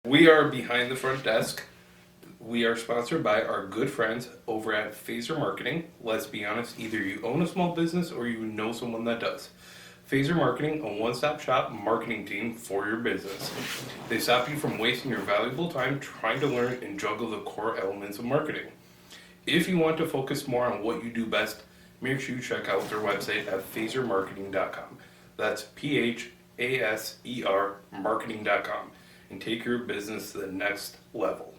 We are behind the front desk. We are sponsored by our good friends over at Phaser Marketing. Let's be honest, either you own a small business or you know someone that does. Phaser Marketing, a one-stop shop marketing team for your business. They stop you from wasting your valuable time trying to learn and juggle the core elements of marketing. If you want to focus more on what you do best, make sure you check out their website at phasermarketing.com. That's PHASER marketing.com and take your business to the next level.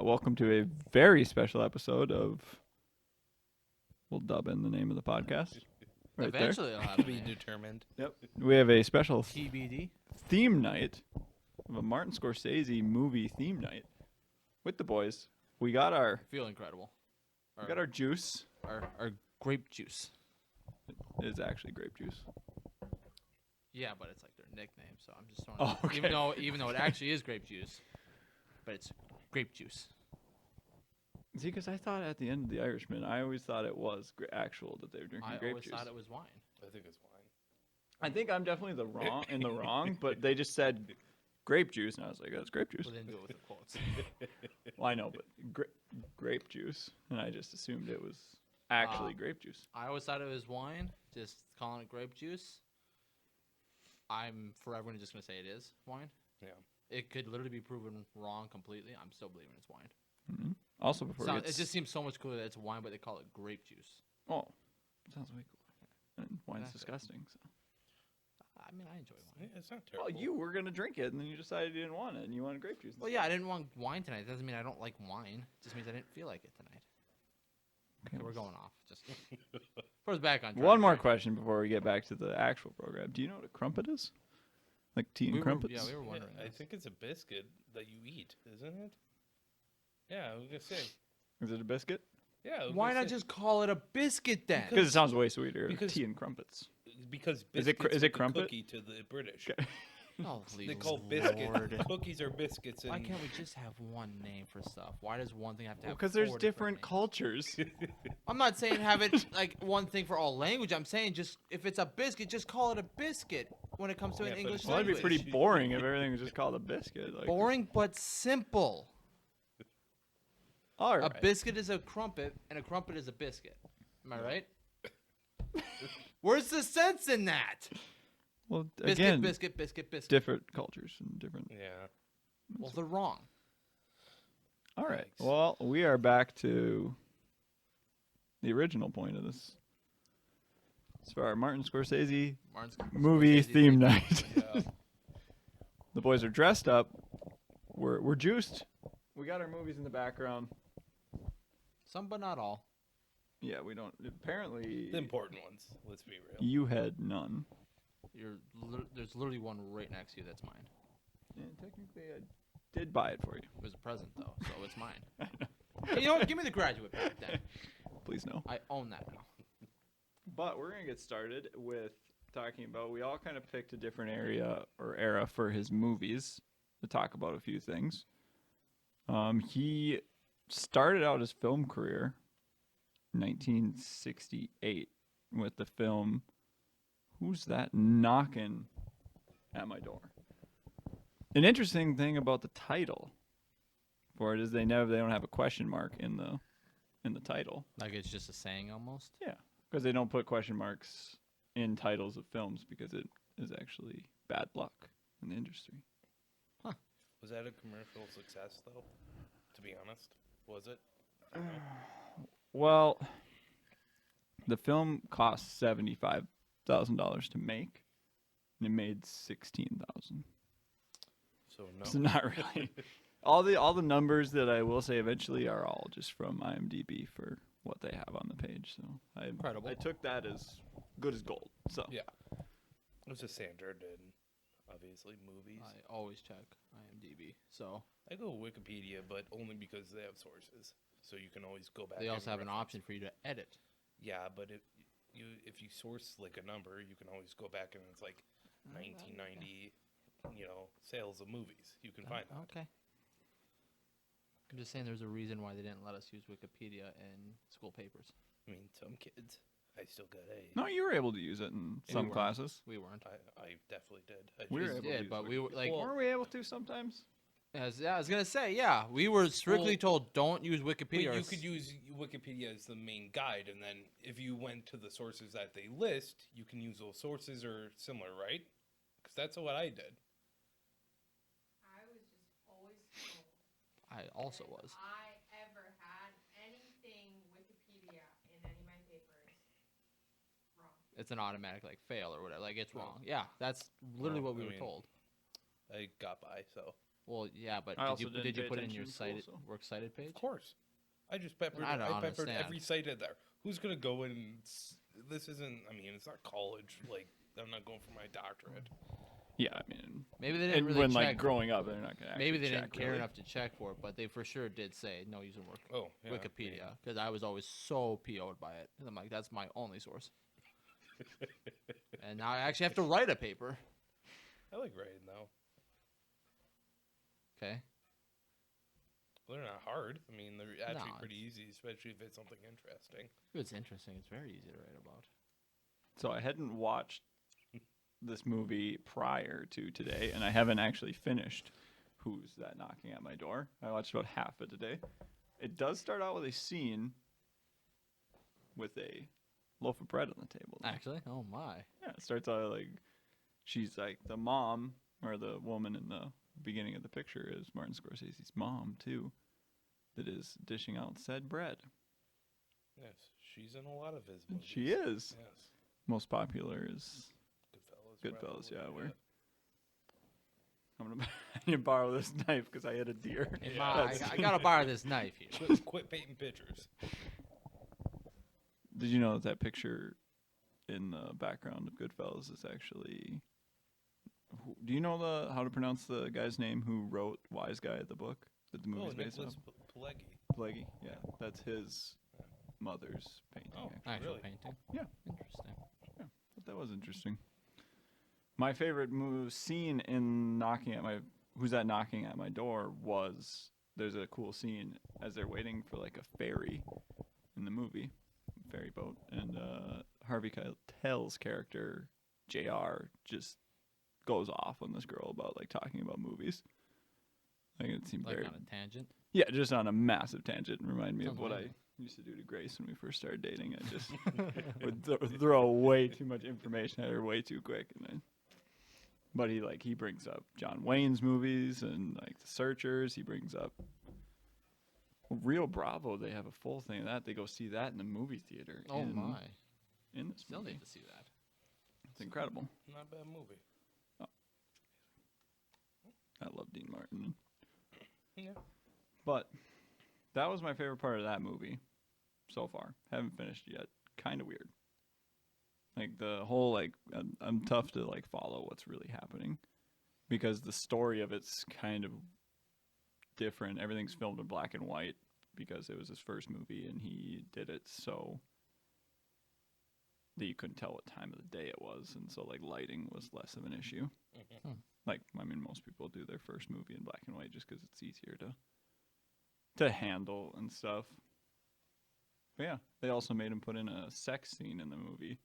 Welcome to a very special episode of. We'll dub in the name of the podcast. Right Eventually, it'll have to be determined. Yep. We have a special TBD theme night of a Martin Scorsese movie theme night with the boys. We got our. Feel incredible. We got our juice. Our grape juice. It is actually grape juice. Yeah, but it's like their nickname, so I'm just throwing. Oh, okay. Even though it actually is grape juice, but it's grape juice. See, because I thought at the end of The Irishman, I always thought it was actual that they were drinking grape juice. I always thought it was wine. I think it's wine. I think I'm definitely in the wrong, but they just said grape juice, and I was like, that's grape juice. Well, then do it with the quotes. Well, I know, but grape juice, and I just assumed it was actually grape juice. I always thought it was wine. Just calling it grape juice. I'm forever just gonna say it is wine. Yeah. It could literally be proven wrong completely. I'm still believing it's wine. Mm-hmm. Also, before it just seems so much cooler that it's wine, but they call it grape juice. Oh, sounds way cooler. And wine's Exactly. disgusting. So. I mean, I enjoy wine. It's not terrible. Well, you were gonna drink it, and then you decided you didn't want it, and you wanted grape juice. Well, yeah, I didn't want wine tonight. Doesn't mean I don't like wine. It just means I didn't feel like it tonight. Okay, we're going off. Just put us back on track. One more question before we get back to the actual program. Do you know what a crumpet is? Like tea and crumpets? Yeah, we were wondering. I think it's a biscuit that you eat, isn't it? Yeah, I was gonna say. Is it a biscuit? Yeah. Why not just call it a biscuit then? Because it sounds way sweeter. Because- Tea and crumpets. Because Is it biscuits is it the crumpet? cookie to the British. Okay. Oh, please. They call Lord. biscuits cookies are biscuits. And Why can't we just have one name for stuff? Why does one thing have to have Because there's four different names? cultures. I'm not saying have it like one thing for all language. I'm saying just if it's a biscuit, just call it a biscuit when it comes to Yeah, an but English it's Well, that'd language. be pretty boring if everything was just called a biscuit. Like, boring but simple. All right. A biscuit is a crumpet, and a crumpet is a biscuit. Am I right? Where's the sense in that? Well, Biscuit, again, biscuit, biscuit, biscuit. different cultures and different. Yeah. Well, they're wrong. All right. Thanks. Well, we are back to the original point of this. It's for our Martin Scorsese Martin's movie Scorsese theme night. Yeah. The boys are dressed up. We're juiced. We got our movies in the background. Some, but not all. Yeah, we don't. Apparently, The important ones. Let's be real. you had none. There's literally one right next to you that's mine. And technically, I did buy it for you. It was a present though, so it's mine. Hey, you know what? Give me the graduate back then. Please no. I own that now. But we're gonna get started with talking about. We all kind of picked a different area or era for his movies to talk about a few things. He started out his film career in 1968 with the film Who's That Knockin' at My Door? An interesting thing about the title for it is they don't have a question mark in the title. Like it's just a saying almost. Yeah, because they don't put question marks in titles of films because it is actually bad luck in the industry. Was that a commercial success, though? To be honest, was it? Well, the film cost $75,000 to make, and it made $16,000. So no. So not really. all the numbers that I will say eventually are all just from IMDb for what they have on the page. So Incredible. I took that as good as gold. So Yeah. It was a standard in, obviously, movies. I always check IMDb. So I go Wikipedia, but only because they have sources. So you can always go back. they also and have an reference. option for you to edit. Yeah, but if you source like a number, you can always go back and it's like, 1990, sales of movies. You can find that. Okay. I'm just saying there's a reason why they didn't let us use Wikipedia in school papers. I mean, some kids. I still got A. No, you were able to use it in some weren't. classes. We weren't. I definitely did. We were We able to did, use but we were Wikipedia. like, Weren't we able to sometimes? I was gonna say, yeah, we were strictly told don't use But Wikipedia. you could use Wikipedia as the main guide, and then if you went to the sources that they list, you can use those sources or similar, right? Because that's what I did. I was just always told I also if was. I ever had anything Wikipedia in any of my papers, wrong. It's an automatic like fail or whatever. Like it's wrong. Yeah, that's literally Well, what we I were mean, told. I got by, so Well, yeah, but I also did didn't you pay put it in attention your in school, cited so- works cited page? of course, I just peppered. I don't I peppered understand. every site in there. Who's gonna go in? This isn't. I mean, it's not college. Like, I'm not going for my doctorate. Yeah, I mean, Maybe they didn't and really when check. like growing up, they're not gonna. Maybe they actually didn't check, care really. enough to check for it, but they for sure did say no using Oh, yeah, Wikipedia because I was always so PO'd by it. And I'm like, that's my only source. And now I actually have to write a paper. I like writing though. Okay. Well, they're not hard. I mean, they're actually No, pretty easy, especially if it's something interesting. If it's interesting. It's very easy to write about. So I hadn't watched this movie prior to today, and I haven't actually finished Who's That Knocking at My Door. I watched about half of it today. It does start out with a scene with a loaf of bread on the table. though. Actually, oh my. Yeah, it starts out like she's like the mom, or the woman in the beginning of the picture is Martin Scorsese's mom too, that is dishing out said bread. Yes, she's in a lot of his movies. She is. Yes. Most popular is Goodfellas. Goodfellas, yeah, probably, where I'm gonna I need to borrow this knife because I hit a deer. Hey, Yeah, Ma, That's- I gotta borrow this knife here. Quit painting pictures. Did you know that picture in the background of Goodfellas is actually? Do you know how to pronounce the guy's name who wrote Wise Guy, the book that the Oh, movie's based on? Nicholas Pileggi. Pileggi, yeah, that's his mother's painting. Oh. actually. Actual Really? painting. Yeah. Interesting. But that was interesting. My favorite scene in Who's That Knocking at My Door was there's a cool scene as they're waiting for like a ferry in the movie, ferry boat, and Harvey Keitel's character JR just goes off on this girl about like talking about movies. Like it seemed Like very on a tangent. yeah, just on a massive tangent. Remind me of Sounds what amazing. I used to do to Grace when we first started dating. I just would throw way too much information at her way too quick, but he brings up John Wayne's movies and like The Searchers. He brings up Rio Bravo. They have a full thing of that. They go see that in the movie theater. Oh my. In this Still movie. need to see that. It's incredible. Not a bad movie. I love Dean Martin. Yeah. But that was my favorite part of that movie so far. Haven't finished yet. Kind of weird. Like the whole I'm tough to like follow what's really happening because the story of it's kind of different. Everything's filmed in black and white because it was his first movie and he did it so that you couldn't tell what time of the day it was, and so like lighting was less of an issue. Mhm. Like I mean, most people do their first movie in black and white just because it's easier to handle and stuff. But yeah, they also made him put in a sex scene in the movie,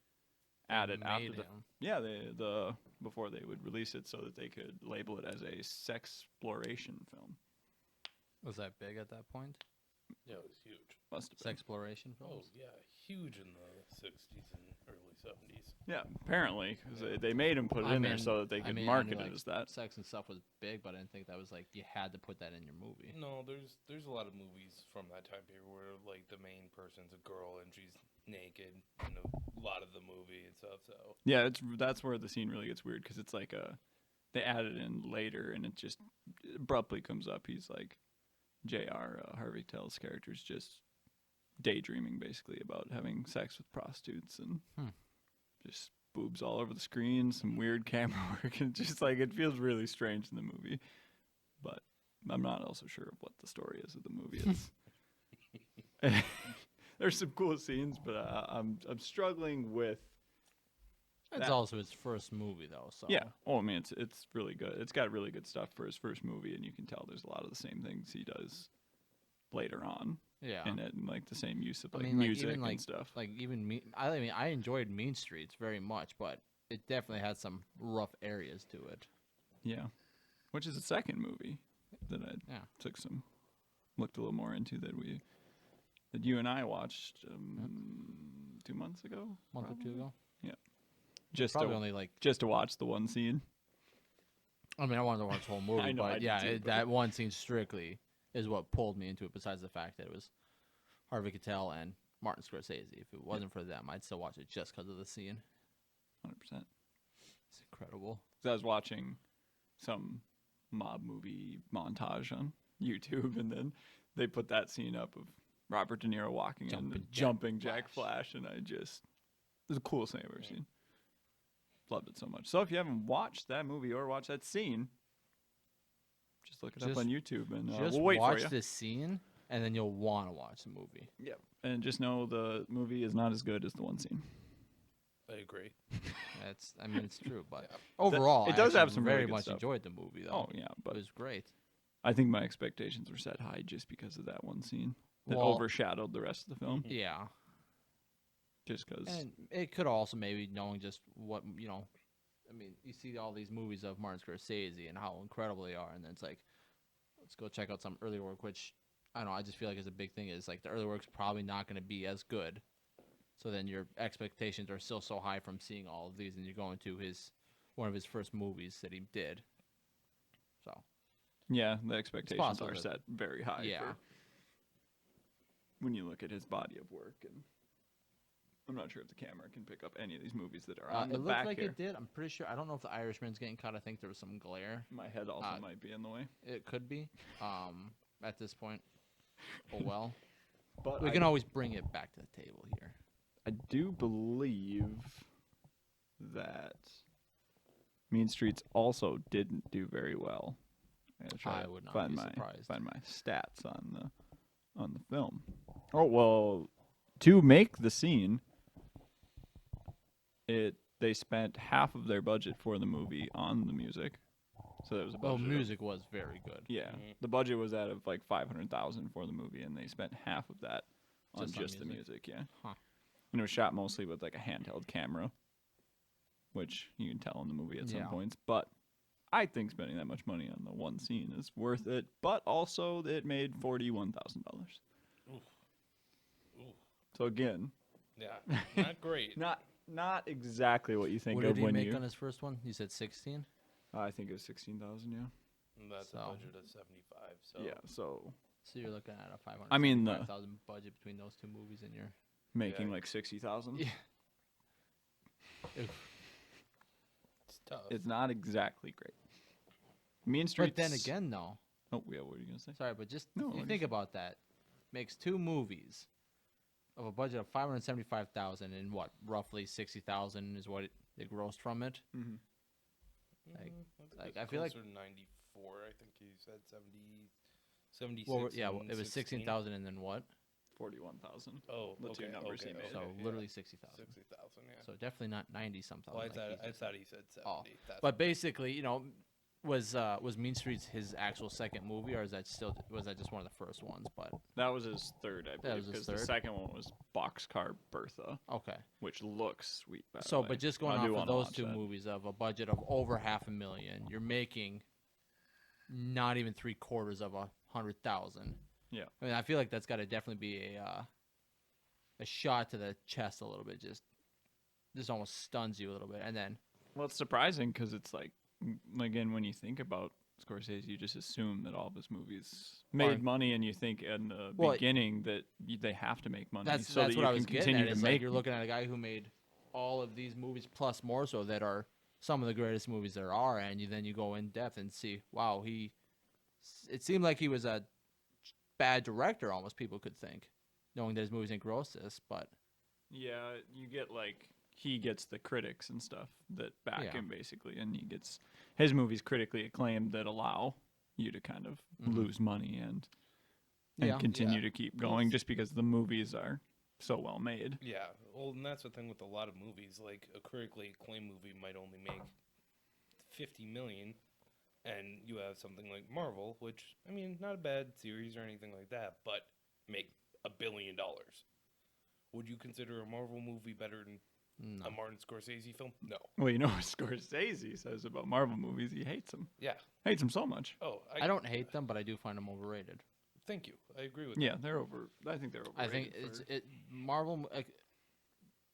added after Made the him. yeah the before they would release it so that they could label it as a sexploration film. Was that big at that point? Yeah, it was huge. Must have been. Sexploration Oh, films. yeah, huge in the 60s and early 70s. Yeah, apparently because they made him put it I in there mean- so that they I could mean, I market knew, it like, as that. Sex and stuff was big, but I didn't think that was like you had to put that in your movie. No, there's a lot of movies from that time period where like the main person's a girl and she's naked in a lot of the movie and stuff. So Yeah, that's where the scene really gets weird because it's like they added in later and it just abruptly comes up. He's like J.R. Harvey Keitel's character's just daydreaming basically about having sex with prostitutes and just boobs all over the screen, some weird camera work, and just like it feels really strange in the movie. But I'm not also sure of what the story is of the movie. It's there's some cool scenes, but I'm struggling with It's also his first movie though, so Yeah. Oh, I mean, it's really good. It's got really good stuff for his first movie, and you can tell there's a lot of the same things he does later on yeah. in it, and like the same use of I like mean, like, music even, like, and stuff. Like even me, I mean, I enjoyed Mean Streets very much, but it definitely had some rough areas to it. Yeah. Which is the second movie that I Yeah. looked a little more into that you and I watched 2 months ago. Month or two probably? ago. Just Probably to only like. just to watch the one scene. I mean, I wanted to watch the whole movie, I know, I but did yeah, too, but- that one scene strictly is what pulled me into it. Besides the fact that it was Harvey Keitel and Martin Scorsese. If it wasn't for them, I'd still watch it just because of the scene. 100%. It's incredible. 'Cause I was watching some mob movie montage on YouTube, and then they put that scene up of Robert De Niro walking in and jumping Jack Flash, and it was the coolest thing I've ever seen. Loved it so much. So if you haven't watched that movie or watched that scene, just look it up on YouTube, and Just we'll wait for watch you. this scene, and then you'll want to watch the movie. Yep. And just know the movie is not as good as the one scene. I agree. I mean, it's true, but overall, it does I have actually some very really good much stuff. enjoyed the movie, though. Oh yeah, It but was great. I think my expectations were set high just because of that one scene that Well- overshadowed the rest of the film. Yeah, Just because. and it could also maybe knowing just what I mean, you see all these movies of Martin Scorsese and how incredible they are, and then it's like, let's go check out some early work, which I don't know. I just feel like is a big thing is like the early work's probably not going to be as good, so then your expectations are still so high from seeing all of these, and you're going to one of his first movies that he did. So Yeah, the expectations possible are that- set very high. yeah. For when you look at his body of work, and I'm not sure if the camera can pick up any of these movies that are on the It looked back like here. it did. I'm pretty sure. I don't know if the Irishman's getting cut. I think there was some glare. My head also Uh, might be in the way. It could be. At this point. Oh well. But We can always bring it back to the table here. I do believe that Mean Streets also didn't do very well. I'm gonna try I to would not find be my surprised. find my stats on the film. Oh well, to make the scene, they spent half of their budget for the movie on the music. So there was a budget. Well, of- music was very good. yeah, the budget was out of like 500,000 for the movie, and they spent half of that on Just on just the music. music. Yeah, Huh. and it was shot mostly with like a handheld camera, which you can tell in the movie at some Yeah. points. But I think spending that much money on the one scene is worth it. But also, it made $41,000. Oof. Ooh. So again, Yeah, not great. not exactly what you think What of did he when make you. on his first one? You said 16. I think it was 16,000. Yeah. And that's So- a budget of 75. So Yeah. So So you're looking at a 500. I mean, 5,000 budget between those two movies, and you're. making Yeah. like 60,000. Yeah. it's tough. It's not exactly great. Mean Streets. But then again, though, Oh yeah, what were you gonna say? sorry, but just No, you I think about that. Makes two movies of a budget of 575,000, and what roughly 60,000 is what it grossed from it. Mm-hmm. Like- think like, it's I feel like- closer to 94. I think you said 70, 76. Well, yeah, and it was 16. 16,000, and then what? 41,000. Oh, The two okay, numbers he okay, made. So okay, yeah. literally 60,000. 60,000. Yeah. So definitely not 90 something. well, I like thought he I just thought said. he said 70. Oh, That's But basically, was Mean Streets his actual second movie, or was that just one of the first ones? But That was his third, I That believe, was his because the third? second one was Boxcar Bertha, okay. which looks sweet. By the So, way. but just going I off do of wanna those watch two that. movies of a budget of over $500,000, you're making not even 3/4 of 100,000. Yeah. I mean, I feel like that's got to definitely be a shot to the chest a little bit. Just almost stuns you a little bit, and then Well, it's surprising because it's like, again, when you think about Scorsese, you just assume that all of his movies made Fine. money, and you think in the Well, beginning that they have to make money that's so that you what I can was getting continue at. to Is make. like you're looking at a guy who made all of these movies plus more, so that are some of the greatest movies there are, and then you go in depth and see, wow, it seemed like he was a bad director, almost people could think, knowing that his movies didn't gross this, but Yeah, you get like he gets the critics and stuff that back Yeah. him basically, and he gets his movies critically acclaimed that allow you to kind of Mhm. lose money and Yeah. continue Yeah. to keep going just because the movies are so well made. Yeah, well, and that's the thing with a lot of movies. Like a critically acclaimed movie might only make 50 million, and you have something like Marvel, which I mean, not a bad series or anything like that, but make $1 billion. Would you consider a Marvel movie better than No. a Martin Scorsese film? No. Well, you know what Scorsese says about Marvel movies? He hates them. Yeah. Hates them so much. Oh, I don't hate them, but I do find them overrated. Thank you. I agree with Yeah, they're over. I think they're overrated. I think Marvel. that.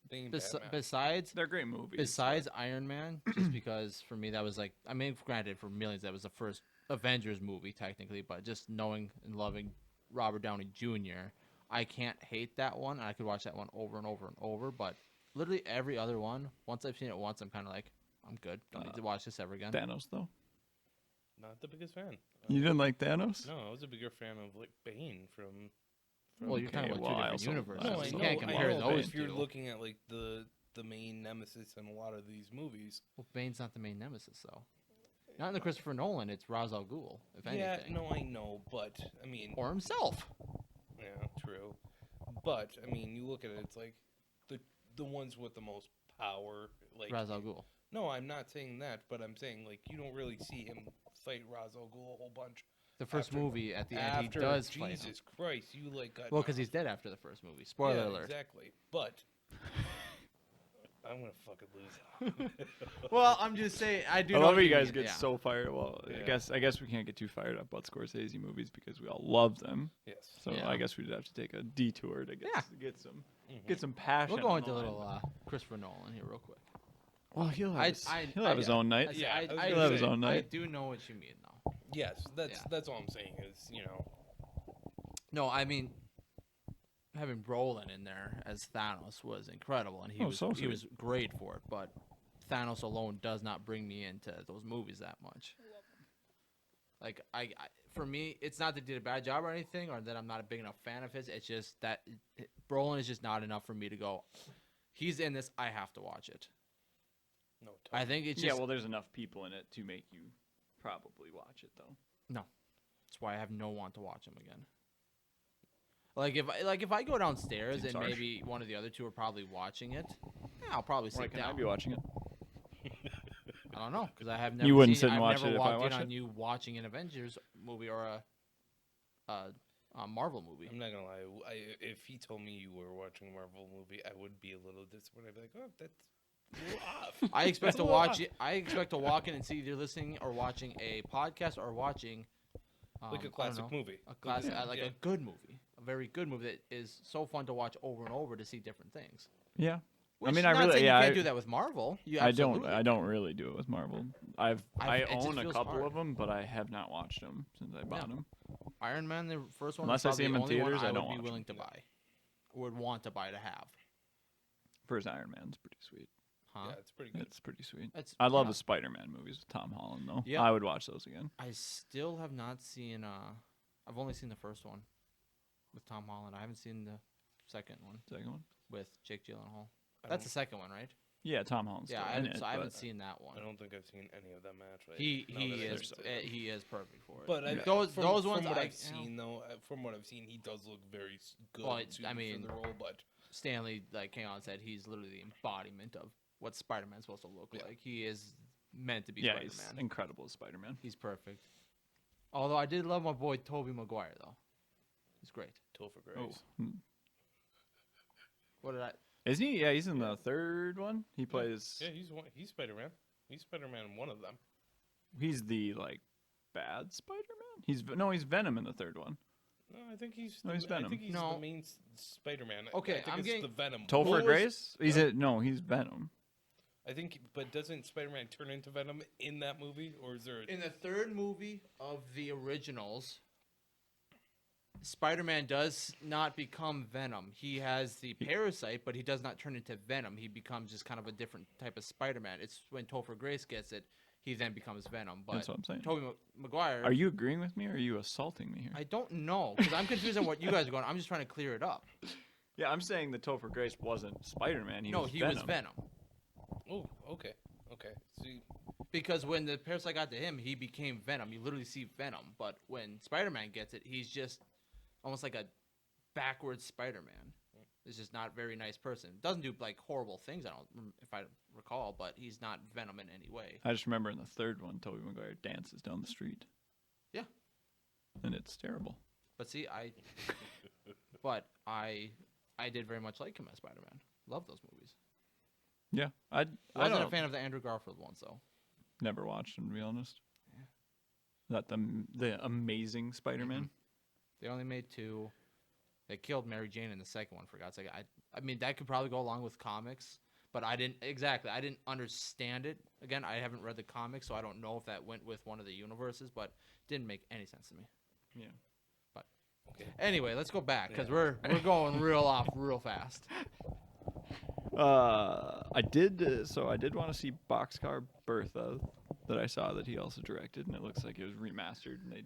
They ain't Batman. Besides they're great movies. Besides Iron Man, just because for me that was like, I mean, granted for millions that was the first Avengers movie technically, but just knowing and loving Robert Downey Jr., I can't hate that one. I could watch that one over and over and over, but literally every other one, once I've seen it once, I'm kind of like, I'm good. Don't need to watch this ever again. Thanos, though. Not the biggest fan. You didn't like Thanos? No, I was a bigger fan of like Bane from. Well, you're talking Okay, about well, I two different also- universes. No, I You know, can't compare I know, but those if you're two. looking at like the main nemesis in a lot of these movies. Well, Bane's not the main nemesis, though. Not in the Christopher Nolan. It's Ra's al Ghul, if Yeah, anything. no, I know, but I mean, Or himself. yeah, true. But I mean, you look at it, it's like the ones with the most power, like Ra's al Ghul. No, I'm not saying that, but I'm saying like you don't really see him fight Ra's al Ghul a whole bunch. The first After- movie, at the end, he After does fight him. Jesus Christ, you like got Well, because he's dead after the first movie. Spoiler yeah, alert. exactly. But I'm gonna fucking lose. Well, I'm just saying, I do I know love what how you you guys mean, get yeah. so fired. Well, Yeah. I guess we can't get too fired up about Scorsese movies because we all love them. Yes. So Yeah. I guess we'd have to take a detour to get some passion. We'll go into a on the little line. Christopher Nolan here real quick. Well, he'll have his, I- he'll have his yeah. own night. Yeah, I was he'll gonna have his say, own I night. do know what you mean, though. Yes, Yeah. that's all I'm saying is No, I mean, having Brolin in there as Thanos was incredible, and he Oh, was so he sweet. was great for it. But Thanos alone does not bring me into those movies that much. Like for me, it's not that he did a bad job or anything, or that I'm not a big enough fan of his. It's just that Brolin is just not enough for me to go. He's in this. I have to watch it. no. I think it's Yeah, just well, there's enough people in it to make you probably watch it, though. that's why I have no want to watch him again. Like if I go downstairs Seems and harsh. maybe one of the other two are probably watching it, yeah, I'll probably Why sit can't I down. be watching it? I don't know because I have never. You wouldn't seen, sit and I've watch never it if I walked in watched on it? you watching an Avengers movie or a Marvel movie. I'm not gonna lie. If he told me you were watching a Marvel movie, I would be a little disappointed. I'd be like, oh, that's a little off. I expect to That's a little watch off. it. I expect to walk in and see either listening or watching a podcast or watching Like a I don't classic know, movie. a classic, Yeah, like yeah. a good movie, a very good movie that is so fun to watch over and over to see different things. Yeah. Which, mean, I not really- saying yeah, you can't I- do that with Marvel. You I don't absolutely really do it with Marvel. I it just own a feels couple hard. of them, but I have not watched them since I bought Yeah. them. Iron Man, the first one, Unless is I see probably him the in only one theaters, I I don't would be watch willing them. to buy, would want to buy to have. First Iron Man's pretty sweet. Huh? Yeah, it's pretty good. It's pretty sweet. It's, I love yeah. the Spider-Man movies with Tom Holland, though. Yeah. I would watch those again. I still have not seen. I've only seen the first one with Tom Holland. I haven't seen the second one Second one. with Jake Gyllenhaal. I That's don't- the second one, right? Yeah, Tom Holland's Yeah, still I in haven't, it, so I haven't but- seen that one. I don't think I've seen any of them actually. He now that I is think of it. he is perfect for it. But I, those from, those from ones what I, I've seen though, from what I've seen, he does look very good. Well, suited I mean, for the role, but Stanley like came out and said he's literally the embodiment of what Spider-Man's supposed to look Yeah. like. He is meant to be yeah, he's Spider-Man. incredible as Spider-Man. He's perfect. Although I did love my boy Tobey Maguire though. He's great. Topher Grace. Oh, What did I? isn't he? Yeah, he's in the third one. He plays. Yeah, he's Spider-Man. He's Spider-Man in one of them. He's the like bad Spider-Man. He's Venom in the third one. No, I think he's. No, he's I Venom. think he's No. the main Spider-Man. Okay, I think I'm it's getting- the Venom. Topher What was- Grace. He's Venom. I think, but doesn't Spider-Man turn into Venom in that movie, or is there? In the third movie of the originals, Spider-Man does not become Venom. He has the parasite, but he does not turn into Venom. He becomes just kind of a different type of Spider-Man. It's when Topher Grace gets it, he then becomes Venom. But That's what I'm saying. Tobey Maguire, Are you agreeing with me, or are you assaulting me here? I don't know because I'm confused on what you guys are going. I'm just trying to clear it up. Yeah, I'm saying that Topher Grace wasn't Spider-Man. He No, was he Venom. was Venom Oh, okay. See, because when the parasite got to him, he became Venom. You literally see Venom, but when Spider-Man gets it, he's just almost like a backwards Spider-Man. Is just not a very nice person. Doesn't do like horrible things. If I recall, but he's not Venom in any way. I just remember in the third one, Tobey Maguire dances down the street. Yeah. And it's terrible. But see, I did very much like him as Spider-Man. Love those movies. Yeah, I Wasn't don't a fan of the Andrew Garfield ones though. never watched him, to be honest. Yeah. That the Amazing Spider-Man. They only made 2. They killed Mary Jane in the second one, for God's sake. I mean, that could probably go along with comics, but I didn't understand it. Again, I haven't read the comics, so I don't know if that went with one of the universes, but it didn't make any sense to me. Yeah. But Okay. anyway, let's go back because we're going real fast. I did want to see Boxcar Bertha that I saw that he also directed, and it looks like it was remastered, and they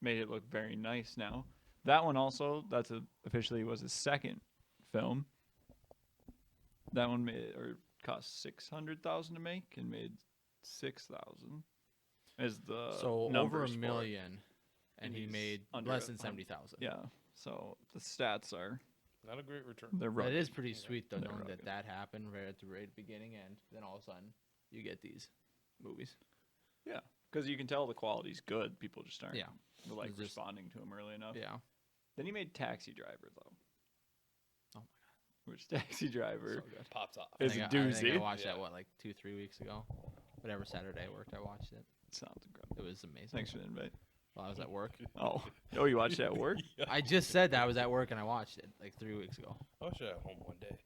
made it look very nice now. That one also, officially was his second film. That one cost $600,000 to make and made $6,000. Is the So over numbers $1 for it. million, and he he's made under less a than hun- 70,000. Yeah. So the stats are Not a great return. they're That rugged. is pretty sweet though, They're knowing rugged. that happened right at the very beginning, and then all of a sudden you get these movies. Yeah, because you can tell the quality's good. People just aren't Yeah. like It's just- responding to him early enough. Yeah. Then he made Taxi Driver though. Oh my Which Taxi Driver So good. Pops off. is a I think I doozy. watched Yeah. that like 2-3 weeks ago. Whatever Saturday I worked, I watched it. Sounds incredible. It was amazing. Thanks for the invite. While I was at work. Oh, you watched that at work? I just said that I was at work and I watched it like 3 weeks ago. I watched it at home one day.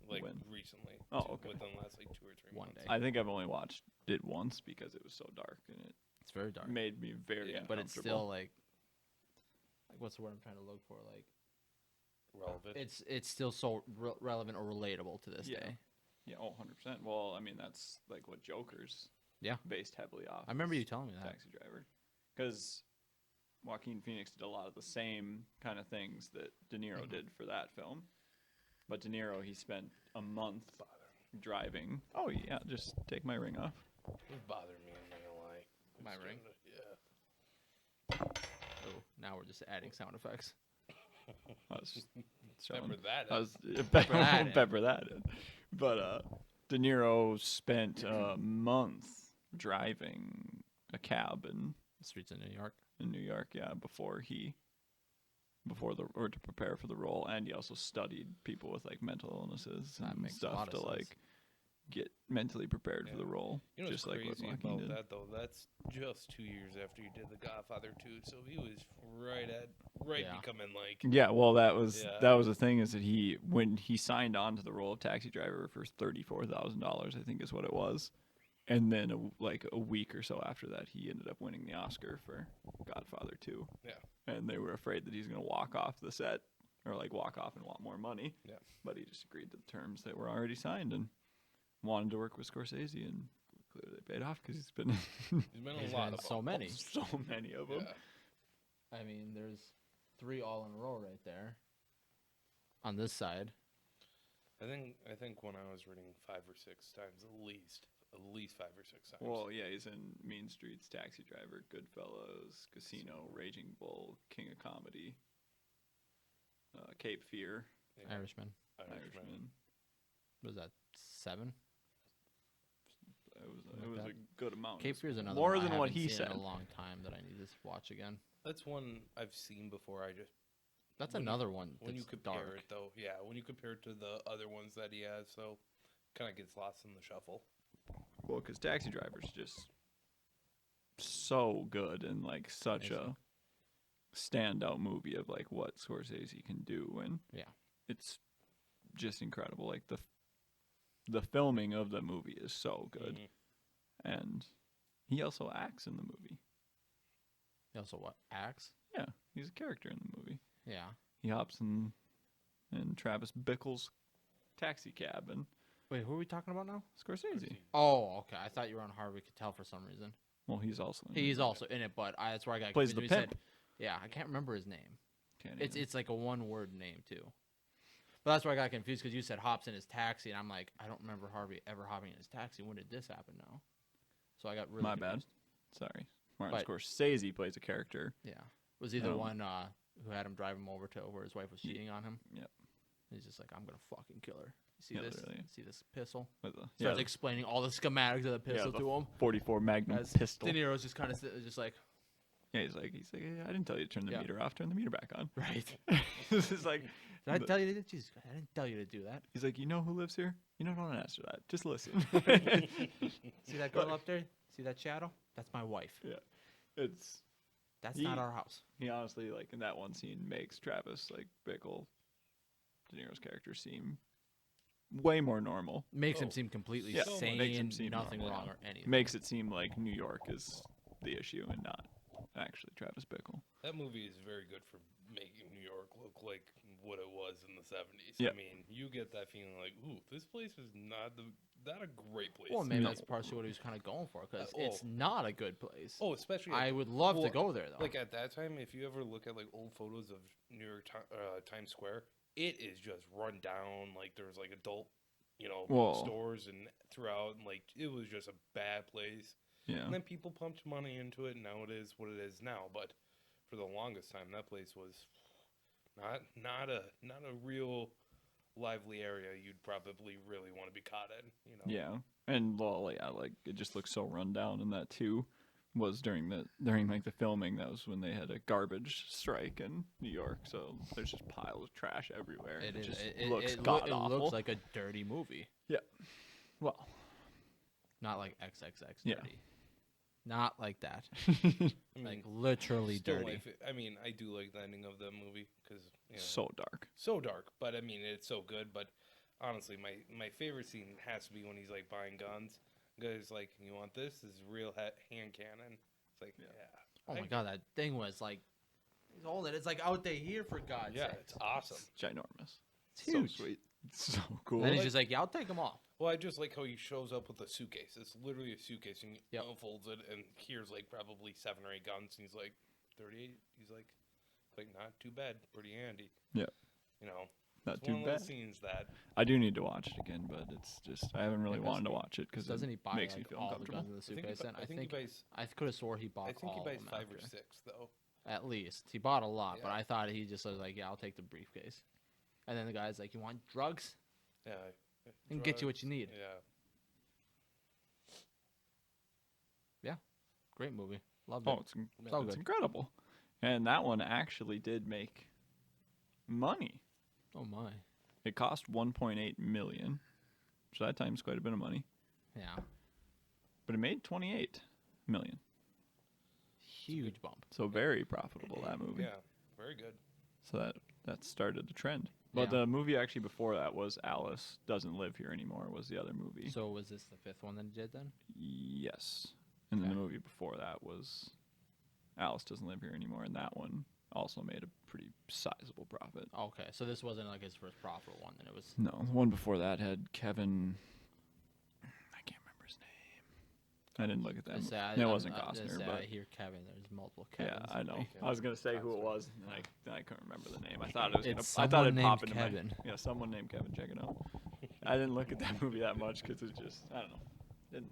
Like When? recently. Oh, Two- okay. Within the last like 2 or 3 One months. day. I think I've only watched it once because it was so dark and it It's very dark. made me very Yeah. But it's still uncomfortable. like what's the word I'm trying to look for? Like Relevant. it's still so relevant or relatable to this Yeah. day. Yeah, 100%. Well, I mean, that's like what Joker's Yeah. based heavily off. I remember is you telling me that. Taxi Driver. Because Joaquin Phoenix did a lot of the same kind of things that De Niro Mm-hmm. did for that film. But De Niro, he spent a month driving. Oh, yeah, just take my ring off. It was bothering me, I'm not gonna lie. It My was ring? starting to- Yeah. Oh, now we're just adding sound effects. I was just showing- Remember that. I was that in. pepper that in. But De Niro spent a month driving a cab in Streets in New York. New York, yeah, to prepare for the role, and he also studied people with like mental illnesses That and makes a stuff lot to of sense. like get mentally prepared for Yeah. the role, You know what's just like what crazy Joaquin about did. that though? That's just 2 years after he did The Godfather 2, so he was right Yeah. becoming like Yeah, well, that was Yeah. the thing is that when he signed on to the role of Taxi Driver for $34,000, I think is what it was, and then a week or so after that, he ended up winning the Oscar for Godfather 2. Yeah. And they were afraid that he's going to walk off the set or like walk off and want more money. Yeah. But he just agreed to the terms that were already signed and wanted to work with Scorsese, and clearly they paid off because he's been he's been He's a lot been of so them. many. so many of them. Yeah. I mean, there's 3 all in a row right there. On this side. I think when I was reading 5 or 6 times at least 5 or 6 times. Well, yeah, he's in Mean Streets, Taxi Driver, Goodfellas, Casino, Raging Bull, King of Comedy, Cape Fear, Yeah. Irishman. Irishman. Was that 7? It was Like a that. good amount. Cape Fear is another more one I than what haven't he seen said. in a long time that I need to watch again. That's one I've seen before. That's When you- another one When you that's compare dark. it though, yeah, when you compare it to the other ones that he has, so kind of gets lost in the shuffle. Well, because Taxi Driver's just so good and like such a standout movie of like what Scorsese can do, and Yeah. it's just incredible. Like the filming of the movie is so good, Mhm. and he also acts in the movie. He also what? Axe? Yeah, he's a character in the movie. Yeah. He hops in Travis Bickle's taxi cab and Wait, who are we talking about now? Scorsese. Oh, okay. I thought you were on Harvey Keitel for some reason. Well, he's also in He's it. also in it, but that's where I got Plays confused the when you pimp. yeah, I can't remember his name. Can't It's either. it's like a one-word name too. But that's where I got confused because you said hops in his taxi, and I'm like, I don't remember Harvey ever hopping in his taxi. When did this happen now? So I got really My bad. confused. Sorry. Martin But- Scorsese plays a character. Yeah, was he the Um, one who had him drive him over to where his wife was cheating on him? Yep. He's just like, I'm gonna fucking kill her. You see Yeah, this? literally. See this pistol? With the, Starts explaining all the schematics of the pistol the to him. 44 Magnum As pistol. De Niro's just kind of just like, Yeah, he's like, hey, I didn't tell you to turn the Yeah. meter off. Turn the meter back on. right. This is like, Did I but- tell you to? Jesus, Christ, I didn't tell you to do that. he's like, you know who lives here? You know, don't answer that. Just listen. See that girl up there? See that shadow? That's my wife. Yeah, it's That's He- not our house. he honestly like in that one scene makes Travis like Bickle, De Niro's character, seem way more normal. Makes him Oh. seem completely Yeah. sane, Makes him seem nothing normal, wrong yeah. or anything. Makes it seem like New York is the issue and not actually Travis Bickle. That movie is very good for making New York look like what it was in the 70s. Yeah. I mean, you get that feeling like, ooh, this place is not a great place. Well, maybe No. that's partially what he was kind of going for, because oh. it's not a good place. Oh, especially I would love to well, go there though. like at that time. If you ever look at like old photos of New York Times Square, it is just run down. Like there's like adult, Whoa. stores and throughout, and like it was just a bad place. Yeah, And then people pumped money into it, and now it is what it is now. But for the longest time, that place was not a real lively area. You'd probably really want to be caught in. yeah, and well, yeah, like it just looks so run down. And that too was during like the filming. That was when they had a garbage strike in New York. So there's just piles of trash everywhere. it is. just It looks it god-awful. looks like a dirty movie, Well, not like XXX Yeah. dirty. Not like that. I mean, Like literally still dirty. I mean, I do like the ending of the movie because so dark. so dark. But I mean, it's so good. But honestly, my favorite scene has to be when he's like buying guns. Guys like, you want this? This is real hand cannon. It's like, yeah. Oh my god, that thing was like, he's holding it. It's like out there here for God's Yeah, sake. it's awesome. It's ginormous. It's huge. So sweet. It's so cool. And then he's just like, yeah, I'll take them all. Well, I just like how he shows up with a suitcase. It's literally a suitcase, and he Yep. unfolds it, and here's like probably 7 or 8 guns, and he's like, 38. He's like, not too bad, pretty handy. Yeah. Not It's too one of bad. those scenes that I do need to watch it again, but it's just I haven't really Yeah, wanted to doesn't he- watch it because Doesn't it he buy makes like me feel all the uncomfortable. guns in the I think, suitcase? Then I think he buys. I could have swore he bought I think he all buys of them 5 after. or 6 though. At least he bought a lot, but Yeah. I thought he just was like, yeah, I'll take the briefcase. And then the guy's like, you want drugs? Yeah. And get you what you drugs, need. Yeah. Great movie. Loved Oh, it. it's So good. incredible. And that one actually did make money. Oh my. It cost 1.8 million, so that time's quite a bit of money. Yeah. But it made 28 million, Huge bump. so very profitable that movie. Yeah. Very good. So that started the trend. But Yeah. the movie actually before that was Alice Doesn't Live Here Anymore. Was the other movie? So was this the 5th one that he did then? Yes. And then the Okay. movie before that was Alice Doesn't Live Here Anymore, and that one also made a pretty sizable profit. Okay, so this wasn't like his first profitable one. Then it was. No, the one before that had Kevin. I can't remember his name. I didn't look at that. It wasn't Costner, I but hear Kevin. There's multiple yeah, Kevins. I know. Like, I was gonna say who it was, and I couldn't remember the name. I thought it was gonna. It's I thought someone it'd pop named into Kevin. yeah, someone named Kevin. Check it out. I didn't look at that movie that much because it's just I don't know. Didn't.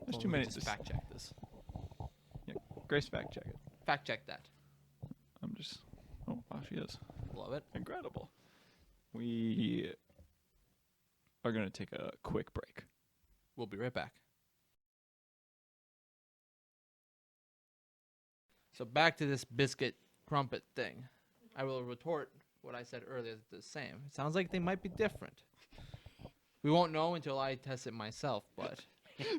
There's Well, too we many. Just fact check this. Grace, fact check it. Fact check that. I'm just. Oh wow, she is Love it. incredible. We are gonna take a quick break. We'll be right back. So back to this biscuit crumpet thing. I will retort what I said earlier. The same. It sounds like they might be different. We won't know until I test it myself, but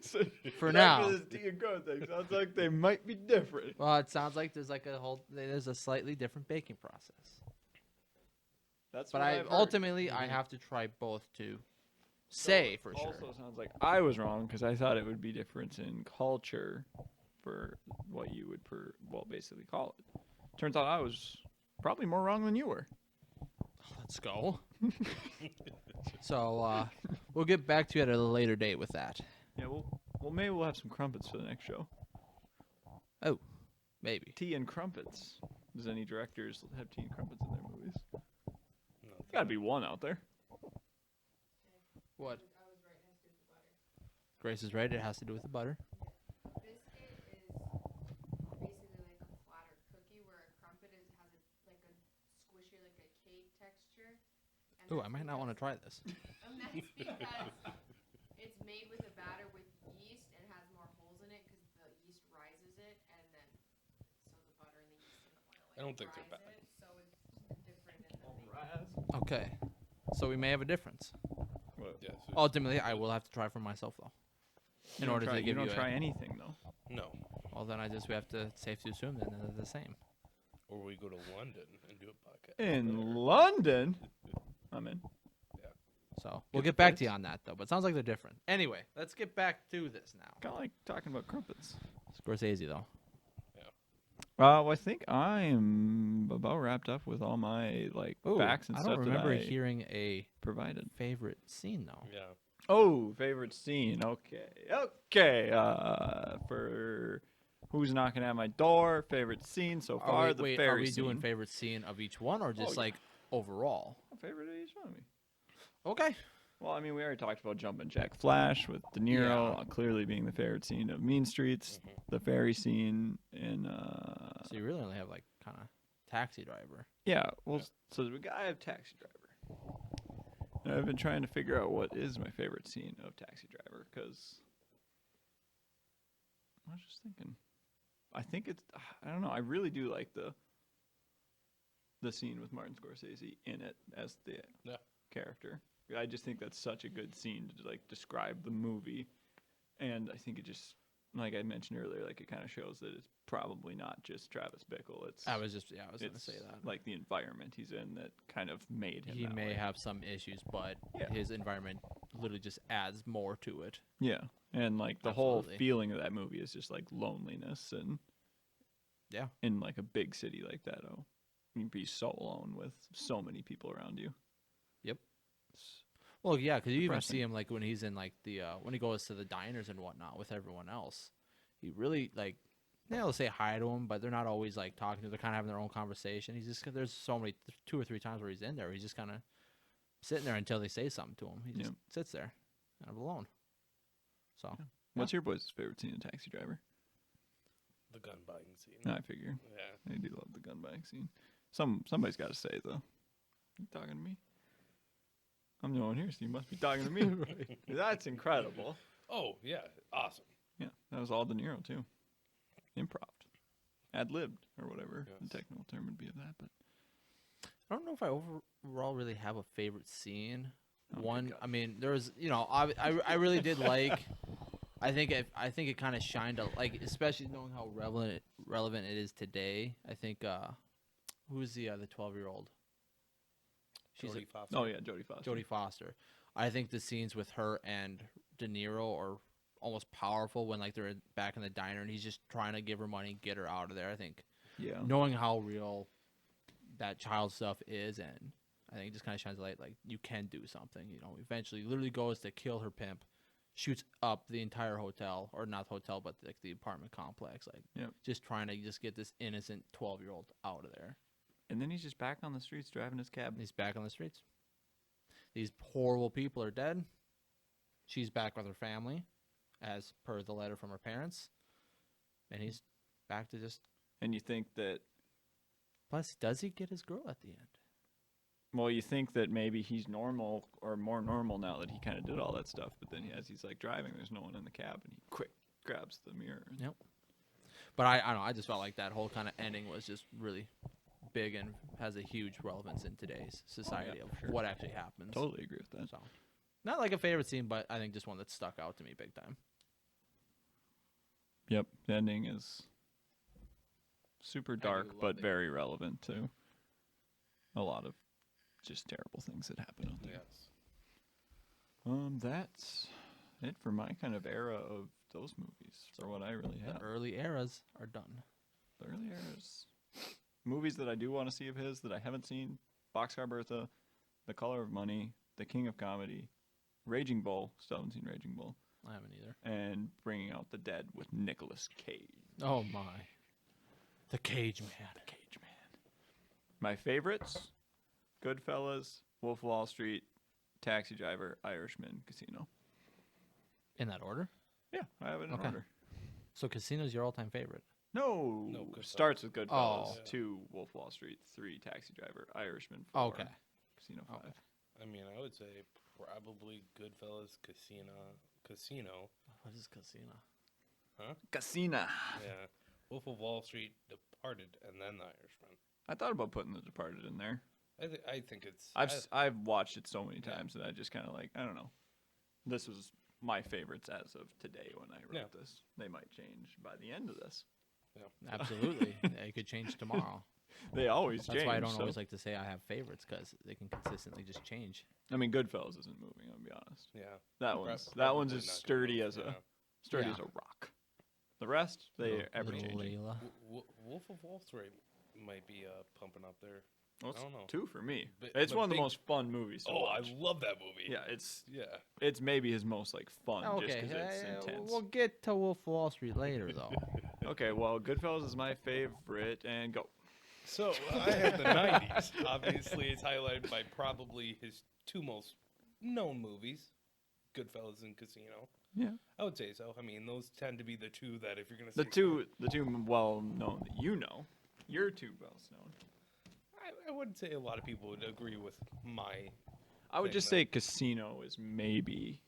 So, For now. this tea and co thing sounds like they might be different. well, it sounds like there's a slightly different baking process. That's But what I I've heard. ultimately I have to try both to say for sure. Also sounds like I was wrong because I thought it would be different in culture for what you would basically call it. Turns out I was probably more wrong than you were. Let's go. So we'll get back to you at a later date with that. Yeah, well, maybe we'll have some crumpets for the next show. Oh, maybe. Tea and crumpets. Does any directors have tea and crumpets in their movies? No, Gotta be one out there. What? I was right, it has to do with the butter. Grace is right. It has to do with the butter. Biscuit is basically like a flatter cookie, where a crumpet has like a squishy, like a cake texture, Ooh, I that's might not want to because- try this. And that's because it's made with a batter with yeast and has more holes in it because the yeast rises it, and then so the butter and the yeast and the oil. I don't think they're rise bad. It, so it's different in the making. Okay. So we may have a difference. Yeah. So Ultimately, I will have to try for myself though. In order to give you don't a- try anything though. no. Well, then we have to, it's safe to assume then they're the same. Or we go to London and do a podcast. In London, I'm in. So we'll Good get back to you points. on that though. But it sounds like they're different. Anyway, let's get back to this now. Kind of like talking about crumpets. Scorsese though. Well, I think I'm about wrapped up with all my facts and I stuff don't remember that I hearing a provided. favorite scene though. Yeah. Oh, favorite scene. Okay. For who's knocking at my door? Favorite scene so far. Are the we fairy doing scene. favorite scene of each one or just yeah. like overall? Favorite of each one of me. Okay. Well, I mean, we already talked about Jumpin' Jack Flash with De Niro clearly being the favorite scene of Mean Streets, the fairy scene, and So you really only have like kind of Taxi Driver. yeah. Well, so I have Taxi Driver. And I've been trying to figure out what is my favorite scene of Taxi Driver because I was just thinking. I think it's I don't know. I really do like the scene with Martin Scorsese in it as the character. I just think that's such a good scene to like describe the movie, and I think it just, like I mentioned earlier, like it kind of shows that it's probably not just Travis Bickle. It's I was going to say that. like the environment he's in that kind of made him. He that may way. have some issues, but Yeah. his environment literally just adds more to it. Yeah, and like the whole Absolutely. feeling of that movie is just like loneliness and Yeah. in like a big city like that. Oh, you'd be so alone with so many people around you. Yep. Well, yeah, because you even Depressing. see him like when he's in like the when he goes to the diners and whatnot with everyone else. He really like they'll say hi to him, but they're not always like talking to him. They're kind of having their own conversation. He's just there's so many 2 or 3 times where he's in there. He's just kind of sitting there until they say something to him. He just sits there, kind of alone. So What's your boys' favorite scene in Taxi Driver? The gun buying scene. I figure. Yeah. I do love the gun buying scene. Somebody's got to say though. You talking to me? I'm the one here, so you must be talking to me. That's incredible. Oh yeah, awesome. Yeah, that was all De Niro too. Improv, ad-libbed, or whatever the technical term would be of that. But I don't know if I overall really have a favorite scene. Oh, good One, God. I mean, there's, I really did like. I think it kind of shined a, like, especially knowing how relevant it is today. I think who's the 12-year-old? Jodie Foster. oh yeah, Jodie Foster. Jodie Foster. I think the scenes with her and De Niro are almost powerful when like they're back in the diner and he's just trying to give her money and get her out of there. I think Yeah. knowing how real that child stuff is, and I think it just kind of shines a light like you can do something. Eventually, literally goes to kill her pimp, shoots up the entire hotel, or not hotel, but like the apartment complex. Like, just trying to just get this innocent 12-year-old out of there. And then he's just back on the streets driving his cab. He's back on the streets. These horrible people are dead. She's back with her family, as per the letter from her parents, and he's back to just. And you think that. Plus, does he get his girl at the end? Well, you think that maybe he's normal or more normal now that he kind of did all that stuff, but then as he's like driving, there's no one in the cab, and he quick grabs the mirror. Yep. But I don't know. I just felt like that whole kind of ending was just really big and has a huge relevance in today's society of for sure. what actually happens. Totally agree with that. So, not like a favorite scene, but I think just one that stuck out to me big time. Yep, the ending is super dark, love but it. very relevant to a lot of just terrible things that happen out there. Yes. That's it for my kind of era of those movies. For what I really have, The early eras are done. the early eras. Movies that I do want to see of his that I haven't seen: Boxcar Bertha, The Color of Money, The King of Comedy, Raging Bull. Still haven't seen Raging Bull, I haven't either. and Bringing Out the Dead with Nicolas Cage. Oh my. The Cage Man. Cage Man. My favorites: Goodfellas, Wolf of Wall Street, Taxi Driver, Irishman, Casino. In that order? Yeah, I have it in Okay. order. So Casino's your all-time favorite. No, No, Goodfellas. starts with Goodfellas, Oh. 2 Wolf of Wall Street, 3 Taxi Driver, Irishman, 4 Oh, okay. Casino 5. Okay. I mean, I would say probably Goodfellas, Casino. What is Casino? Casino. Yeah, Wolf of Wall Street, Departed, and then The Irishman. I thought about putting The Departed in there. I think it's. I've watched it so many Yeah. times that I just kind of like, I don't know. This was my favorites as of today when I wrote Yeah. this. They might change by the end of this. Absolutely. It could change tomorrow. They always That's change. why I don't so- always like to say I have favorites because they can consistently just change. I mean, Goodfellas isn't moving. I'll be honest. Yeah. That Prob- one's probably as not gonna sturdy move, as yeah. sturdy Yeah. as a rock. The rest, they Little- ever little changing. Layla. Wolf of Wall Street might be pumping up there. Well, I don't know. 2 for me. But- It's but one of the big- most fun movies to Oh, I watch. love that movie. Yeah, it's Yeah. maybe his most like fun just Okay, because it's intense. we'll get to Wolf of Wall Street later, though. Okay, well, Goodfellas is my favorite, and go. So I have the '90s. Obviously, it's highlighted by probably his 2 most known movies, Goodfellas and Casino. Yeah. I would say so. I mean, those tend to be the 2 that if you're gonna The say two well known that you know. You're 2 well known. I wouldn't say a lot of people would agree with my. I would thing, just though. say Casino is maybe.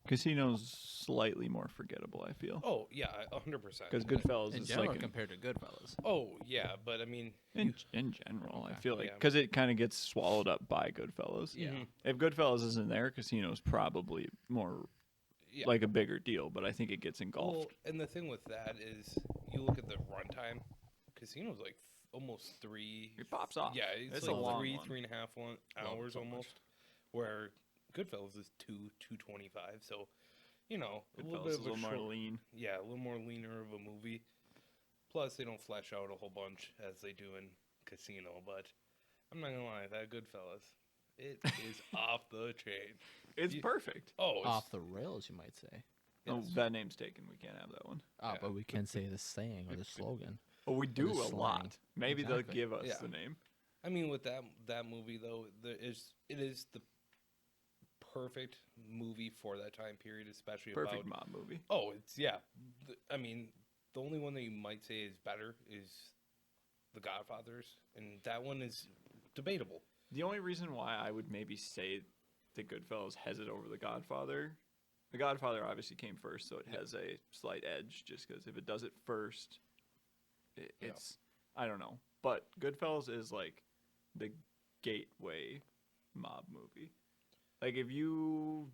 Casino's slightly more forgettable, I feel. Oh yeah, 100%. Because Goodfellas In is general, like compared to Goodfellas. Oh yeah, but I mean, in general, I Okay. feel like Yeah. because it kind of gets swallowed up by Goodfellas. Yeah. Mhm. If Goodfellas isn't there, Casino's probably more yeah. like a bigger deal, but I think it gets engulfed. Well, and the thing with that is, you look at the runtime. Casino's like almost 3. It pops off. Yeah, it's It's like a long 3, one. 3.5 hours so much. almost. Where Goodfellas is 2:25. So, you know, a little Goodfellas bit is of a little more short, lean. yeah, a little more leaner of a movie. Plus, they don't flesh out a whole bunch as they do in Casino. But I'm not gonna lie, that Goodfellas, it is off the chain. It's You- perfect. Oh, it's, Off the rails, you might say. Oh, yes. that name's taken. We can't have that one. Ah, Yeah. but we can say the saying or the slogan. Oh, we do the a slang. lot. Maybe they'll Exactly. give us Yeah. the name. I mean, with that movie though, it is the perfect movie for that time period, especially Perfect about. mob movie. Oh, it's yeah. I mean, the only one that you might say is better is The Godfathers, and that one is debatable. The only reason why I would maybe say the Goodfellas has it over The Godfather, The Godfather obviously came first, so it has a slight edge. Just because if it does it first, it's I don't know. But Goodfellas is like the gateway mob movie. Like if you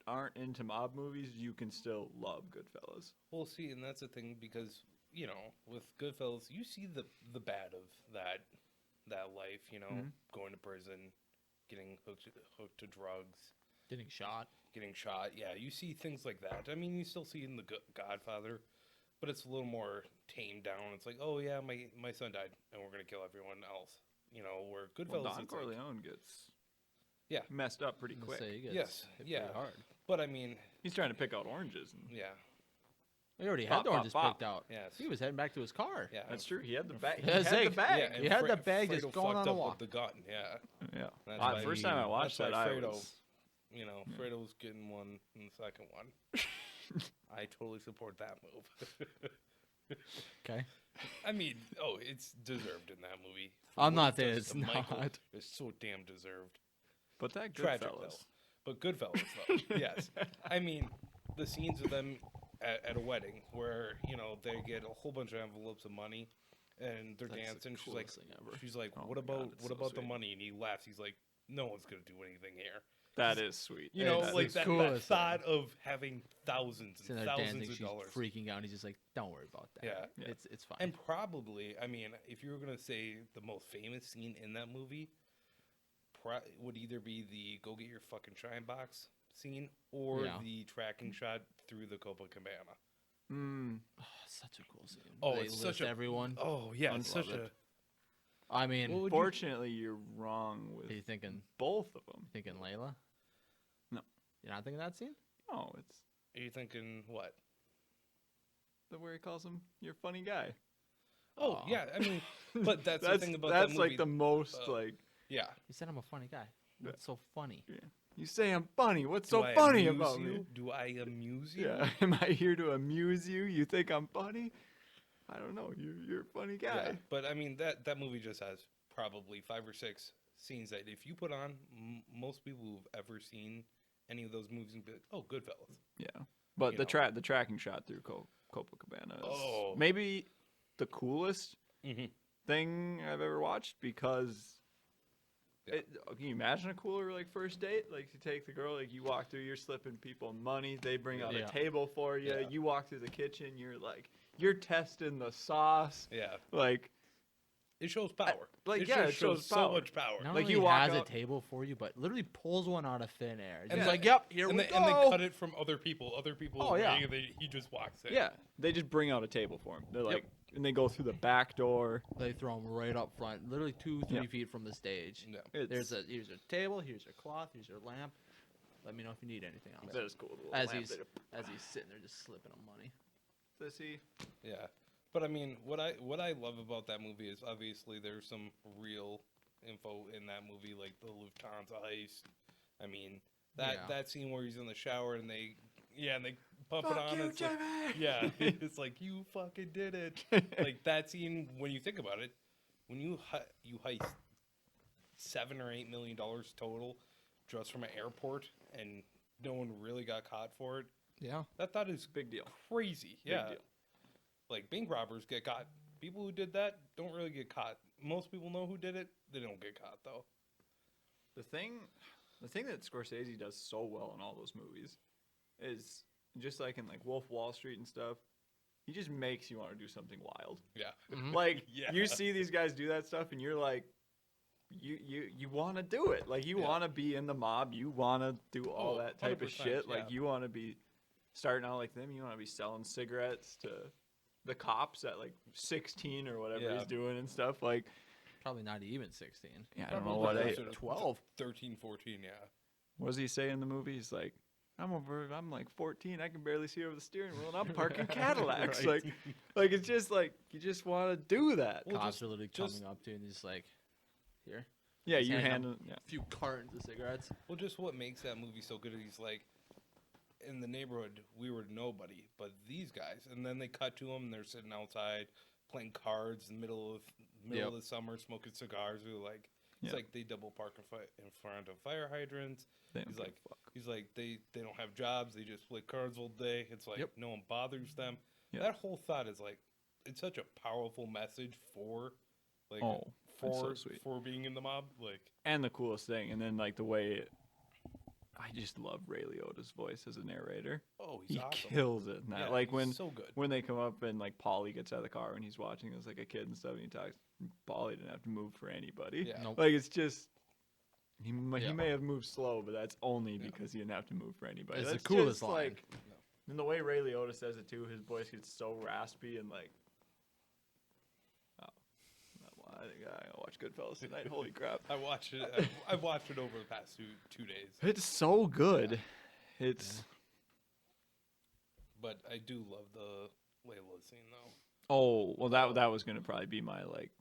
aren't into mob movies, you can still love Goodfellas. Well, see, and that's the thing because with Goodfellas, you see the bad of that life. Mhm. Going to prison, getting hooked to drugs, Getting shot. getting shot. Yeah, you see things like that. I mean, you still see it in the Godfather, but it's a little more tamed down. It's like, oh yeah, my son died, and we're gonna kill everyone else. Where Goodfellas, Well, Don it's like, Corleone gets Yeah. messed up pretty I'm gonna quick. say he gets Yes, hit yeah. pretty hard. but I mean, He's trying to pick out oranges. And yeah, We already Pop, had the pop, oranges pop. picked out. yes, He was heading back to his car. yeah. that's true. He had the bag. Yeah, Zig. bag. and He had the bag just Fredo going fucked on a up walk. with the gun. Yeah, Yeah. That's Uh, why first time I watched that's that, why I Fredo, was. Fredo was getting one in the second one. I totally support that move. Okay. I mean, it's deserved in that movie. I'm What not he saying does it's to Michael not. is so damn deserved. But that Tragic Goodfellas. though. But Goodfellas though. Yes. I mean, the scenes of them at a wedding where they get a whole bunch of envelopes of money and they're That's the dancing. She's like, coolest thing ever. Oh what my about God, it's so the sweet. money? And he laughs. He's like, no one's gonna do anything here. That is sweet. It's Like the that coolest thought of having thousands Sitting and there thousands dancing, of she's dollars. freaking out. He's just like, "Don't worry about that. Yeah. Yeah. It's fine." And probably, I mean, if you were gonna say the most famous scene in that movie, would either be the "Go get your fucking shine box" scene or Yeah. the tracking shot through the Copacabana. Mm, Oh, such a cool scene. Oh, They it's list such a- everyone. Oh yeah, it's Love such it. a. I mean, What would fortunately, you're wrong with are you thinking both of them. Layla? No. You're not thinking that scene? No, it's Are you thinking what? the where he calls him "you're a funny guy." Oh Aw. yeah, I mean, but that's the thing about that's that like movie. the most uh, like Yeah. He said I'm a funny guy. What's so funny? you say I'm funny. What's Do so I funny amuse about you? me? Do I amuse you? Yeah, am I here to amuse you? You think I'm funny? I don't know. You're a funny guy. Yeah, but I mean that movie just has probably 5 or 6 scenes that if you put on, most people who've ever seen any of those movies would be like, "Oh, Goodfellas." Yeah, but You the know. the tracking shot through Copacabana is Oh. maybe the coolest Mm-hmm. thing I've ever watched because. Yeah. Can you imagine a cooler like first date? Like you take the girl, like you walk through, you're slipping people money. They bring out Yeah. a table for you. Yeah. You walk through the kitchen. You're testing the sauce. Yeah, Like it shows power. like, it yeah, just it shows so power. much power. Not Like, only you walk has a out- table for you, but literally pulls one out of thin air. Just And like, the- yep, here and we they, go. and they cut it from other people. Other people. Oh, yeah. He just walks in. yeah, they just bring out a table for him. They're like, and they go through the back door. They throw them right up front, literally 2-3 Yeah. feet from the stage. No. It's, Here's your table, here's your cloth, here's your lamp. Let me know if you need anything else. that is cool. the little As lamp he's there. as he's sitting there just slipping him money. Does he? Yeah, but I mean, what I love about that movie is obviously there's some real info in that movie, like the Lufthansa heist. I mean, that scene where he's in the shower and they pump it on. It's like, yeah, it's like you fucking did it. Like that scene, when you think about it, when you heist $7 or $8 million total just from an airport and no one really got caught for it. Yeah. That is Big deal. crazy. Big Yeah. deal. Like bank robbers get caught. People who did that don't really get caught. Most people know who did it. They don't get caught though. The thing that Scorsese does so well in all those movies is just like in like Wolf of Wall Street and stuff. He just makes you want to do something wild. Yeah. Like Yeah. you see these guys do that stuff, and you're like, you want to do it. Like you Yeah. want to be in the mob. You want to do all Oh, that type of 100%, shit. Like yeah. you want to be starting out like them. You want to be selling cigarettes to the cops at like 16 or whatever Yeah. he's doing and stuff. Like Probably not even 16. yeah, I don't know Probably what closer to 12. 13, 14, yeah. what does he say in the movie? He's like, I'm like 14. I can barely see over the steering wheel, and I'm parking Cadillacs. Right. Like it's just like you just want to do that. Well, Cops just- are literally just- coming up to you and he's like, here, Yeah, Just you hand handle. Yeah. a few cartons of cigarettes. Well, just what makes that movie so good is he's like, in the neighborhood, we were nobody, but these guys. And then they cut to them, and they're sitting outside playing cards in the middle of the summer, smoking cigars. They're like, it's Yeah. like they double park in front of fire hydrants. They don't He's give like, a fuck. he's like, they don't have jobs. They just play cards all day. It's like Yep. no one bothers them. Yeah. That whole thought is like, it's such a powerful message for, like, Oh, that's so for sweet. for being in the mob. Like, And the coolest thing, and then like the way I just love Ray Liotta's voice as a narrator. oh, he's He awesome. kills it in that. Yeah, like he's when so good. when they come up and like Paulie gets out of the car and he's watching as like a kid and stuff, and he talks. Paulie didn't have to move for anybody. Yeah. Nope. Like it's just he Yeah. may have moved slow, but that's only because he didn't have to move for anybody. It's the That's coolest just, line. Like, and the way Ray Liotta says it too, his voice gets so raspy and like. Oh, I think I gotta watch Goodfellas tonight. Holy crap! I watched it. I've watched it over the past two days, It's so good. It's but I do love the Layla scene though. oh well that was gonna probably be my like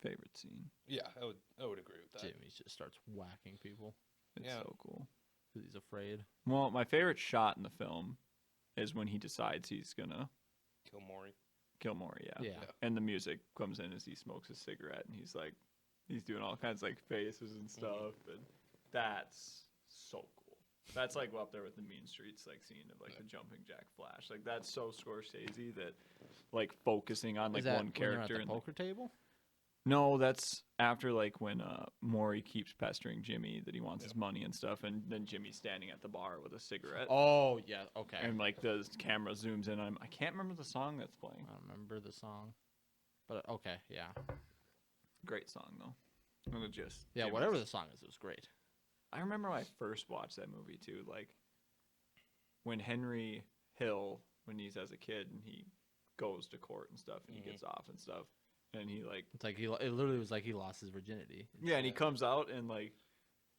favorite scene. Yeah, I would agree with that. Jimmy just starts whacking people It's Yeah. so cool. because he's afraid. Well, my favorite shot in the film is when he decides he's gonna Kill Maury. kill Maury. Yeah. Yeah. And the music comes in as he smokes a cigarette, and he's like, he's doing all kinds of like faces and stuff, and that's so cool. That's like up there with the Mean Streets like scene of like the jumping jack flash. Like that's so Scorsese that like focusing on like Is that one when you're character. at the and, like- poker table? no, that's after like when Maury keeps pestering Jimmy that he wants his money and stuff, and then Jimmy's standing at the bar with a cigarette. Oh yeah, okay. And like the camera zooms in on him. I can't remember the song that's playing. I don't remember the song, but okay, yeah, Great song though. And it just yeah. Jimmy's- Whatever the song is, it was great. I remember when I first watched that movie too. Like when Henry Hill, when he's as a kid and he goes to court and stuff, and he gets off and stuff, and he like It's like it literally was like he lost his virginity. yeah, and he comes out and like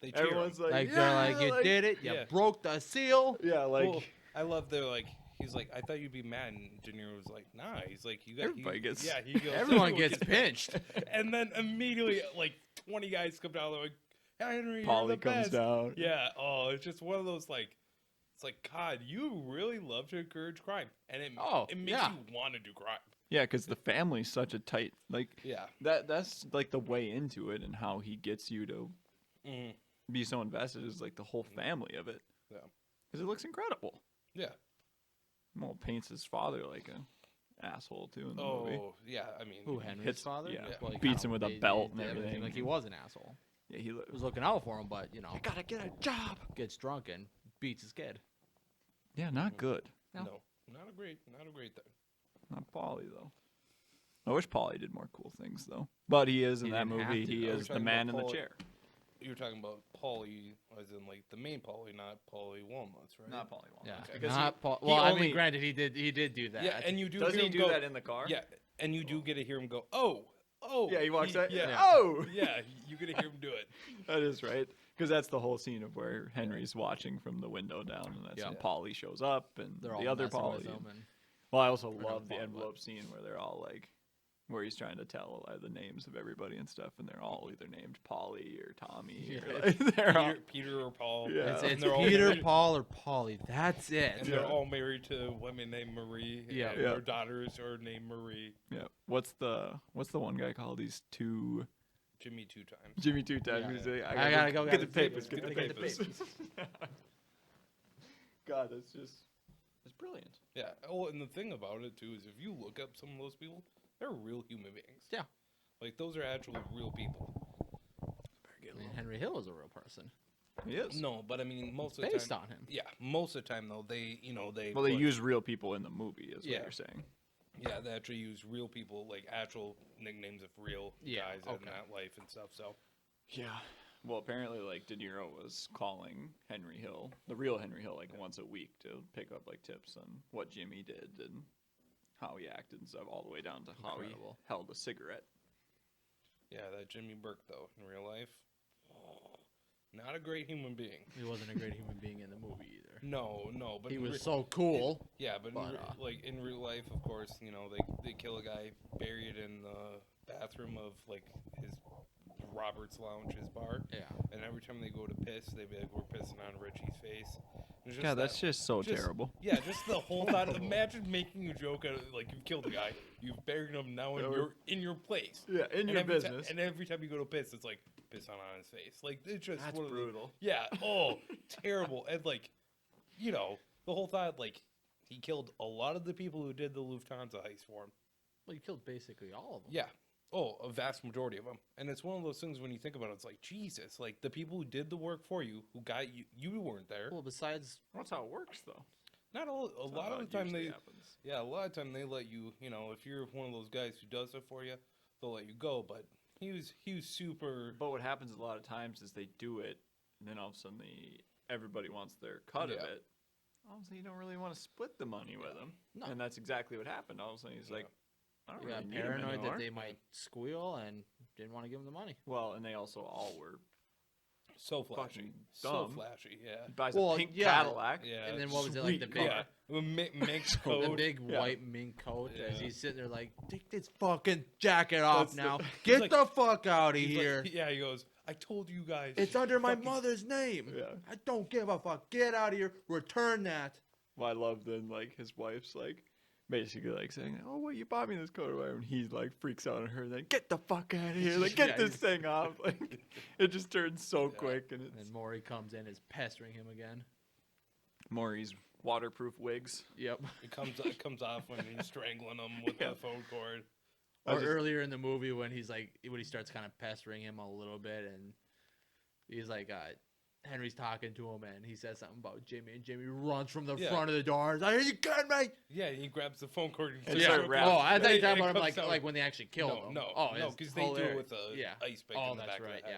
They cheer him. everyone's like, Like yeah, they're like, you did it, you Yeah. broke the seal. Yeah, like Well, I love they're like. He's like, I thought you'd be mad, and De Niro was like, Nah. He's like, you got. Everybody gets- Yeah, he goes. Everyone gets pinched. And then immediately, like 20 guys come down. They're like, Henry, you're the Paulie comes best. down. Yeah. Oh, it's just one of those like. It's like God, you really love to encourage crime, and it Oh, it makes yeah. you want to do crime. Yeah, because the family's such a tight Yeah. that's like the way into it and how he gets you to Mhm. be so invested is like the whole family of it. Yeah. Because it looks incredible. Yeah. Well, paints his father like a asshole too in the movie. Oh, yeah. I mean, Who, Henry's Hits- father? yeah. Well, he Beats kinda- him with a they- belt they and did everything. Like he was an asshole. Yeah, He was looking out for him, but you know, gotta get a job. gets drunk and beats his kid. Yeah, not good. No. no, not a great thing. Not Paulie though. I wish Paulie did more cool things though. But he is in He that didn't have movie. to, He though. We're is the talking man in about the Paulie- chair. You were talking about Paulie, as in like the main Paulie, not Paulie Walnuts, right? Not Paulie Walnuts. Yeah, Because not Paul. he Well, I only- mean, granted, he did do that. Yeah, and you do. Doesn't hear he him do go, that in the car? Yeah, and you do get to hear him go, oh. Yeah, he walks out. Yeah. Oh! Yeah, you get to hear him do it. That is right. Because that's the whole scene of where Henry's watching from the window down, and that's when Yeah. Paulie shows up, and They're all the other messing with Paulie. him and Well, I also not love the Paulie, but- envelope scene where they're all like, where he's trying to tell the names of everybody and stuff, and they're all either named Polly or Tommy. Or Yeah. like, they're all, Peter or Paul. Yeah. It's, And it's they're all Peter, married- Paul, or Polly. That's it. And they're all married to women named Marie. Yeah. And Yeah. their daughters are named Marie. yeah. What's the one guy called? He's two. Jimmy 2 times. Jimmy 2 times. Yeah. He's like, I gotta go get get the the papers. papers, Get the gotta get the papers. God, that's just it's brilliant. Yeah. Oh, and the thing about it too is if you look up some of those people, they're real human beings. Yeah. Like those are actually real people. I mean, Henry Hill is a real person. He is. No, but I mean most of the Based time. on him. Yeah, most of the time though they Well, they put- use real people in the movie, is Yeah. what you're saying. Yeah, they actually use real people, like actual nicknames of real Yeah, guys okay. in that life and stuff. So Yeah. Well, apparently, like De Niro was calling Henry Hill, the real Henry Hill, like once a week to pick up like tips on what Jimmy did and how he acted and stuff, all the way down to how Incredible. he held a cigarette. yeah, that Jimmy Burke though in real life, not a great human being. He wasn't a great human being in the movie either. No, but He in was re- so cool. Yeah, but, But, like in real life, of course, they kill a guy buried in the bathroom of like his Robert's Lounge, his bar, Yeah. and every time they go to piss, they be like, "We're pissing on Richie's face." And it's God, that's that- just so just- terrible. Yeah, just the whole thought. Imagine making a joke out of like you've killed a guy, you've buried him now, and Yeah, you're in your place. Yeah, in And your every business. and every time you go to piss, it's like piss on his face. Like it's just That's one of the- brutal. yeah. Oh, terrible. And like, the whole thought like he killed a lot of the people who did the Lufthansa heist for him. Well, he killed basically all of them. Yeah. Oh, a vast majority of them. And it's one of those things when you think about it, it's like Jesus. Like the people who did the work for you, who got you, you weren't there. Well, besides, That's how it works, though. Not all. A That's lot how of it the time usually they. happens. Yeah, a lot of time they let you. If you're one of those guys who does it for you, they'll let you go. But he was super. But what happens a lot of times is they do it, and then all of a sudden everybody wants their cut of Yeah. it. All of a sudden, you don't really want to split the money with them, No. and that's exactly what happened. All of a sudden, he's like, I don't he really got need him paranoid anymore. that they might squeal and didn't want to give him the money. Well, and they also all were. So flashy. Fucking So dumb. flashy. Yeah. He buys Well, a pink yeah. Cadillac. Yeah. And then what was it like? The Sweet big, car. Yeah. Mink the coat. big Yeah. white mink coat as Yeah. he's sitting there like, take this fucking jacket off That's the- now. He's Get like- the fuck out of He's like- here. yeah, he goes, I told you guys. It's under my fucking- mother's name. Yeah. I don't give a fuck. Get out of here. Return that. Well, I love then like his wife's like basically like saying, "Oh, well, you bought me this coat," or whatever, and he like freaks out on her. Then get the fuck out of here! Like get Yeah, this he's- thing off! Like it just turns so Yeah. quick, and it's And Maury comes in, is pestering him again. Maury's waterproof wigs. Yep. It comes off when he's strangling him with Yeah. the phone cord. I Or just- earlier in the movie when he starts kind of pestering him a little bit, and he's like, Henry's talking to him, and he says something about Jimmy, and Jimmy runs from the Yeah. front of the door. He's like, "Are you kidding me?" Yeah, he grabs the phone cord and And starts start choking rapping. Oh, I And thought you it- were and talking it about him comes out- like when they actually killed him. No, Oh, no, it's because they do it hilarious. with a Yeah. ice pick Oh, in the that's back right. of the head.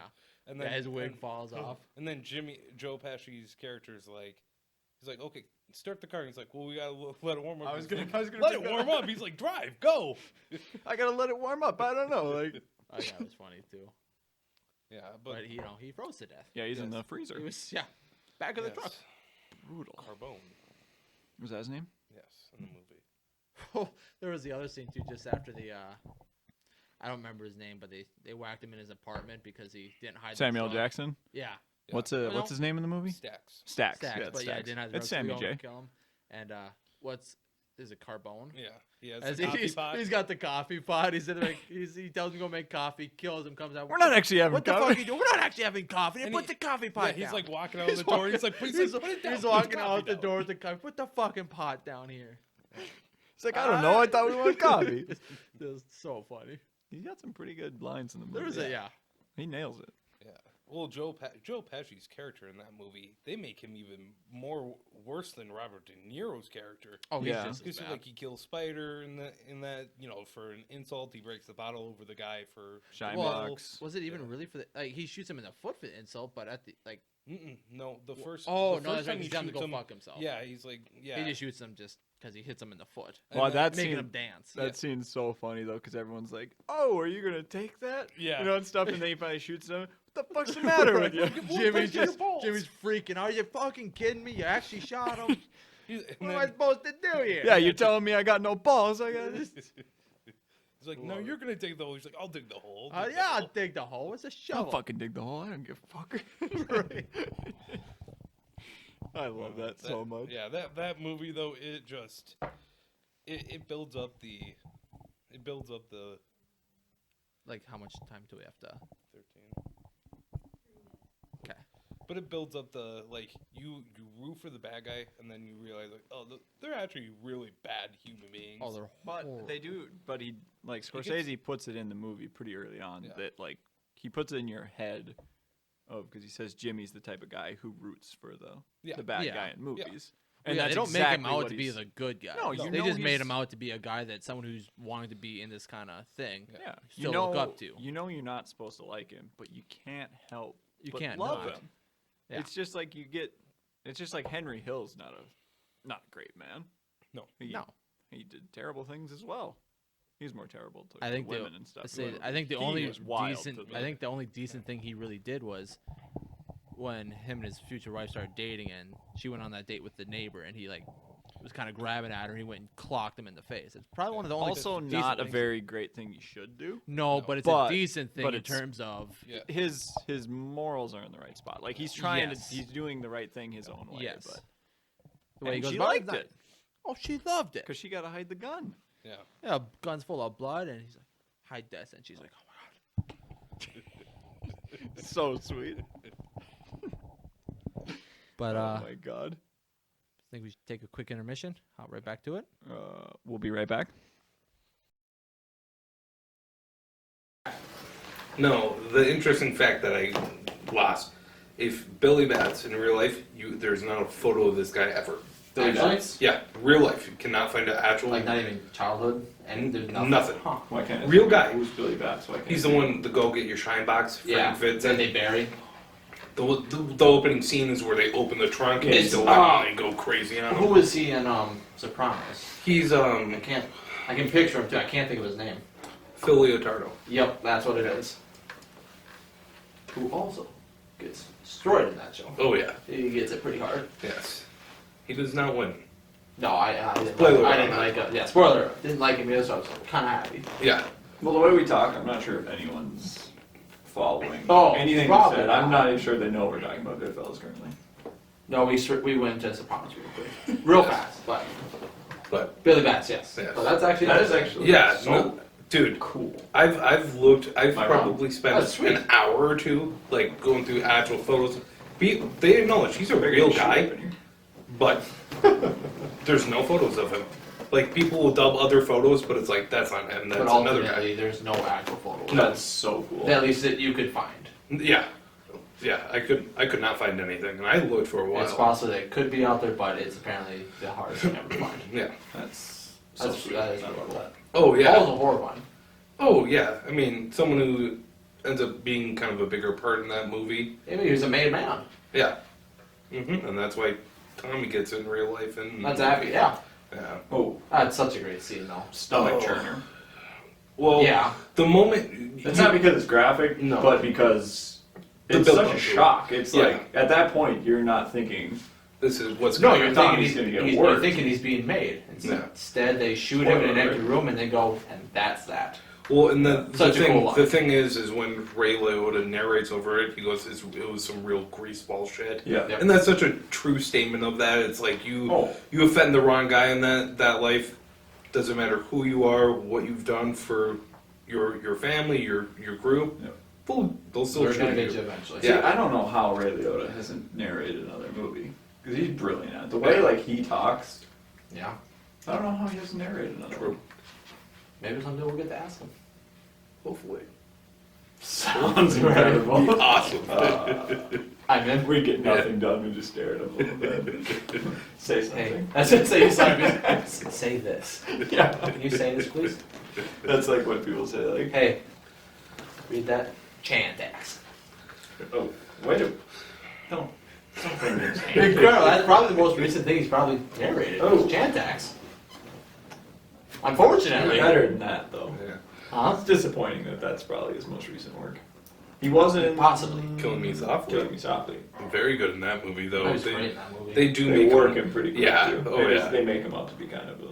Yeah. And Yeah, his wig and- falls off. And then Joe Pesci's character's like, he's like, okay, start the car. And he's like, well, we gotta let it warm up. I was He's gonna like, pick let it that warm up. up. He's like, drive, go. I gotta let it warm up. I don't know. Like I thought it was funny too. Yeah, But he froze to death. yeah, he's in Yes. the freezer. He was back of the yes, truck. Brutal. Carbone. Was that his name? Yes, in the movie. Oh, there was the other scene too, just after the I don't remember his name, but they whacked him in his apartment because he didn't hide the Samuel drugs. Jackson. Yeah, Yeah. What's Well, what's his name in the movie? Stacks. Stacks. Stacks, Yeah, it's but yeah, Stacks. didn't hide the It's drugs, so we Sammy go J. and kill him. And what's is it Carbone? Yeah, he has As the coffee he's, pot. he's got the coffee pot. He's in there, he tells him to go make coffee, kills him, comes out. We're not actually having What the coffee. fuck are you doing? We're not actually having coffee. And Put he- the coffee pot Yeah, down. he's like walking out the door. He's like, please, he's, put it down. he's put the walking coffee out the down. door with the coffee. Put the fucking pot down here. It's like, I don't know. I thought we wanted coffee. It was so funny. He's got some pretty good lines in the movie. There was a He nails it. Yeah. Well, Joe Pesci's character in that movie, they make him even more worse than Robert De Niro's character. Oh, he's Yeah. just as Because bad. like he kills Spider in that for an insult. He breaks the bottle over the guy for Shine Well, box. was it even really for the like? He shoots him in the foot for the insult, but at the like. No, the first. Oh the no, first that's right. time He's he down to shoots go him, fuck himself. Yeah, he's like, yeah. He just shoots him just because he hits him in the foot, Well, that making scene, him dance. that scene's so funny though, because everyone's like, "Oh, are you gonna take that?" Yeah. You know, and stuff, and then he finally shoots him. What the fuck's the matter with you? Jimmy's freaking. Are you fucking kidding me? You actually shot him. And What then- am I supposed to do here? Yeah, you're telling me I got no balls. I got this. He's like, no, you're gonna dig the hole. He's like, I'll dig the hole. Yeah, I'll dig the hole. It's a I'll shovel. fucking dig the hole. I don't give a fuck. Right. I love that so much. Yeah, that movie though, it just it builds up the Like, how much time do we have to? 13. Okay. But it builds up the like you root for the bad guy and then you realize like they're actually really bad human beings. Oh, they're But horrible. they do. But he like It Scorsese puts it in the movie pretty early on Yeah. that like he puts it in your head of because he says Jimmy's the type of guy who roots for the bad Yeah. guy in movies. Yeah, And they that's don't make him exactly out what to be he's- the good guy. No, you they know just made he's- him out to be a guy that someone who's wanting to be in this kind of thing. Yeah, still look up to. You know you're not supposed to like him, but you can't help. You but can't love not. him. Yeah. It's just like It's just like Henry Hill's not a great man. No. He did terrible things as well. He's more terrible to I think the- women and stuff. I think the He only was wild decent. to the- I think the only decent thing he really did was when him and his future wife started dating, and she went on that date with the neighbor, and he like was kind of grabbing at her, and he went and clocked him in the face. It's probably one of the only also decent not a things. very great thing you should do. No, but it's But- a decent thing but in it's- terms of Yeah. His morals are in the right spot. Like he's trying Yes. to, he's doing the right thing his own way. Yes. But the way he and goes she about liked not- it Oh, she loved it. because she got to hide the gun. Yeah. Yeah, gun's full of blood, and he's like, hide this, and she's like, oh my god. So sweet. But Oh my god. I think we should take a quick intermission. Hop right back to it. We'll be right back. No, the interesting fact that I lost. If Billy Bats in real life, there's not a photo of this guy ever. Billy Actually? Bats? Yeah, real life. You cannot find an actual. Like not even childhood, and there's nothing. Nothing. Huh. Why can't Real guy. Who's Billy Bats? Why can't He's the one to go get your shine box. Yeah, Frank Fitz. that And they bury. the opening scene is where they open the trunk and It's, still and they go crazy on Who him. was he in Sopranos? He's I can picture him too. I can't think of his name. Phil Leotardo. Yep, that's what it is. Who also gets destroyed in that show. Oh yeah, He gets it pretty hard. yes. He does not win. No, I didn't Spoiler like, I didn't alert. like it. Yeah, spoiler. alert. Didn't like him either, so I was kind of happy. Yeah. Well, the way we talk, I'm not sure if anyone's following Oh, anything we probably said. not. I'm not even sure they know we're talking about Goodfellas currently. No, we went to Sopranos real quick, real fast, but Billy Bats, yes. Yes. But that's actually That is actually Yeah, so no, dude. cool. I've looked. I've Am I wrong? probably spent That's sweet. an hour or two like going through actual photos. They acknowledge he's a They're real gonna shoot guy, up in here. but there's no photos of him. Like people will dub other photos, but it's like that's not him. That's but another guy. ultimately, there's no actual photos. That's so cool. At least that you could find. Yeah, yeah. I could not find anything, and I looked for a while. It's possible that it could be out there, but it's apparently the hardest thing ever to find. Yeah. That's so That's, sweet. that is I really love cool. that. Oh yeah. Paul's a horror one. Oh yeah. I mean, someone who ends up being kind of a bigger part in that movie. Maybe he was a made man. Yeah. And that's why Tommy gets in real life, and That's happy, yeah. Yeah. Oh, That's such a great scene, though. stomach Oh. churner. Well, Yeah. the moment It's not because it's graphic, No. but because The it's build-up such a to it. shock. It's Yeah. like at that point you're not thinking. this is what's No, going you're on. thinking Tommy's he's, gonna get you're worked. thinking he's being made. Yeah. Instead, they shoot him in an Spoiler empty alert. room and they go, and that's that. Well, and the Such a thing, cool line. the thing is when Ray Liotta narrates over it, he goes, "It was some real greaseball shit." Yeah. Yep. And that's such a true statement of that. It's like you Oh. offend the wrong guy in that life. Doesn't matter who you are, what you've done for your family, your group. Yep. They'll still They're shoot gonna you. get you eventually. See, I don't know how Ray Liotta hasn't narrated another movie. Because he's brilliant at it. The way, like, he talks, Yeah. I don't know how he hasn't narrated another True. one. Maybe someday we'll get to ask him. Hopefully. Sounds incredible. Awesome. I'm in. We get nothing done, we just stare at him a little bit. Say Hey, something. that's it. Say something. Say this. Yeah. Can you say this, please? That's like what people say, like, Hey, read that. Chantax. oh, wait a, don't bring this. Incredible. That's probably the most recent thing he's probably narrated. Oh. Was Chantax. Unfortunately. Better than that, though. Yeah. Huh? It's disappointing that that's probably his most recent work. He wasn't Possibly. Killing Me Softly. Killing Me Softly. Very good in that movie, though. That was They, great in that movie. they do They make work him. him pretty good Yeah. too. Oh, yeah. They make him out to be kind of a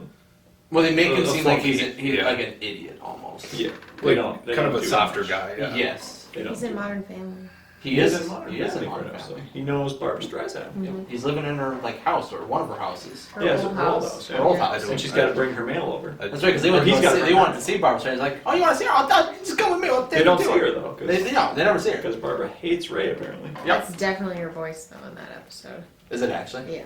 Well, they make him a seem like funky- he's yeah. like an idiot almost. yeah. Like, They kind don't of a do softer much. guy. Yeah. Yes. They don't He's in do- Modern Family. He is. in Modern He is in Family Modern for an Family. episode. He knows Barbara Streisand. Yep. He's living in her like house or one of her houses. Her Yeah, it's old her old house. house. Her old I house. don't- And she's got to bring her mail over. I- That's right, because they, Or went to he's go got see- her they wanted to mail. see Barbara Streisand. He's like, oh, you want to see her? Just come with me. They don't see her though, They never see her. because Barbara hates Ray apparently. Yep. That's definitely your voice though in that episode. Is it actually? Yeah.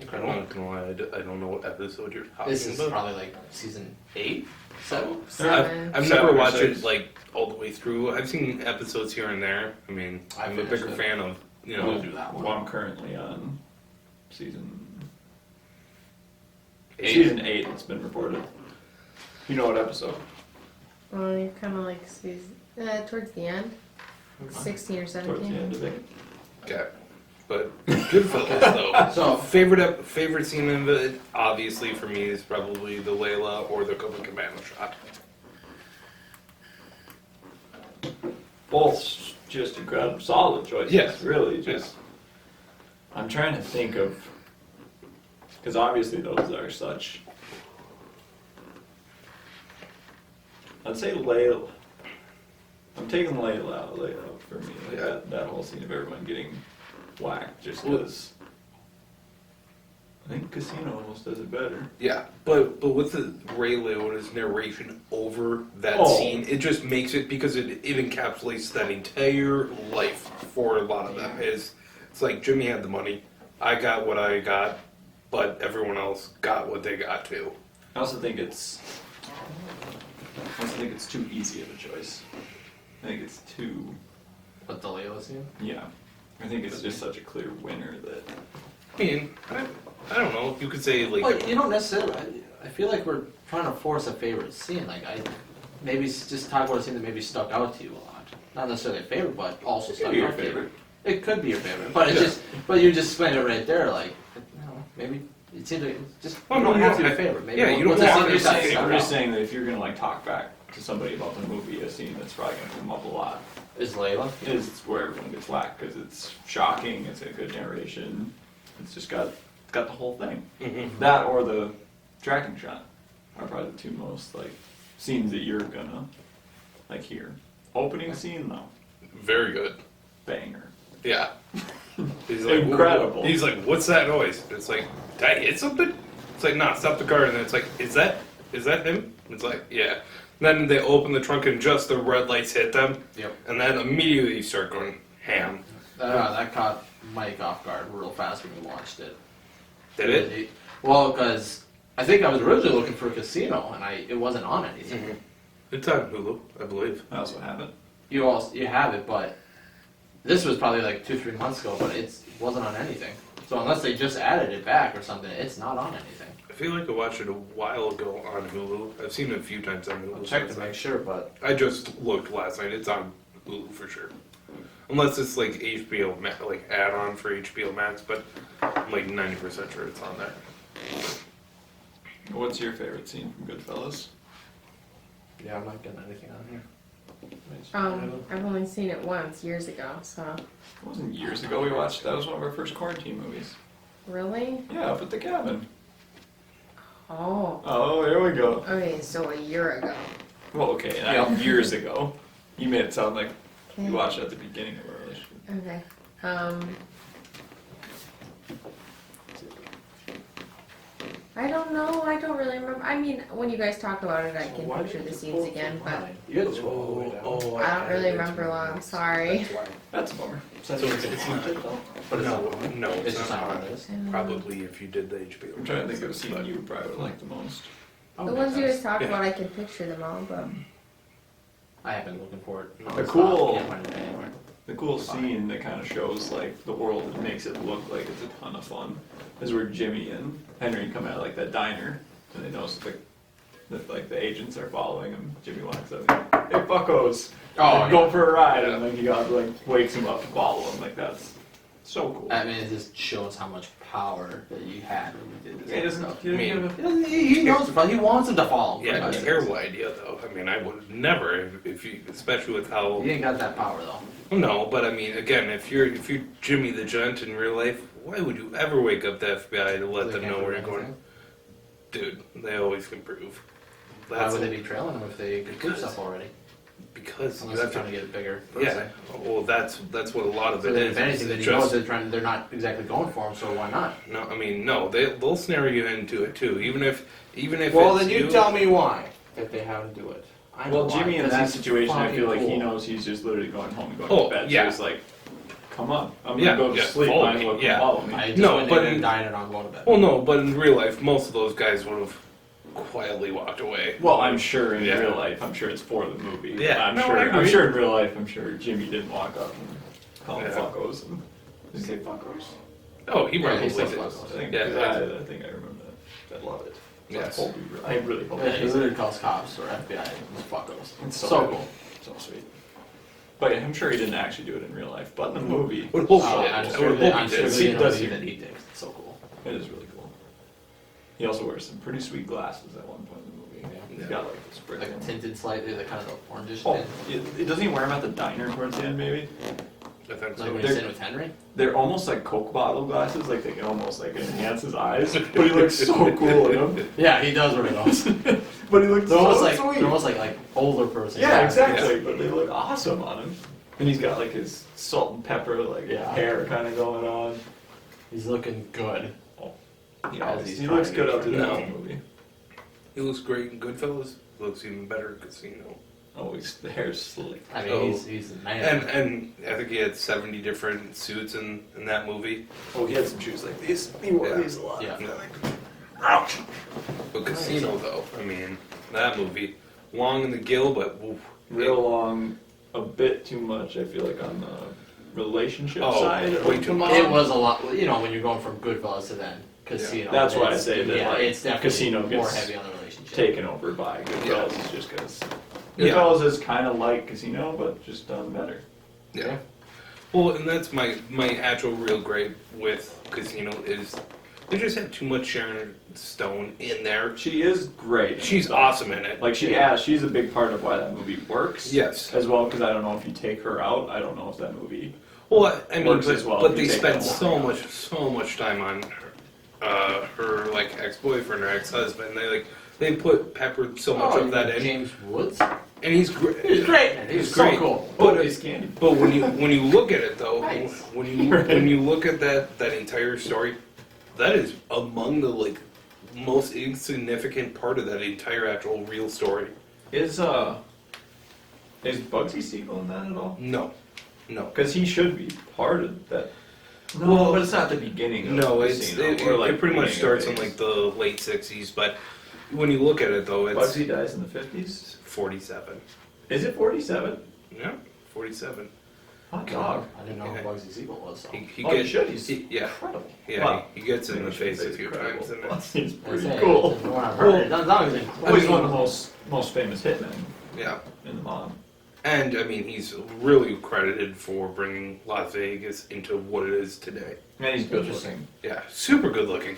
I'm Incredible. not gonna lie, I don't know what episode you're talking This is about. probably like season 8, 7. Seven. I've 7 never or watched 6. it like all the way through. I've seen episodes here and there. I mean, I I'm a finished bigger it. fan of We'll do that Well, one. I'm currently on season 8. season 8. It's been reported. You know what episode? Well, you're kind of like towards the end, 16 or Towards the 17. end of it. Okay. But Goodfellas though. So Favorite scene of it, obviously for me, is probably the Layla or the Copacabana shot. Both just incredible, solid choices. Yes. Really, just. I'm trying to think of, because obviously those are such. I'd say Layla. I'm taking Layla out for me. Like Yeah. that whole scene of everyone getting whacked, just because. I think Casino almost does it better. Yeah, but with the Ray Liotta's narration over that Oh. scene, it just makes it because it encapsulates that entire life for a lot of them. It's like Jimmy had the money, I got what I got, but everyone else got what they got too. I also think it's too easy of a choice. I think it's too. But the Layla scene? Yeah. I think it's just such a clear winner that. I mean, I don't know. You could say like Well, you don't necessarily. I feel like we're trying to force a favorite scene. Like maybe just talk about a scene that maybe stuck out to you a lot. Not necessarily a favorite, but also stuck be your out to you. favorite. It could be your favorite, but it's just. But you just explained it right there. Like, you know, maybe it seemed like just. Well, you no, don't you have to don't be a have- favorite. Maybe yeah, you don't what's a have scene to you be thought saying- stuck I'm just out? saying that if you're gonna like talk back to somebody about the movie, a scene that's probably gonna come up a lot Is Layla? is where everyone gets whacked because it's shocking. It's a good narration. It's just got the whole thing. Mhm. That or the tracking shot are probably the two most like scenes that you're gonna like hear. Opening scene though, very good. banger. Yeah. He's like Incredible. He's like, what's that noise? It's like, did I hit something? It's like, nah, stop the car. And then it's like, is that him? It's like, yeah. And then they open the trunk and just the red lights hit them. Yep. And then immediately you start going ham. That caught Mike off guard real fast when we watched it. Did it? Well, because I think I was originally looking for Casino, and it wasn't on anything. It's on Hulu, I believe. I also have it. You have it, but this was probably like 2-3 months ago, but it wasn't on anything. So unless they just added it back or something, it's not on anything. I feel like I watched it a while ago on Hulu. I've seen it a few times on Hulu. I'll check since to then. make sure, but I just looked last night. It's on Hulu for sure. Unless it's like HBO, like add-on for HBO Max, but I'm like 90% sure it's on there. What's your favorite scene from Goodfellas? yeah, I'm not getting anything on here. I've only seen it once years ago. So It wasn't years ago we watched. That was one of our first quarantine movies. really, Yeah, up at the cabin. oh, Oh, here we go. okay, so a year ago. Well, okay, years ago. You made it sound like you watched it at the beginning of our relationship. Okay. I don't know. I don't really remember. I mean, when you guys talk about it, I can picture the scenes again, but You had to scroll all the way down. I don't really remember long. I'm sorry. That's a bummer. So it's not it though? But it's not. No, It's it's just not not hard. on this. Probably if you did the HBO. I'm trying to think of a scene you probably would like the most. The ones you guys talk Yeah. about, I can picture them all, but I have been looking for it. The cool- Can't find it anywhere. The cool scene that kind of shows like the world and makes it look like it's a ton of fun is where Jimmy and Henry come out of like that diner and they notice that like the agents are following him. Jimmy walks up and goes, "Hey fuckos, Oh, go for a ride," and like he got like wakes him up to follow him. Like that's so cool. I mean, it just shows how much power that you had when you did this. He doesn't. stuff. He doesn't I mean, give a- He doesn't- he knows, but he wants him to follow. Yeah, Pretty much. terrible idea though. I mean, I would never, if you, especially with how. You ain't got that power though. No, but I mean, again, if you're Jimmy the Gent in real life, why would you ever wake up the FBI to let They them can't know do where you're going? anything. Dude, they always can prove. Why That's would they be trailing him if they could do Because- stuff already? because you Unless they're have trying to. to get a bigger Yeah, person. well, that's what a lot of So it then is. if anything, then It's he knows just they're not exactly going for him, so why not? no. I mean, no, they'll snare you into it too. Even if Well, it's then you tell me why if they have him do it. I know Well, why, Jimmy in 'cause that he's situation, I feel like fucking he cool. knows he's just literally going home and going Oh, to bed. yeah. So he's like, "Come on, I'm Yeah, gonna go to yeah, sleep. follow Might as me, well come yeah. follow me." I just No, went but in in- and died and I'm going to bed. Well, no, but in real life, most of those guys would have quietly walked away. Well, I'm sure in Yeah. real life, I'm sure it's for the movie. Yeah, I'm no, sure. I I'm agree. sure in real life, I'm sure Jimmy didn't walk up and call them Yeah. fuckos. And, did he say fuckos? Oh, he Yeah, probably he says did. fuckos. I think, Yeah, I think I remember that. I love it. So Yes. I really hope Yeah, that he is literally calls cops or FBI. He's fuckos. It's So so cool. So sweet. But yeah, I'm sure he didn't actually do it in real life. But in the movie, Would hope Oh, he did. I'm I sure would they, hope I'm he sure did. they It does believe seem- that he did. It's so cool. it is really cool. He also wears some pretty sweet glasses at one point in the movie. He's got like this brick. Like tinted slightly, the kind of the orangish Oh, tint. it doesn't he wear them at the diner towards the end, maybe? I think so. Like when They're- he's sitting with Henry. They're almost like Coke bottle glasses, like they can almost like enhance his eyes. But he looks so cool in them. Yeah, he does wear those. But he looks They're so almost like sweet. they're almost like older person. Yeah, exactly. But they look awesome on him. And he's got like his salt and pepper like Yeah. hair kind of going on. He's looking good. He looks good up to that No. whole movie. He looks great in Goodfellas. Looks even better in Casino. Oh, the hair's slick. I mean, Oh. he's the man. And I think he had 70 different suits in that movie. Oh, he had some shoes like these. He wore Yeah. these a lot. Yeah. Ouch. But Casino, though, I mean, that movie, long in the gill, but oof, Real long, a bit too much. I feel like on the relationship Oh, side. way of too the much. mom. It was a lot, you know, when you're going from Goodfellas to then Casino. That's why I it's- say that, yeah, like, it's definitely Casino more gets heavy on the relationship. taken over by Goodfellas is just because Yeah. Goodfellas is kind of like Casino, but just done better. yeah. Well, and that's my actual real gripe with Casino is they just have too much Sharon Stone in there. She is great. She's awesome in it. Like she's a big part of why that movie works. Yes. As well, because I don't know if you take her out, I don't know if that movie. Well, I mean, Works but, as well but if they you take spend that so whole much time on her like ex-boyfriend or ex-husband. They put peppered so much Oh, of that in, James Woods. and he's great. He's great. He's so great. cool. But He's candy. But when you look at it though, Nice. when you look at that entire story, that is among the like most insignificant part of that entire actual real story. Is Bugsy Siegel in that at all? No. Because he should be part of that. No, Well, but it's not the beginning of No, Casino, it or like pretty much beginning of starts in Vegas. like the late '60s. But when you look at it though, it's Bugsy dies in the 50s? 47. Is it 47? Yeah, 47. Hot dog. I didn't know Okay. who Bugsy Siegel was. So. He Oh, you gets should. He's yeah. incredible. Yeah, Wow. he gets in the Maybe I shouldn't face say a few incredible, times. but He's I pretty say, cool. it's what I've heard. It doesn't sound like Well, he's mean- one of the most famous hitmen Yeah, in the mob. and I mean he's really credited for bringing Las Vegas into what it is today. And he's good Interesting. looking. Yeah, super good looking.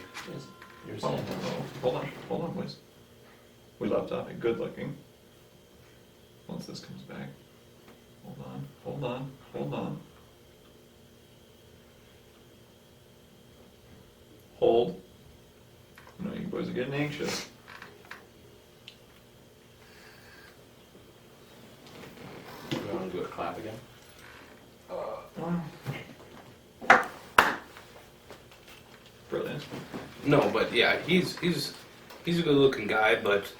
You're Oh, saying. hold on, boys. We love topic. Good looking. Once this comes back. Hold on. Hold. I know you boys are getting anxious. clap again. Brilliant. No, but yeah, he's a good looking guy, but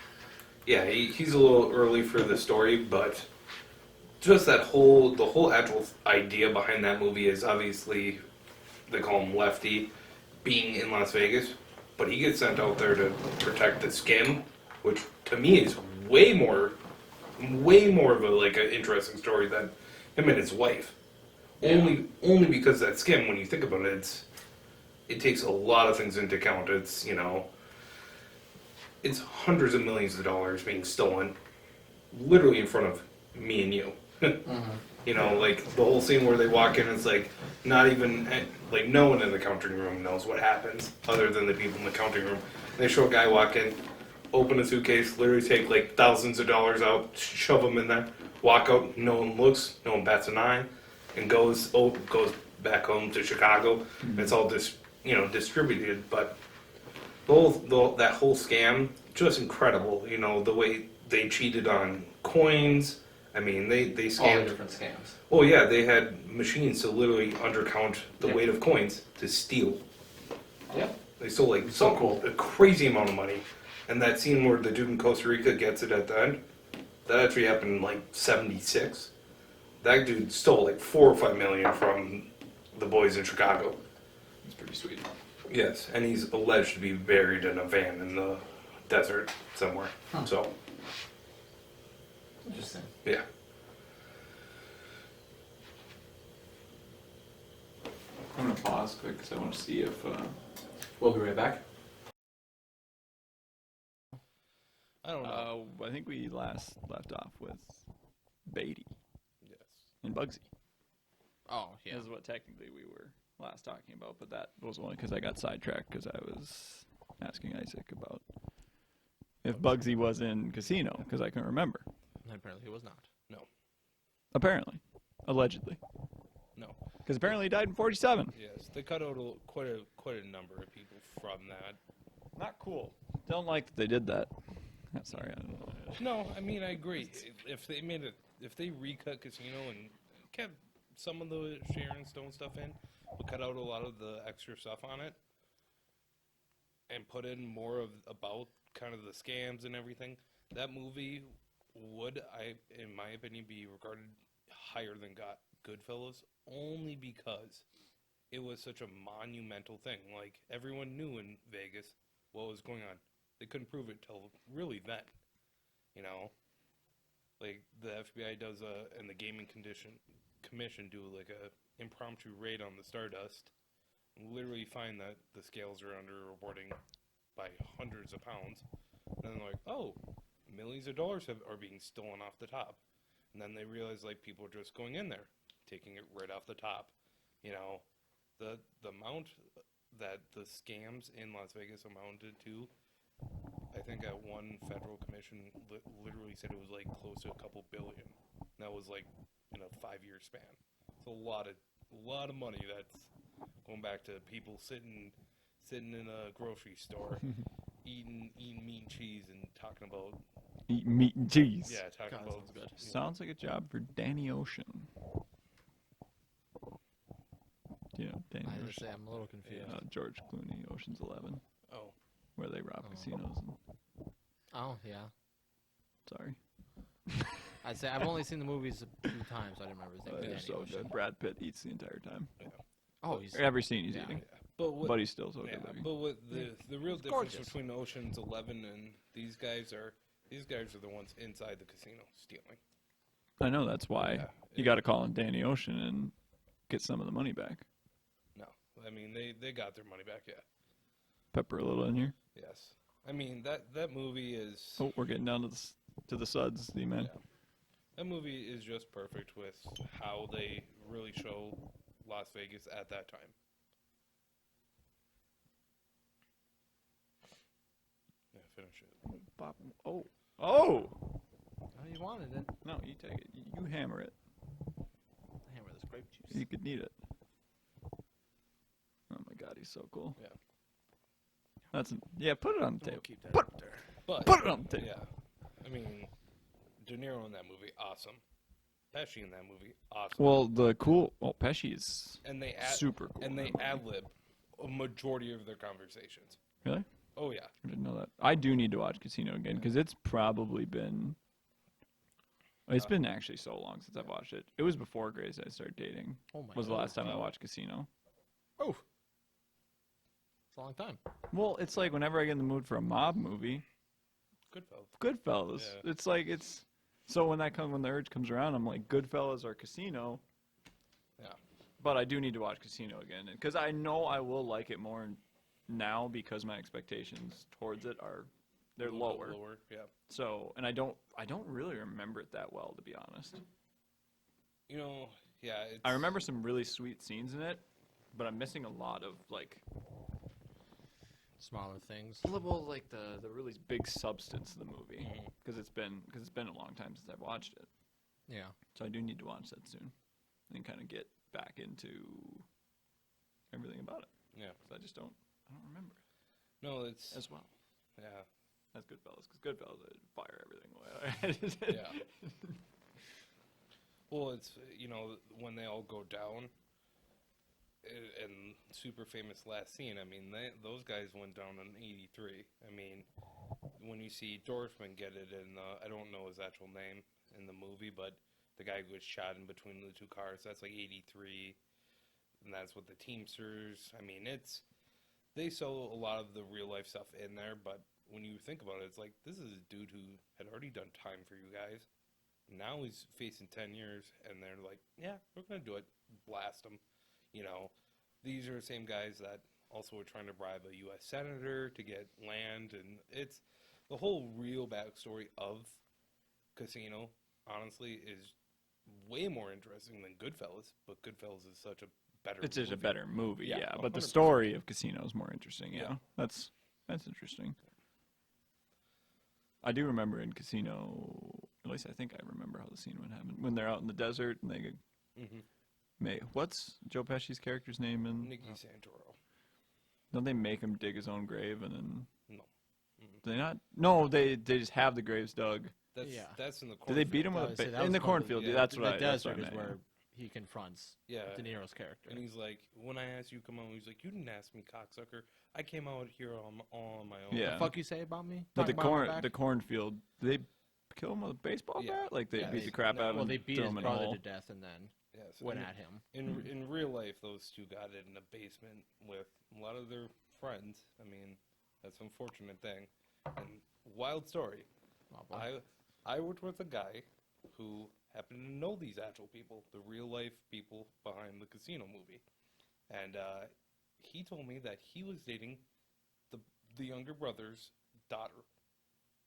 yeah, he's a little early for the story, but just the whole actual idea behind that movie is obviously they call him Lefty, being in Las Vegas, but he gets sent out there to protect the skin, which to me is way more of a like an interesting story than him and his wife. Yeah. Only because that skin, when you think about it, it takes a lot of things into account. It's it's hundreds of millions of dollars being stolen, literally in front of me and you. Like the whole scene where they walk in, it's like not even like no one in the counting room knows what happens other than the people in the counting room. They show a guy walk in, open a suitcase, literally take like thousands of dollars out, shove them in there, walk out, no one looks, no one bats an eye, and goes back home to Chicago. And it's all distributed, but that whole scam, just incredible. The way they cheated on coins. I mean, they All the scammed. different scams. Oh yeah, they had machines to literally undercount the Yeah. weight of coins to steal. Yep. They stole like So cool. a crazy amount of money. And that scene where the dude in Costa Rica gets it at the end, that actually happened in like '76. That dude stole like 4 or 5 million from the boys in Chicago. It's pretty sweet. Yes, and he's alleged to be buried in a van in the desert somewhere. Huh. So Interesting. yeah. I'm gonna pause quick because I want to see if We'll be right back. I don't know. I think we last left off with Beatty Yes. and Bugsy. Oh yeah. This is what technically we were last talking about, but that was only because I got sidetracked because I was asking Isaac about if Bugsy was in Casino because I couldn't remember. And apparently he was not. Apparently, allegedly, No. because apparently he died in '47. Yes, they cut out quite a number of people from that. Not cool. Don't like that they did that. Sorry, I don't know. No, I mean I agree. If they recut Casino and kept some of the Sharon Stone stuff in, but cut out a lot of the extra stuff on it, and put in more about kind of the scams and everything, that movie would, in my opinion, be regarded higher than Goodfellas, only because it was such a monumental thing. Like, everyone knew in Vegas what was going on. They couldn't prove it till really then, Like, the FBI does and the Gaming Commission do like a impromptu raid on the Stardust, and literally find that the scales are under-reporting by hundreds of pounds. And then they're like, oh, millions of dollars are being stolen off the top. And then they realize, like, people are just going in there, taking it right off the top. The amount that the scams in Las Vegas amounted to, I think at one federal commission literally said it was, like, close to a couple billion. And that was, like, in a 5-year span. It's a lot of money that's going back to people sitting in a grocery store, eating meat and cheese and talking about Eat meat and cheese. talking God, about sounds good. Sounds like a job for Danny Ocean. Do you know Danny I was Ocean? say I'm a little confused. George Clooney, Ocean's 11, oh where they rob casinos. And, Oh yeah. sorry. I'd say I've only seen the movies a few times. So I didn't remember his name. They're Danny so Ocean. good. Brad Pitt eats the entire time. Oh, he's Every scene he's yeah. eating. but He's still so yeah, good looking. but what the real It's difference gorgeous. between Ocean's 11 and these guys are the ones inside the casino stealing. I know, that's why Yeah, you got to call in Danny Ocean and get some of the money back. No, I mean they got their money back. Yeah. Pepper a little in here. Yes. I mean that movie is Oh, we're getting down to the suds, the man. Yeah. That movie is just perfect with how they really show Las Vegas at that time. Yeah, finish it. Oh, Oh, you wanted it. no, you take it. You hammer it. Hammer this grape juice. You could need it. Oh my God, he's so cool. Yeah. Put it on the table. Keep that Put- up there. But Put it on the table. yeah, I mean, De Niro in that movie, awesome. Pesci in that movie. Awesome. Well, Pesci is and they super cool. and in they that movie. ad lib a majority of their conversations. Really? Oh yeah. I didn't know that. I do need to watch Casino again because it's probably been. It's been actually so long since I've watched it. It was before Grace I started dating. Oh my Was the God. last time I watched Casino. Oh, it's a long time. Well, it's like whenever I get in the mood for a mob movie, Goodfellas. Goodfellas. Yeah. It's like it's. So when the urge comes around, I'm like Goodfellas or Casino. Yeah. But I do need to watch Casino again because I know I will like it more now because my expectations towards it they're A little bit lower. Lower. Yeah. So, and I don't really remember it that well, to be honest. You know. Yeah. It's, I remember some really sweet scenes in it, but I'm missing a lot of like, Smaller things. well, like the really big substance of the movie Mhm. because it's been a long time since I've watched it. Yeah. So I do need to watch that soon and kind of get back into everything about it Yeah. because I don't remember it No, it's as well. yeah. That's Goodfellas because Goodfellas I fire everything away. Yeah. Well, it's when they all go down, and super famous last scene. I mean, those guys went down in '83. I mean, when you see Dorfman get it, and I don't know his actual name in the movie, but the guy who was shot in between the two cars, that's like '83, and that's what the Teamsters. I mean, they sell a lot of the real life stuff in there, but when you think about it, it's like this is a dude who had already done time for you guys. Now he's facing 10 years, and they're like, yeah, we're going to do it. Blast him. These are the same guys that also were trying to bribe a U.S. senator to get land, and it's the whole real backstory of Casino, honestly, is way more interesting than Goodfellas, but Goodfellas is such a better It's just a movie. better movie, Yeah, yeah. But the 100%. story of Casino is more interesting, yeah. Yeah. That's interesting. I do remember in Casino, at least I think I remember how the scene would happen when they're out in the desert and they what's Joe Pesci's character's name in? Nicky Santoro. Don't they make him dig his own grave and then? No. Do they not? No, they just have the graves dug. That's in the Did they beat him with So that in was the probably- cornfield? yeah, That's The what that's what desert I is meant. where he confronts Yeah. De Niro's character. And he's like, when I asked you to come out, he's like, you didn't ask me, cocksucker. I came out here all on my own. Yeah. The fuck you say about me? But the Talking behind my back? the cornfield, did they kill him with a baseball Yeah. bat? Like they Yeah, beat the crap no, out of him. Well, they beat threw his him in a brother hole. to death and then Yes. went in, at him. in real life, those two got it in a basement with a lot of their friends. I mean, that's an unfortunate thing. And wild story. Oh, boy. I worked with a guy who happened to know these actual people, the real life people behind the Casino movie, and he told me that he was dating the younger brother's daughter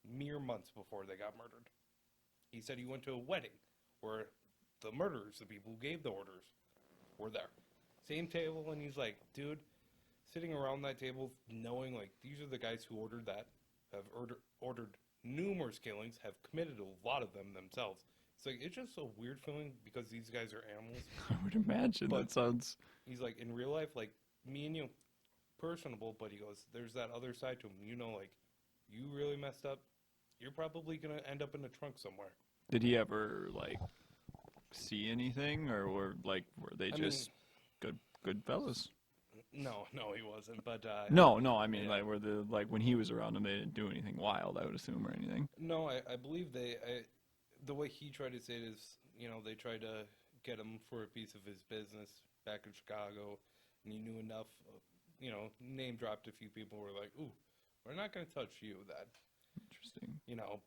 mere months before they got murdered. He said he went to a wedding where the murderers, the people who gave the orders, were there. Same table, and he's like, dude, sitting around that table, knowing like these are the guys who ordered that, have ordered numerous killings, have committed a lot of them themselves. It's like it's just a weird feeling because these guys are animals. I would imagine But- that sounds. He's like, in real life, like me and you, personable, but he goes, there's that other side to him. Like you really messed up. You're probably gonna end up in a trunk somewhere. Did he ever like see anything, or were they I just good fellas? No, he wasn't. But No, I mean yeah. like were the when he was around them, they didn't do anything wild, I would assume, or anything. No, I believe the way he tried to say it is, they tried to get him for a piece of his business back in Chicago, and he knew enough, name dropped a few people who were like, ooh, we're not going to touch you with that, Interesting.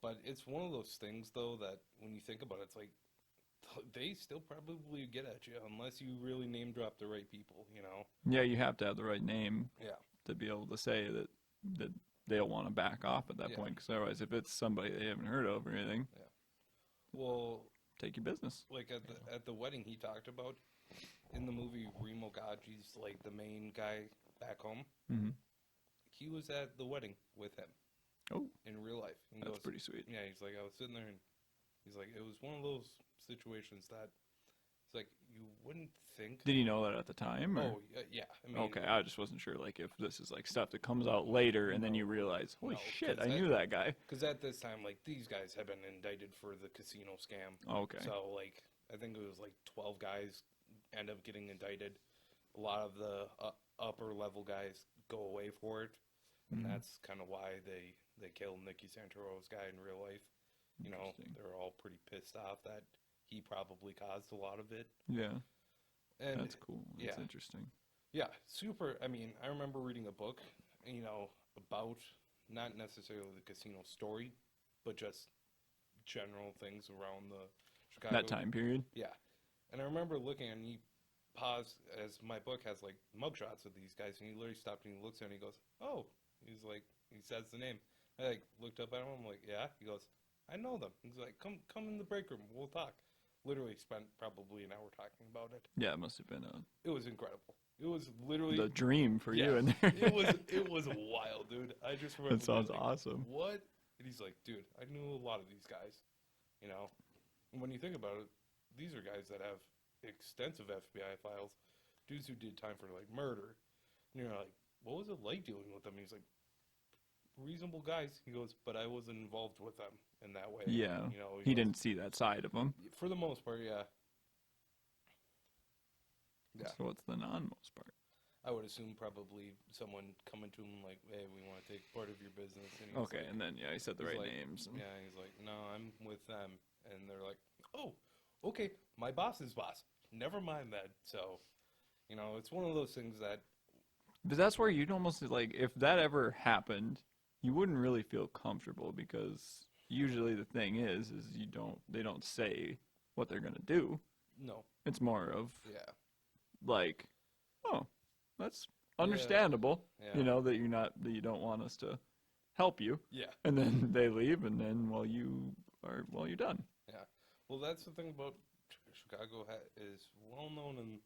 but it's one of those things, though, that when you think about it, it's like, they still probably get at you unless you really name drop the right people, Yeah, you have to have the right name Yeah. to be able to say that they'll want to back off at that Yeah. point, because otherwise, if it's somebody they haven't heard of or anything, Well, take your business. like at the wedding he talked about in the movie, Remo Gaggi's like the main guy back home. Mm-hmm. He was at the wedding with him Oh, in real life. He that's goes, pretty sweet. Yeah, he's like, I was sitting there and he's like, it was one of those situations that it's like you wouldn't think. Did he know that at the time? Or? Oh yeah. I mean, Okay, I just wasn't sure, like, if this is, like, stuff that comes out later and then you realize, holy No, shit, 'cause I knew that guy. because at this time, like these guys have been indicted for the casino scam. Okay. So like I think it was like 12 guys end up getting indicted. A lot of the upper level guys go away for it, and Mhm. that's kind of why they killed Nicky Santoros' guy in real life. You know, Interesting. they're all pretty pissed off that he probably caused a lot of it. Yeah, And that's cool. That's yeah. interesting. yeah, super. I mean, I remember reading a book, about not necessarily the casino story, but just general things around the Chicago. That time period. Yeah. And I remember looking and he paused as my book has like mugshots of these guys and he literally stopped and he looks at it and he goes, "Oh." He's like, he says the name. I like looked up at him, I'm like, "Yeah." He goes, "I know them." He's like, come in the break room, we'll talk." Literally spent probably an hour talking about it. Yeah, it must have been It was incredible. It was literally the dream for you Yeah. in there. it was wild, dude. I just remember That sounds being like, awesome. What? And he's like, "Dude, I knew a lot of these guys." And when you think about it, these are guys that have extensive FBI files, dudes who did time for like murder. And you're like, "What was it like dealing with them?" And he's like, "Reasonable guys." He goes, "But I wasn't involved with them in that way." Yeah, He he goes, didn't see that side of him. For the most part, yeah. Yeah. So what's the non-most part? I would assume probably someone coming to him like, "Hey, we want to take part of your business." And he's Okay, like, and then he said the he's right like, names. And, Yeah, he's like, "No, I'm with them," and they're like, "Oh, okay, my boss's boss. Never mind that." So, it's one of those things that, But that's where you'd almost like if that ever happened, you wouldn't really feel comfortable because usually the thing is they don't say what they're gonna do. no, It's more of yeah, like, oh, that's understandable. yeah, That you don't want us to help you, yeah, and then they leave, and then you're done. yeah. Well, that's the thing about Chicago is well known in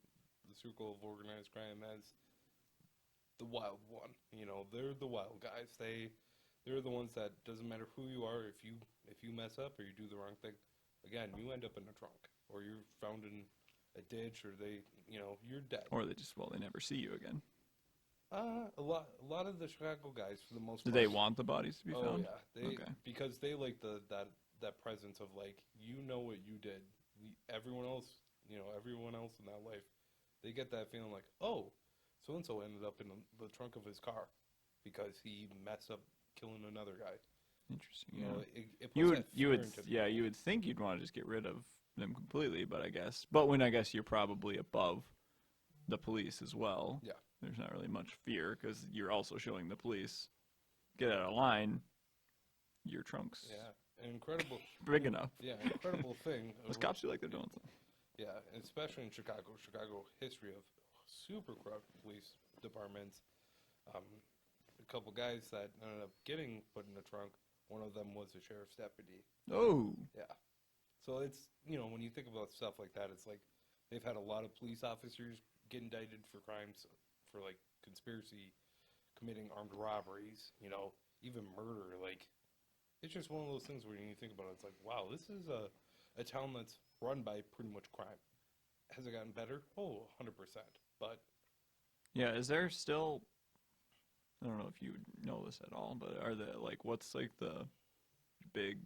the circle of organized crime as the wild one. They're the wild guys. They're the ones that doesn't matter who you are. If you mess up or you do the wrong thing, again, you end up in a trunk or you're found in a ditch or you're dead. Or they never see you again. A lot of the Chicago guys, for the most Do part. they want the bodies to be Oh found? yeah, Okay. because they like that presence of like what you did. Everyone else in that life, they get that feeling like, oh, so and so ended up in the trunk of his car because he messed up killing another guy. Interesting. You Yeah. know, it puts You would, that you fear would, into yeah, people. you would think you'd want to just get rid of them completely, but when I guess you're probably above the police as well. Yeah. There's not really much fear because you're also showing the police, get out of line, your trunk's Yeah, an incredible. big enough. Yeah, incredible thing. Those cops feel like they're doing something. Yeah, and especially in Chicago. Chicago history of super corrupt police departments. A couple guys that ended up getting put in the trunk. One of them was a sheriff's deputy. Oh, Yeah. So it's, when you think about stuff like that, it's like they've had a lot of police officers get indicted for crimes, for like conspiracy, committing armed robberies, even murder. Like, it's just one of those things where when you think about it, it's like, wow, this is a town that's run by pretty much crime. Has it gotten better? Oh, 100%. But yeah. Is there still? I don't know if you know this at all, but what's like the big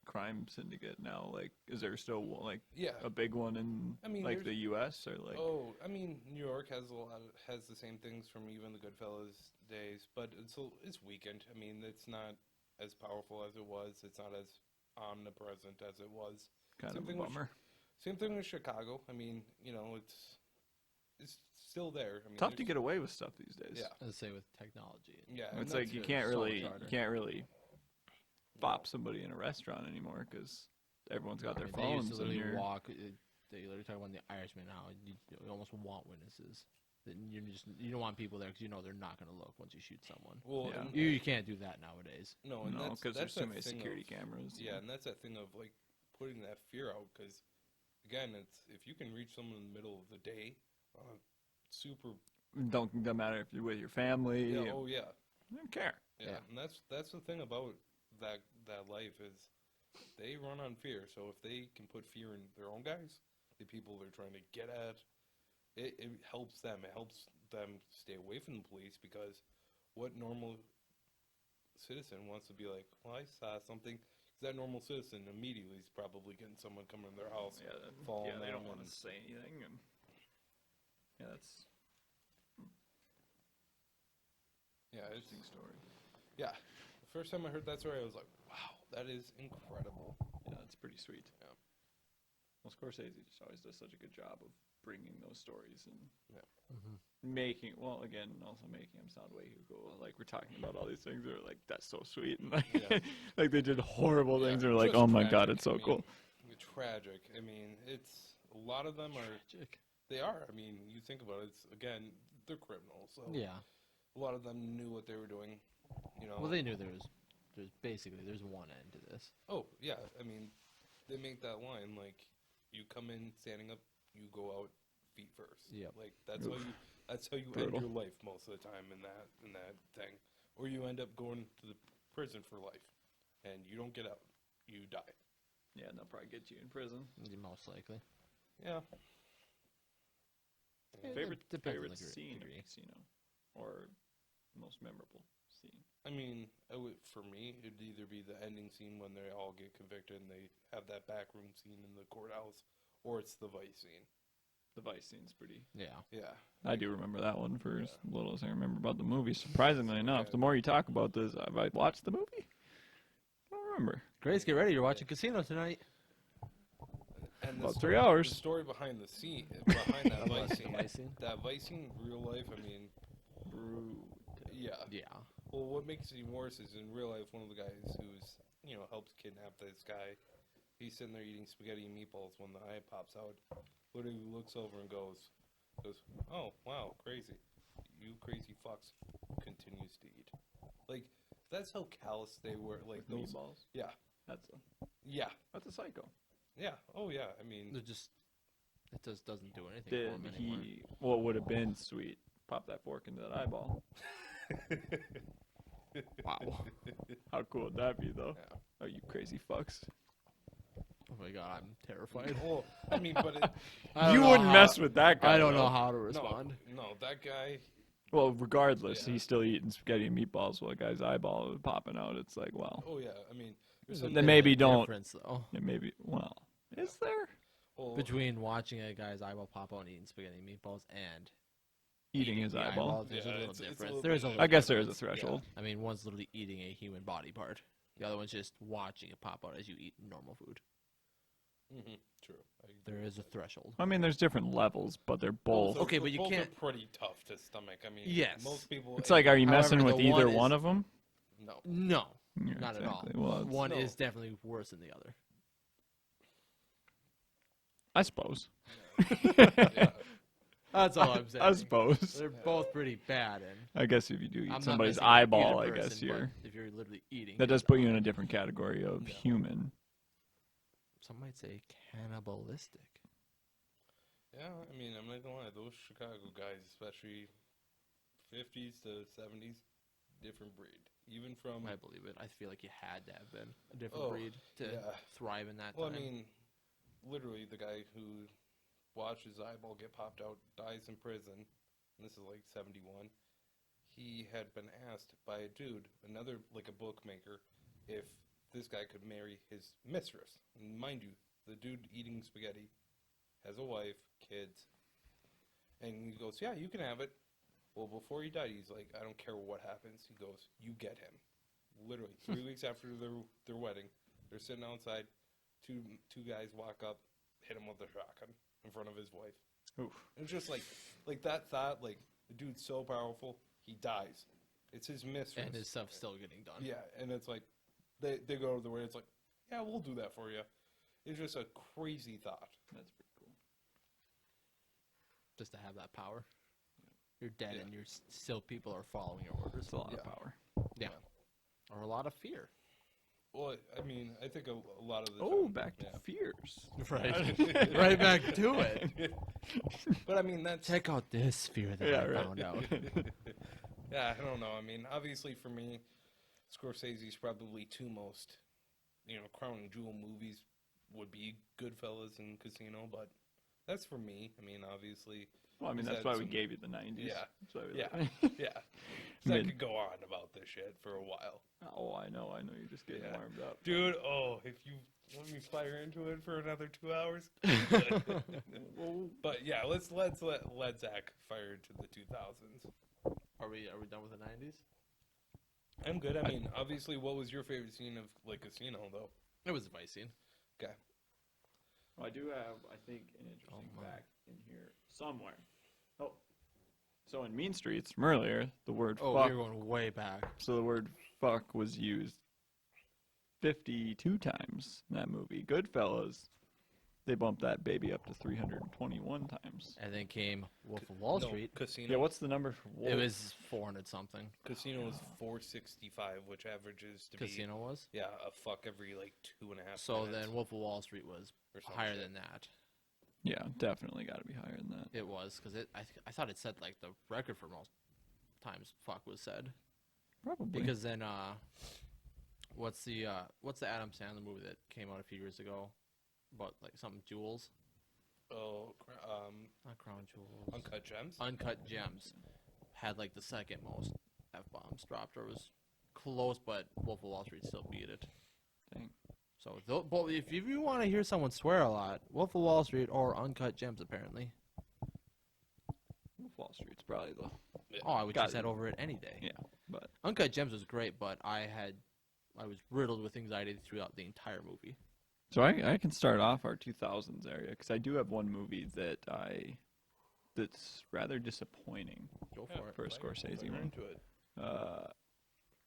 crime syndicate now? Like, is there still yeah. a big one in I mean, the there's- U.S. or like? Oh, I mean, New York has has the same things from even the Goodfellas days, but it's weakened. I mean, it's not as powerful as it was. It's not as omnipresent as it was. Kind same of a thing with bummer. Same thing with Chicago. I mean, it's still there. I mean, Tough to there's- get away with stuff these days. Yeah, Let's say with technology. yeah. and It's that's like you it. can't so much really harder. bop somebody in a restaurant anymore because everyone's got their I mean, phones They used to and literally you're walk. They literally talk about the Irishman now. You almost want witnesses. You don't want people there because they're not going to look once you shoot someone. Well, Yeah. and- You can't do that nowadays. no, and no that's because there's that too many thing security of- cameras. Yeah, and that's that thing of like putting that fear out because, again, it's if you can reach someone in the middle of the day, super. Don't matter if you're with your family. Yeah. Oh yeah. I don't care. Yeah, Yeah. and that's the thing about that life is they run on fear. So if they can put fear in their own guys, the people they're trying to get at, it helps them. It helps them stay away from the police because what normal citizen wants to be like, well, I saw something, that normal citizen immediately is probably getting someone coming to their house, Yeah, following they them, don't want and- to say anything, and yeah, that's Yeah, it's interesting story. yeah. The first time I heard that story, I was like, wow, that is incredible. Yeah, it's pretty sweet. Yeah. Well, Scorsese just always does such a good job of bringing those stories and Mhm. making, well, again, also making them sound way too cool. Like, we're talking about all these things that are like, that's so sweet. And like, Yeah. like they did horrible things and we're like, just oh my God, tragic. it's so I mean, cool. Tragic. I mean, it's a lot of them are. Tragic. They are. I mean, you think about it. It's again, they're criminals. So Yeah. a lot of them knew what they were doing. You know. Well, they knew there's one end to this. Oh yeah. I mean, they make that line like, you come in standing up, you go out feet first. Yep. Like that's Oof. how you Brutal. end your life most of the time in that thing, or you end up going to the prison for life, and you don't get out, you die. Yeah, and they'll probably get you in prison. Most likely. Yeah. Yeah, Favorite depends on favorite the scene degree. of Casino, or most memorable scene. I mean, for me, it'd either be the ending scene when they all get convicted and they have that backroom scene in the courthouse, or it's the Vice scene. The Vice scene's pretty. Yeah. Yeah. I do remember that one for as little as I remember about the movie. Surprisingly enough, Yeah. the more you talk about this, have I watched the movie? I don't remember. Grace, get ready. You're watching Casino tonight. And About 3 story, hours. The story behind the scene, behind that Vice The scene, Vice scene? that Vice scene, real life. I mean, yeah. Yeah. Well, what makes it even worse is in real life, one of the guys who's helps kidnap this guy, he's sitting there eating spaghetti and meatballs when the eye pops out. Literally looks over and goes, "Oh wow, crazy, you crazy fucks," continues to eat. Like that's how callous they were. Like those. Meatballs. Yeah. That's a psycho. Yeah. Oh yeah. I mean, It just doesn't do anything Did for him anymore. he? What would have been sweet? Pop that fork into that eyeball. Wow. How cool would that be, though? Yeah. Oh, you crazy fucks! Oh my God, I'm terrified. well, I mean, but it, I don't You know wouldn't how- mess with that guy. I don't though. know how to respond. no, that guy. Well, regardless, Yeah. he's still eating spaghetti and meatballs while a guy's eyeball is popping out. It's like, well, Oh yeah. I mean, there's There's a some, maybe bit of a don't- difference though maybe. Well, is there well, between watching a guy's eyeball pop out and eating spaghetti and meatballs and eating his the eyeball? There's Yeah, a little it's a difference. little There is a bit- little I guess there is a difference. threshold. I mean, one's literally eating a human body part. The other one's just watching it pop out as you eat normal food. True. I agree There with is a that. thresh-hold. I mean, there's different levels, but they're both. Both are- Okay, but you both can't- Are pretty tough to stomach. I mean, Yes. most people. It's like, are you messing However, with the either one one is- of them? No. No, Yeah, not exactly. at all. Well, One No. is definitely worse than the other. I suppose. Yeah. That's all I'm saying. I suppose. They're both pretty bad, and I guess if you do eat I'm not somebody's messing with eyeball, either I guess person, you're. but if you're literally eating, That does put you in a different category of Yeah. human. Some might say cannibalistic. Yeah, I mean, I'm not gonna lie. Those Chicago guys, especially 50s to 70s, different breed. Even from. I believe it. I feel like you had to have been a different Oh, breed to yeah. thrive in that Well, I time. mean, literally, the guy who watched his eyeball get popped out dies in prison. And this is like 71. He had been asked by a dude, another like a bookmaker, if this guy could marry his mistress. And mind you, the dude eating spaghetti has a wife, kids, and he goes, "Yeah, you can have it." Well, before he died, he's like, "I don't care what happens." He goes, "You get him." Literally 3 weeks after their wedding, they're sitting outside. Two guys walk up, hit him with a shotgun in front of his wife. Oof. It's just like that thought, like the dude's so powerful, he dies. It's his mistress. and his stuff's still getting done. Yeah, and it's like they go over the way. It's like, yeah, we'll do that for you. It's just a crazy thought. That's pretty cool. Just to have that power. You're dead, Yeah. and you're still people are following your orders. It's a lot Yeah. of power. Yeah, or a lot of fear. Well, I mean, I think a lot of the Oh, time, back to yeah. fears. Right, right back to it. But I mean, that's Check out this fear that Yeah, I right. found out. yeah. I don't know. I mean, obviously for me, Scorsese's probably two most, crown jewel movies would be Goodfellas and Casino, but that's for me. I mean, obviously, Well, I mean, Is that's that why we some- gave you the 90s. Yeah. That's why we Yeah. like- yeah. 'Cause I Mid- could go on about this shit for a while. Oh, I know. You're just getting Yeah. warmed up. Dude, if you let me fire into it for another 2 hours. But yeah, let's let Zach fire into the 2000s. Are we done with the 90s? I'm good. I mean, obviously, what was your favorite scene of like Casino though? It was a fight scene. Okay. I do have, I think, an interesting my. fact in here somewhere. Oh. So in Mean Streets from earlier, the word Oh, fuck. we were going way back. So the word fuck was used 52 times in that movie. Goodfellas, they bumped that baby up to 321 times. And then came Wolf of Wall No, Street. Casino. Yeah, what's the number for Wolf? It was 400 something. Casino was 465, which averages to Casino was. be a fuck every like 2.5. So minutes then Wolf of Wall Street was or some higher shit. than that. Yeah, definitely got to be higher than that. It was because I thought it said like the record for most times fuck was said. Probably. Because then what's the Adam Sandler movie that came out a few years ago about like something jewels? Oh, Not Crown Jewels. Uncut Gems. Uncut Gems had like the second most f bombs dropped, or was close, but Wolf of Wall Street still beat it. Dang. So but if you want to hear someone swear a lot, Wolf of Wall Street or Uncut Gems apparently. Wolf of Wall Street's probably the. Oh, I would Got just it. head over it any day. Yeah, but Uncut Gems was great, but I was riddled with anxiety throughout the entire movie. so I can start off our 2000s area because I do have one movie that's rather disappointing Go Yeah. for it. for a Fire Scorsese one. into it.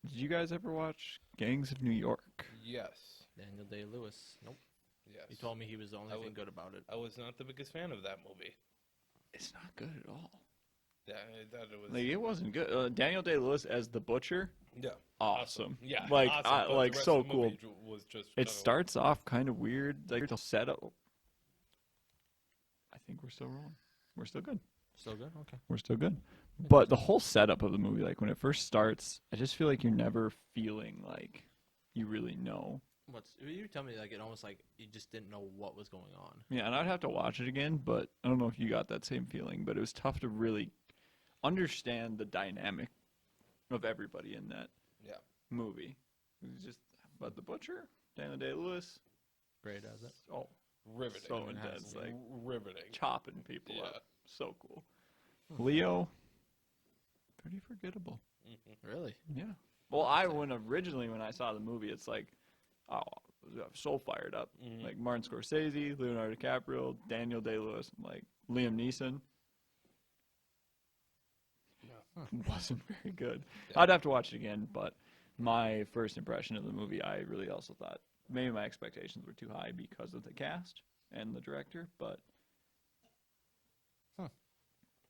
Did you guys ever watch Gangs of New York? Yes. Daniel Day-Lewis. Nope. Yes. He told me he was the only I thing would- good about it. I was not the biggest fan of that movie. It's not good at all. Yeah, I thought it was. Like it wasn't good. Daniel Day-Lewis as the butcher, yeah. awesome. Yeah. like awesome, but the like rest so of the cool. movie was just It kinda- starts off kind of weird. Like the setup. I think we're still rolling. We're still good. Still good? Okay. We're still good. But the whole setup of the movie, like when it first starts, I just feel like you're never feeling like you really know. You tell me like it almost like you just didn't know what was going on. Yeah, and I'd have to watch it again, but I don't know if you got that same feeling, but it was tough to really understand the dynamic of everybody in that Yeah. movie. It was just, but the butcher, Daniel Day-Lewis, Great as it. oh, Riveting. so It has intense, like riveting. chopping people Yeah. up. So cool. Leo, pretty forgettable. Really? Yeah. Well, when I saw the movie, it's like, oh, I'm so fired up. Mhm. Like Martin Scorsese, Leonardo DiCaprio, Daniel Day-Lewis, like Liam Neeson. Wasn't very good. Yeah. I'd have to watch it again, but my first impression of the movie, I really also thought maybe my expectations were too high because of the cast and the director, but.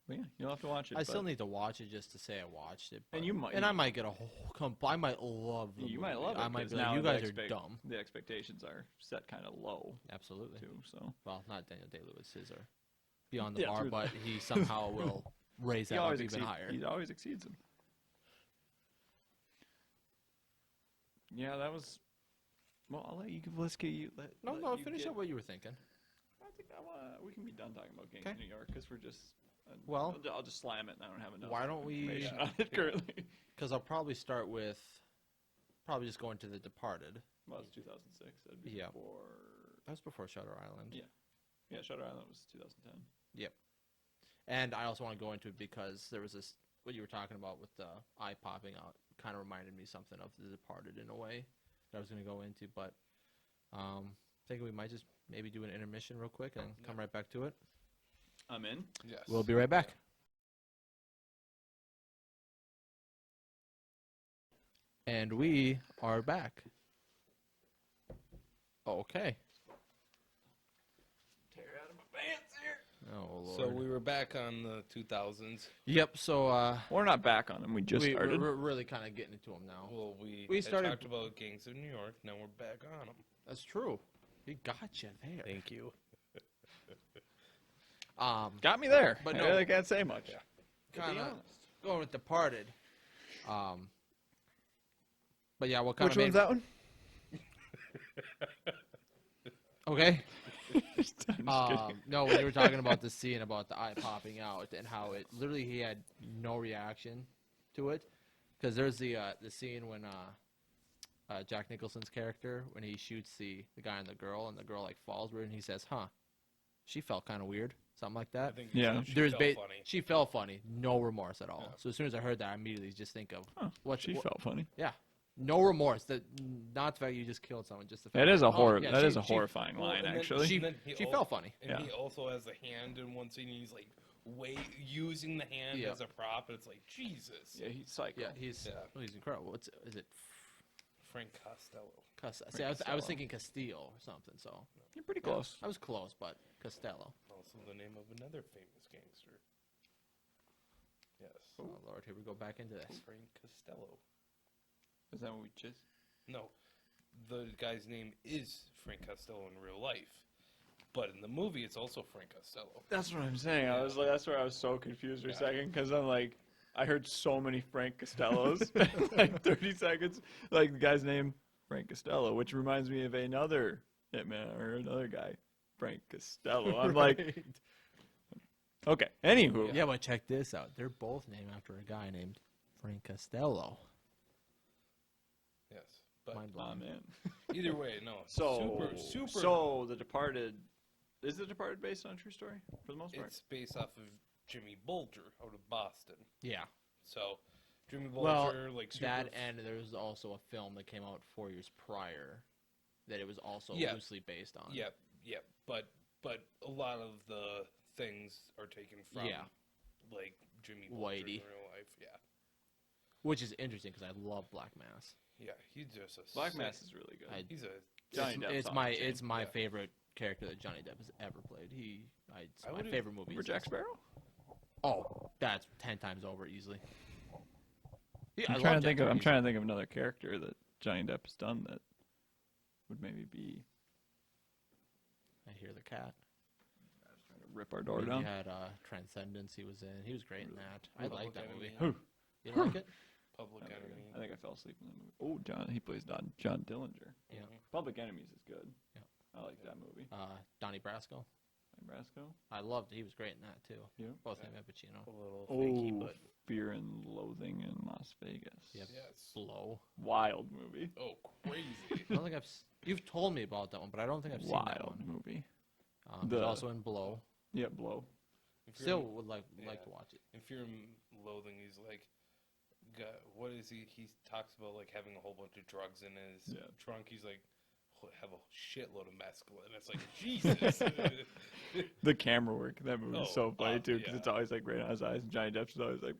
But yeah, you'll have to watch it. I but still need to watch it just to say I watched it. And but- you might- And I might get a whole. I might love. The you might movie. love it. I might 'cause be like, now you the guys are dumb. The expectations are set kind of low Absolutely. too. So Well, not Daniel Day-Lewis. His are beyond the Yeah, bar, true but he somehow will raise he that up always even higher. He always exceeds them. Yeah, that was. Well, I'll let you. Let's get you. No, finish up what you were thinking. I think we can be done talking about Gangs Okay. of New York because we're just. Well- I'll just slam it, and I don't have enough. Why don't we- information on it currently? Because I'll probably start with, just going to The Departed. Well, it's 2006. That'd be Yeah. before. That was before Shutter Island. Yeah. Yeah, Shutter Island was 2010. Yep. And I also want to go into it because there was this, what you were talking about with the eye popping out, kind of reminded me something of The Departed in a way that I was going to go into. But thinking we might just maybe do an intermission real quick and come right back to it. I'm in. Yes. We'll be right back. And we are back. Okay. Tear out of my pants here. Oh, Lord. So we were back on the 2000s. Yep, so We're not back on them. We just started. we're really kind of getting into them now. Well, we We had started- talked about Gangs of New York. Now we're back on them. That's true. He got you there. Thank you. Got me there. But I no. really can't say much. Yeah. To Kind be of honest. going with Departed. But yeah, what kind Which of one's that one? Okay. I'm just kidding. No, when you were talking about the scene about the eye popping out and how it literally he had no reaction to it. Because there's the scene when Jack Nicholson's character, when he shoots the guy and the girl like falls weird, and he says, "Huh, she felt kind of weird," something like I that. think Yeah. she There's felt funny. she felt funny, no remorse at all. Yeah. So as soon as I heard that, I immediately just think of She felt funny. yeah, no remorse. Not the fact you just killed someone, just the fact That is a oh, horror. yeah, that is a she- horrifying Well, line, and then actually. She he felt funny. And Yeah. he also has the hand in one scene. He's like using the hand Yeah. as a prop. And it's like Jesus. Yeah, he's psycho. Yeah, he's incredible. Is it? Frank Costello. See, I was thinking Castillo or something. So You're pretty yeah, close. I was close, but Costello. Also the name of another famous gangster. Yes. Oh Lord, here we go back into this. Frank Costello. Is that what we just? No, the guy's name is Frank Costello in real life, but in the movie it's also Frank Costello. That's what I'm saying. I was like, that's where I was so confused for a Yeah. second because I'm like, I heard so many Frank Costellos in like 30 seconds. Like the guy's name, Frank Costello, which reminds me of another hitman or another guy, Frank Costello. I'm like, okay. Anywho, Yeah, but check this out. They're both named after a guy named Frank Costello. Yes, but Mind oh blown. man. either way, no. So, super. so The Departed, is The Departed based on a true story for the most part? It's based off of Jimmy Bolger out of Boston. Yeah. So, Jimmy Well, Bolger, like super. That and there was also a film that came out 4 years prior that it was also Yeah. loosely based on. Yep. But a lot of the things are taken from. Yeah. Like Jimmy Bolger in Whitey. real life. Yeah. Which is interesting because I love Black Mass. Yeah. He's just a. Black sick- Mass is really good. He's a. Johnny Depp's It's on my the team. it's my Yeah. favorite character that Johnny Depp has ever played. It's I my would've- favorite movie. Over Jack Sparrow? Oh, that's 10 times over easily. Yeah, I'm trying to think of another character that Johnny Depp has done that would maybe be. I hear the cat. I was trying to rip our door He down. had Transcendence. He was in. He was great in that. I Public like that Enemy. movie. You don't like it? Public I Enemy. think I fell asleep in that movie. Oh, he plays John Dillinger. Yeah. Public Enemies is good. Yeah. I like that movie. Donnie Brasco. Nebraska. I loved. He was great in that too. Yeah. Both Yeah. him and Pacino. A little fakey, but Fear and Loathing in Las Vegas. Yep. yes. Blow. Wild movie. Oh, crazy. I don't think You've told me about that one, but I don't think I've seen that Wild one. movie. He's The- also in Blow. Yeah, Blow. If you're Still in- would like yeah. to watch it. In Fear and Loathing, he's like, what is he? He talks about like having a whole bunch of drugs in his Yeah. trunk. He's like, have a shitload of mescaline. It's like Jesus. The camera work in that movie is so Oh, funny too, because yeah. it's always like right on his eyes. And Johnny Depp's is always like,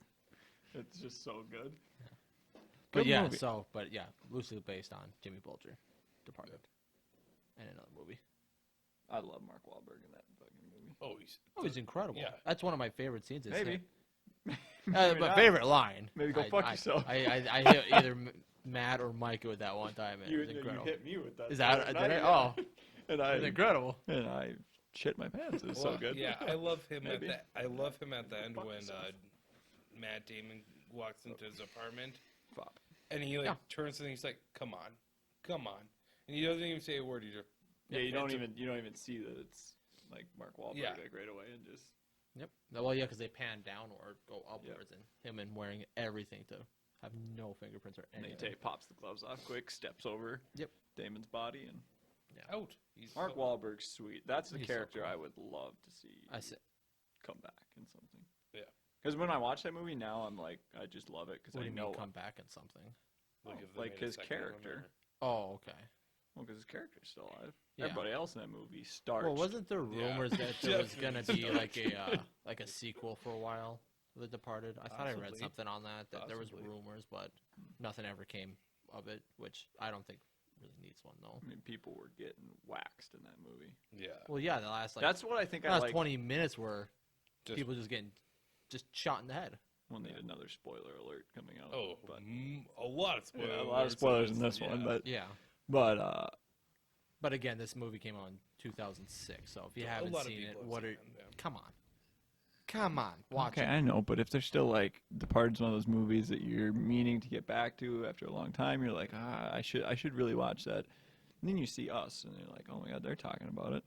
it's just so good. But Good yeah, movie. loosely based on Jimmy Bolger, Departed, and another movie. I love Mark Wahlberg in that fucking movie. oh, He's incredible. Yeah. That's one of my favorite scenes. is Maybe. him. Maybe My not. favorite line. Maybe go fuck yourself. I hit either Matt or Mike with that one time. And You, it was you incredible. hit me with that. Is that? the Did other I? night, Oh, and it was I incredible. shit my pants. It was so Well, good. Yeah, I love him at Maybe. the. I love him at the end Fuck when yourself. Matt Damon walks into his apartment Fop. and he like Yeah. turns to him. He's like, "Come on," and he doesn't even say a word. He just Yeah, you don't it's a- even see that it's like Mark Wahlberg Yeah. like right away and just Yep. Well, yeah, because they pan downward, go upwards, and him and wearing everything to have no fingerprints or and then anything. he pops the gloves off quick, steps over Yep. Damon's body, and out. He's Mark so- Wahlberg's sweet. That's the He's so character cool. I would love to see I said, come back in something. Yeah. Because when I watch that movie now, I'm like, I just love it because what I do you know mean come back in something? Like, if they like made a his second one, character. Oh, okay. Well, because his character's still alive. Yeah. Everybody else in that movie starched. Well, wasn't there Yeah. rumors that there was Definitely gonna be starched. like a sequel for a while, The Departed? I thought I read Possibly. something on that there was Possibly. rumors, but nothing ever came of it, which I don't think really needs one though. I mean, people were getting waxed in that movie. Yeah. Well, yeah, the last That's what I think I last like. 20 minutes were Just- people just getting shot in the head. We'll need another spoiler alert coming out. Oh, but a lot of spoilers. yeah, a lot of spoilers in this one, but Yeah. But again, this movie came out in 2006, so if you haven't lot of seen it, people have what seen are? it, yeah. Come on, watch okay, it. I know, but if they're still like Departed's one of those movies that you're meaning to get back to after a long time, you're like, I should really watch that. And then you see Us, and you're like, oh my god, they're talking about it.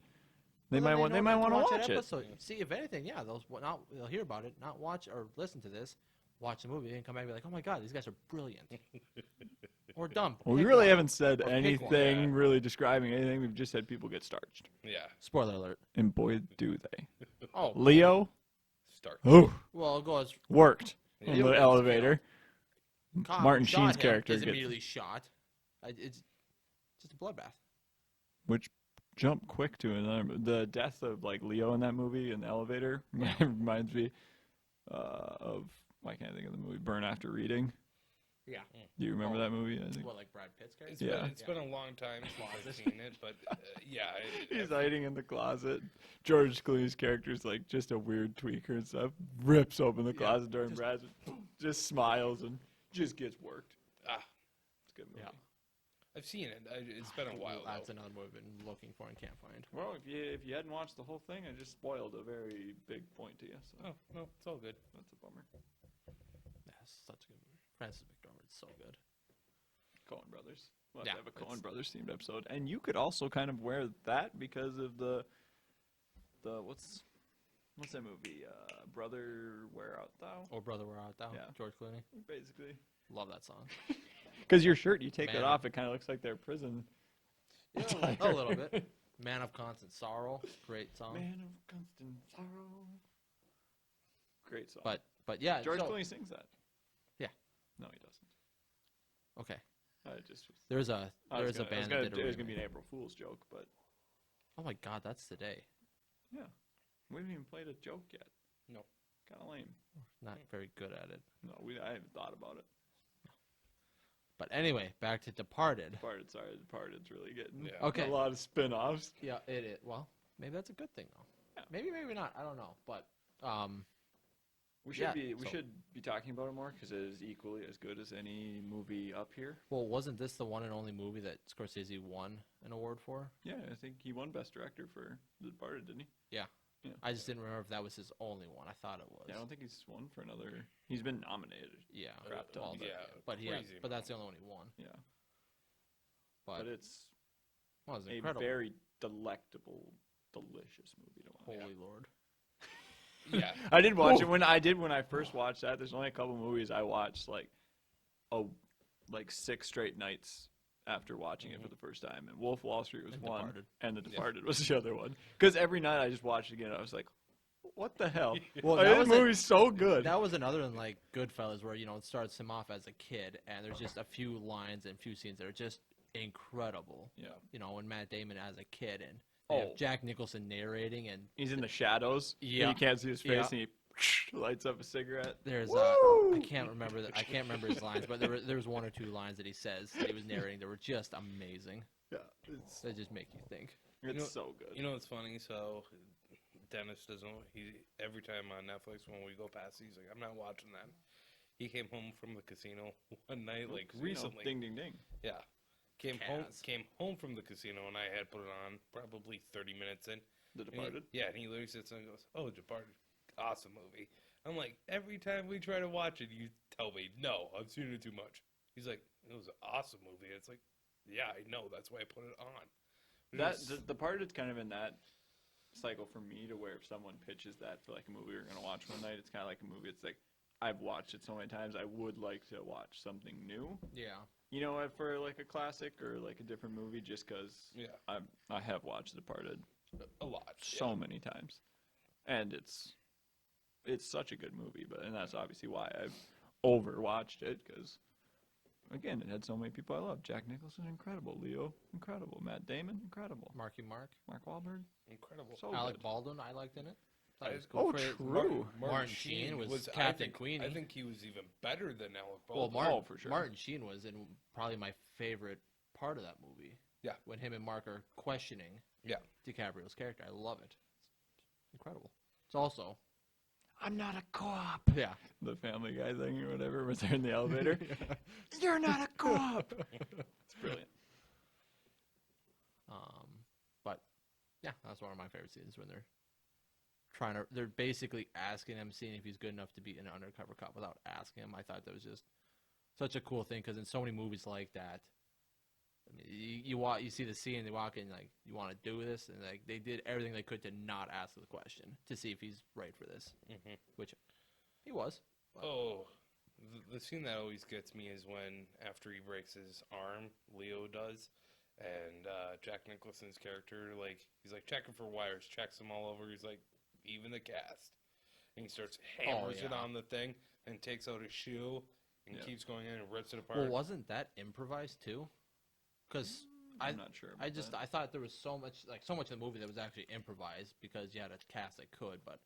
They Well, might then want to that watch it. episode. See, if anything, yeah, they'll hear about it, not watch or listen to this. watch the movie and come back and be like, oh my god, these guys are brilliant. Or dumb. Well, we Pick really one. haven't said Or pick one. anything Yeah. really describing anything. We've just had people get starched. Yeah. Spoiler alert. And boy, do they. Oh, Leo, Start. oh, well, it goes. worked Yeah. in It the was, elevator. Cop Martin who shot Sheen's him character is gets- immediately shot. It's just a bloodbath. Which jumped quick to another. The death of like Leo in that movie in the elevator reminds me of, why can't I think of the movie Burn After Reading? Yeah. Do you remember Oh. that movie? I think What, like Brad Pitt's character? It's Yeah. been, it's been a long time since I've seen it, but yeah. he's hiding in the closet. George Clooney's character is like just a weird tweaker and stuff. Rips open the closet door and Brad just smiles and just gets worked. It's a good movie. Yeah. I've seen it. It's been a while That's though. another movie I've been looking for and can't find. Well, if you hadn't watched the whole thing, I just spoiled a very big point to you. So Oh no, it's all good. that's a bummer. Yeah, it's such a good movie. Francis McDormand's so good. Coen Brothers. We'll Yeah, have a it's- Coen Brothers themed episode, and you could also kind of wear that because of the what's that movie? Brother, Where Art Thou? Oh, Brother, Where Art Thou? Yeah. George Clooney. Basically, Love that song. because your shirt, you take Man. it off, it kind of looks like their prison. Yeah, a little bit. Man of Constant Sorrow. Great song. Man of constant sorrow. Great song. But yeah, George so- Clooney sings that. Yeah. No, he doesn't. Okay. I just. There's a I was there's a gonna- I was band gonna- that did a It was gonna be remake. an April Fool's joke, but Oh my god, that's today. yeah, we haven't even played a joke yet. No. Kind of lame. Not very good at it. No, I haven't thought about it. But anyway, back to Departed. Departed's really getting Yeah. Okay. a lot of spin-offs. Yeah, it. Well, maybe that's a good thing though. Yeah. Maybe not. I don't know. But We should Yeah, be so- talking about it more because it is equally as good as any movie up here. well, wasn't this the one and only movie that Scorsese won an award for? Yeah, I think he won Best Director for The Departed, didn't he? Yeah. Yeah. I just didn't remember if that was his only one. I thought it was. Yeah, I don't think he's won for another. He's been nominated. Yeah. Crap ton. well, Yeah, But he. crazy But that's the only one he won. Yeah, But, but it's well, it was a incredible. very delectable, delicious movie to watch. Holy Lord. Yeah. I did watch it when I first watched that. There's only a couple movies I watched like 6 straight nights after watching it for the first time. And Wolf of Wall Street was And one, Departed. and The Departed was the other one. Because every night I just watched it again. I was like, "What the hell? Well, Like, that this was movie's so good." That was another than like Goodfellas, where it starts him off as a kid, and there's just a few lines and few scenes that are just incredible. Yeah. When Matt Damon as a kid, and they have Oh. Jack Nicholson narrating, and He's in the shadows. and Yeah. you can't see his face, Yeah. and he lights up a cigarette. there's Woo! I can't remember his lines, but there was one or two lines that he says that he was narrating that were just amazing. Yeah, it's They just make you think. know- so good. You know what's funny? So Dennis doesn't. He every time on Netflix when we go past, he's like, "I'm not watching that." He came home from the casino one night, like recently. Ding, ding, ding. Yeah. Came home from the casino, and I had put it on probably 30 minutes in. The And he- Departed. yeah, and he literally sits there and goes, "Oh, Departed, awesome movie." I'm like, every time we try to watch it, you tell me, "No, I've seen it too much." He's like, "It was an awesome movie." It's like, yeah, I know. That's why I put it on. The Departed's kind of in that cycle for me to where if someone pitches that for like a movie we're gonna watch one night, it's kind of like a movie. It's like I've watched it so many times, I would like to watch something new. Yeah. For like a classic or like a different movie, just because Yeah, I have watched Departed a lot. so many times, and it's such a good movie. And that's obviously why I've overwatched it because. Again, it had so many people I love. Jack Nicholson, incredible. Leo, incredible. Matt Damon, incredible. Marky Mark. Mark Wahlberg, Incredible. so Alec good. Baldwin, I liked in it. Thought it was Oh, cool. true. Martin Sheen was Captain Queenie. I think he was even better than Alec Well, Baldwin. for sure. Martin Sheen was in probably my favorite part of that movie. Yeah. When him and Mark are questioning Yeah. DiCaprio's character. I love it. It's incredible. It's also, I'm not a co-op. yeah. The Family Guy thing or whatever, was there in the elevator. You're not a co-op. It's brilliant. But yeah, that's one of my favorite scenes when they're basically asking him, seeing if he's good enough to be an undercover cop without asking him. I thought that was just such a cool thing because in so many movies like that, I mean, you see the scene, they walk in like, you want to do this, and like they did everything they could to not ask the question to see if he's right for this, Mhm. which he was. Oh, The scene that always gets me is when, after he breaks his arm, Leo does, and Jack Nicholson's character, like, he's like checking for wires, checks them all over. He's like, even the cast, and he starts hammers it yeah. on the thing, and takes out his shoe, and Yeah. keeps going in and rips it apart. Well, wasn't that improvised too? Because I'm not sure. I about that. I thought there was so much of the movie that was actually improvised because you had a cast that could, but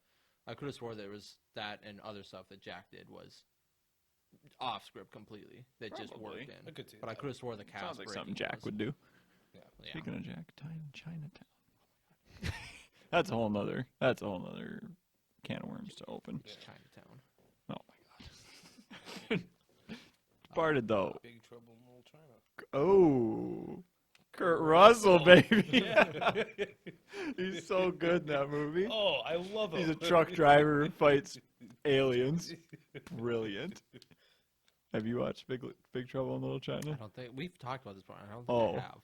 I could have swore there was that and other stuff that Jack did was off script completely that just Probably. worked I in. could see But I that. could have swore the cast Sounds like something breaking Jack was- would do. Yeah. Yeah. Speaking of Jack, Chinatown. That's a whole nother can of worms to open. It's Chinatown. Oh my god. Departed though. Big Trouble in Little China. Oh, Kurt Russell, baby. He's so good in that movie. Oh, I love him. He's a truck driver who fights aliens. Brilliant. Have you watched Big Trouble in Little I China? don't think we've talked about this before. I don't Oh. think I have.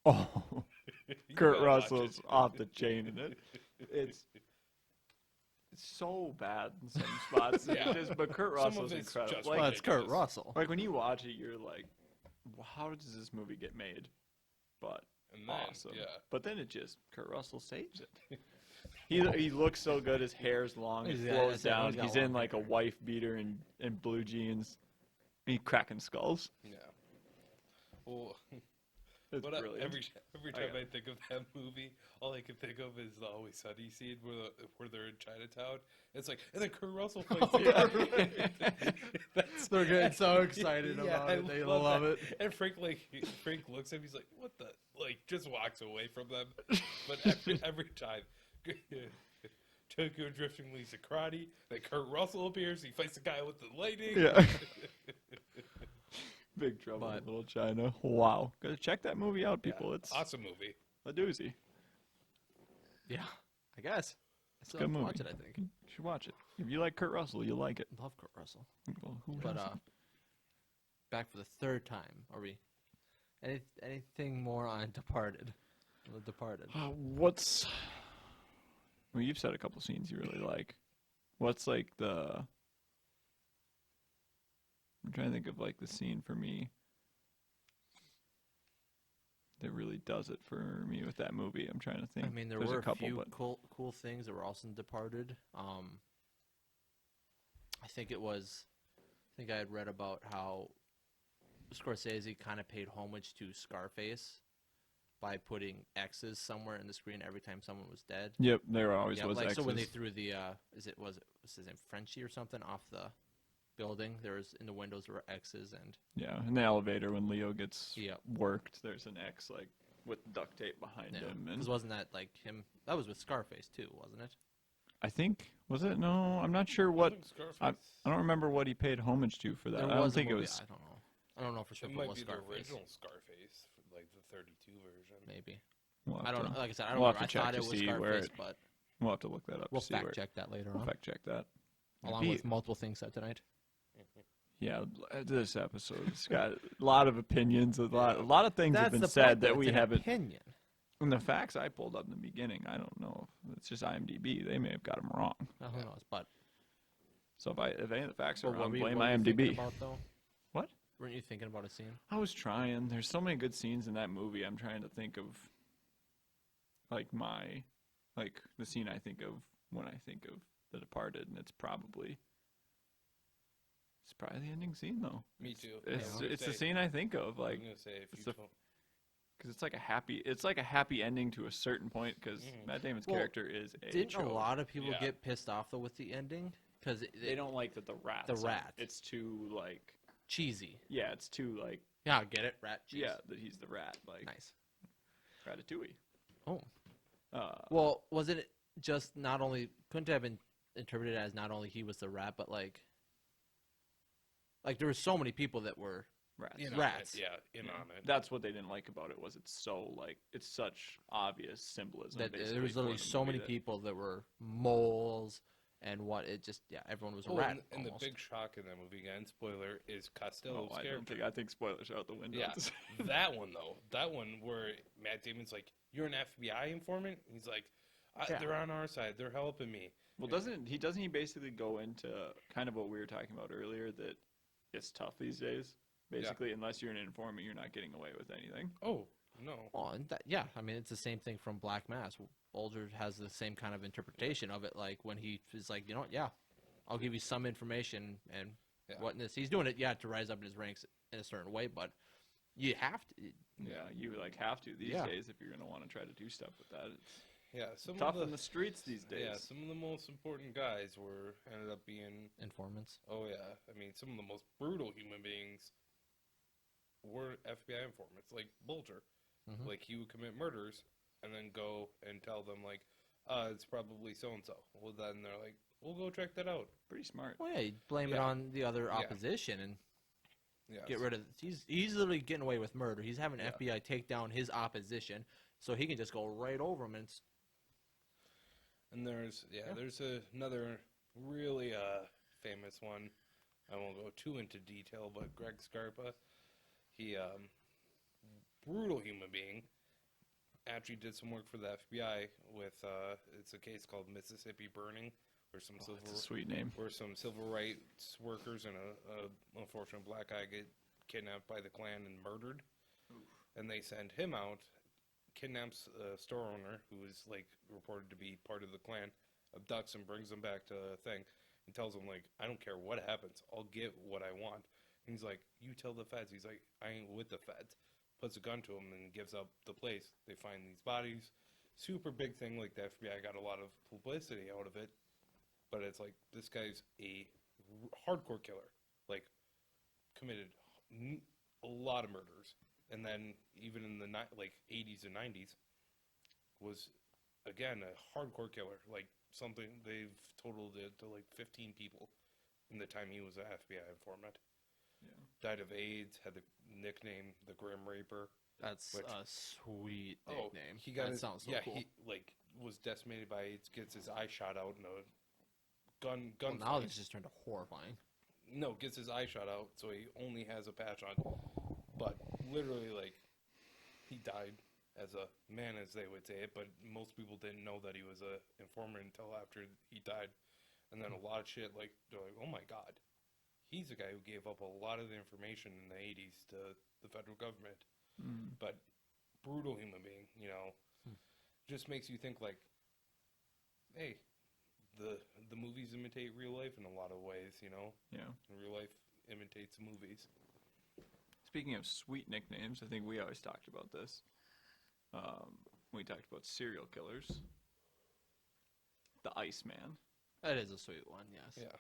Oh, You Kurt gotta watch Russell's it. off the chain in it. It's so bad in some spots. Yeah. But Kurt Some of Russell's it's incredible. just Like, Well, it's Kurt ridiculous. Russell. like when you watch it, you're like, well, how does this movie get made? But And then, awesome. yeah. But then Kurt Russell saves it. He looks so good. His hair's long. It Yeah, flows that's it, down. he's got He's in long like a hair. wife beater and blue jeans. He's cracking skulls. Yeah. Well, It's but brilliant. every time I think of that movie, all I can think of is the Always Sunny scene where they're in Chinatown. It's like, and then Kurt Russell fights Oh, the yeah. That's- They're getting so excited Yeah, about I it. They love that. it. And Frank looks at him. He's like, "What the?" Like, just walks away from them. But every time, Tokyo Drifting leads to karate. Then Kurt Russell appears. He fights the guy with the lightning. Yeah. Big Trouble But- in Little China. Wow. Gotta check that movie out, Yeah, people. It's awesome movie. a doozy. Yeah, I guess. I still Good have to movie. watch it, I think. You should watch it. If you like Kurt Russell, you'll like it. Love Kurt Russell. Well, who But hasn't? back for the third time. Are we? Anything more on Departed? The Departed. What's... Well, you've said a couple scenes you really like. What's like the... I'm trying to think of like the scene for me that really does it for me with that movie. I'm trying to think. I mean, there There's were a couple, few but cool things that were also in Departed. I think I had read about how Scorsese kind of paid homage to Scarface by putting X's somewhere in the screen every time someone was dead. yep, there always Yeah, was like X's. so when they threw the was his name Frenchie or something off the building, there was in the windows there were X's and Yeah, in the elevator when Leo gets yeah. worked, there's an X like with duct tape behind him, and Because wasn't that like him? That was with Scarface too, wasn't it? I think was it? No, I'm not sure what. I don't remember what he paid homage to for that. There I don't was a think it movie, was. I don't know. I don't know for sure It if it might was be the Scarface. original Scarface, like the 32 version. Maybe. We'll have I don't to- know. Like I said, I don't we'll have remember. to I check thought to it was see where Scarface, it- but We'll have to look that up. we'll to see where fact check that later We'll on, fact check that. along with multiple things said tonight. Yeah, this episode's got a lot of opinions. A lot of things have been the said point, though. that we It's an haven't. opinion. And the facts I pulled up in the beginning, I don't know. It's just IMDb. They may have got them wrong. Well, who knows? But So if any of the facts are what wrong, were you- blame what were you thinking IMDb. about, though? What? Weren't you thinking about a scene? I was trying. There's so many good scenes in that movie. I'm trying to think of like the scene I think of when I think of The Departed, and it's probably the ending scene though. Me too. It's the scene I think of, I'm like, gonna say if it's you the- told- because it's like a happy ending to a certain point. Because Matt Damon's Well, character is a Didn't chode. a lot of people Yeah. get pissed off though with the ending because They don't like that the rat. It's too like cheesy? it's too like Yeah, I get it. Rat cheese. that he's the rat, like Nice. Ratatouille. Oh. Well, wasn't it just not only couldn't it have been interpreted as not only he was the rat, but like there were so many people that were rats. in on rats. it, yeah, in on it. That's what they didn't like about it was it's so like it's such obvious symbolism. that there basically, was literally for the so movie many that- people that were moles and what it just everyone was a Oh, rat. and the almost. big shock in that movie again, spoiler, is Costello's Oh, character. I think spoilers are out the window. Yeah, that one though. That one where Matt Damon's like, "You're an FBI informant." He's like, Yeah. "They're on our side. They're helping me." Well, doesn't he basically go into kind of what we were talking about earlier, that it's tough these days. Basically, unless you're an informant, you're not getting away with anything. Oh no. Well, and yeah, I mean, it's the same thing from Black Mass. Bolger has the same kind of interpretation of it, like when he is like, you know, yeah, I'll give you some information and whatness. He's doing it, to rise up in his ranks in a certain way, but you have to. Yeah, you like have to these days if you're gonna want to try to do stuff with that. It's Some tough of in the streets these days. Yeah, some of the most important guys ended up being Informants. Oh yeah, I mean, some of the most brutal human beings were FBI informants, like Bulger. Mhm. Like, he would commit murders and then go and tell them, like, it's probably so-and-so. Well, then they're like, we'll go check that out. Pretty smart. Well, yeah, you blame it on the other opposition and get rid of. He's literally getting away with murder. He's having FBI take down his opposition, so he can just go right over him. And there's another really famous one. I won't go too into detail, but Greg Scarpa, he brutal human being. Actually did some work for the FBI with it's a case called Mississippi Burning, where some That's a sweet name. where some civil rights workers and a unfortunate black guy get kidnapped by the Klan and murdered. And they send him out, kidnaps a store owner who is like reported to be part of the Klan, abducts him, brings him back to the thing, and tells him, like, I don't care what happens, I'll get what I want. And he's like, you tell the feds. He's like, I ain't with the feds. Puts a gun to him and gives up the place. They find these bodies. Super big thing. Like, the FBI got a lot of publicity out of it. But it's like, this guy's a hardcore killer. Like, committed a lot of murders. And then, even in the 80s and 90s, was, again, a hardcore killer. Like, something, they've totaled it to like 15 people in the time he was an FBI informant. Yeah. Died of AIDS, had the nickname the Grim Reaper. That's a sweet nickname. That sounds so cool. He was decimated by AIDS, gets his eye shot out in a gun well, now it's just turned to horrifying. No, gets his eye shot out, so he only has a patch on. But literally, like, he died as a man, as they would say it, but most people didn't know that he was a informant until after he died. And then a lot of shit, like, they're like, oh my god, he's the guy who gave up a lot of the information in the 80s to the federal government. But brutal human being, you know. Just makes you think, like, hey, the movies imitate real life in a lot of ways, you know? Yeah. And real life imitates movies. Speaking of sweet nicknames, I think we always talked about this. We talked about serial killers. The Iceman. That is a sweet one, yes. Yeah. I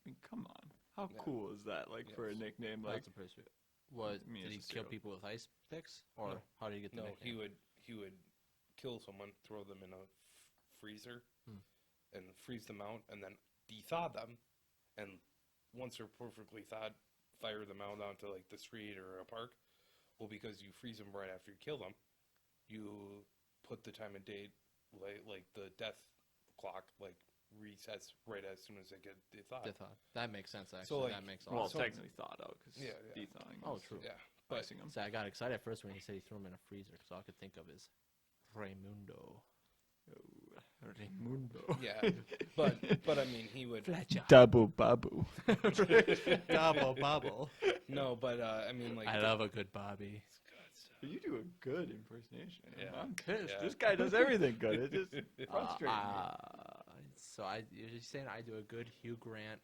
mean, come on. How cool is that, like, for a nickname? Like, that's a pretty sweet. What, did he kill people with ice picks? Or how did he get the nickname? he would kill someone, throw them in a freezer, and freeze them out, and then de-thaw them, and once they're perfectly thawed, fire them out onto, like, the street or a park. Well, because you freeze them right after you kill them, you put the time and date, like the death clock, like, resets right as soon as they get de-thawed. That makes sense, actually. So, like, that makes a lot well, of sense. technically thawed out because de-thawing. Oh, is true. Yeah. Icing them. So I got excited at first when he said he threw him in a freezer, because all I could think of is Raimundo. Oh, Raimundo. Yeah, but I mean, he would... Double babu. Double bubble. No, but, I mean, like... I love a good Bobby. You do a good impersonation. Yeah. I'm pissed. Yeah. This guy does everything good. It just frustrates me. So you're just saying I do a good Hugh Grant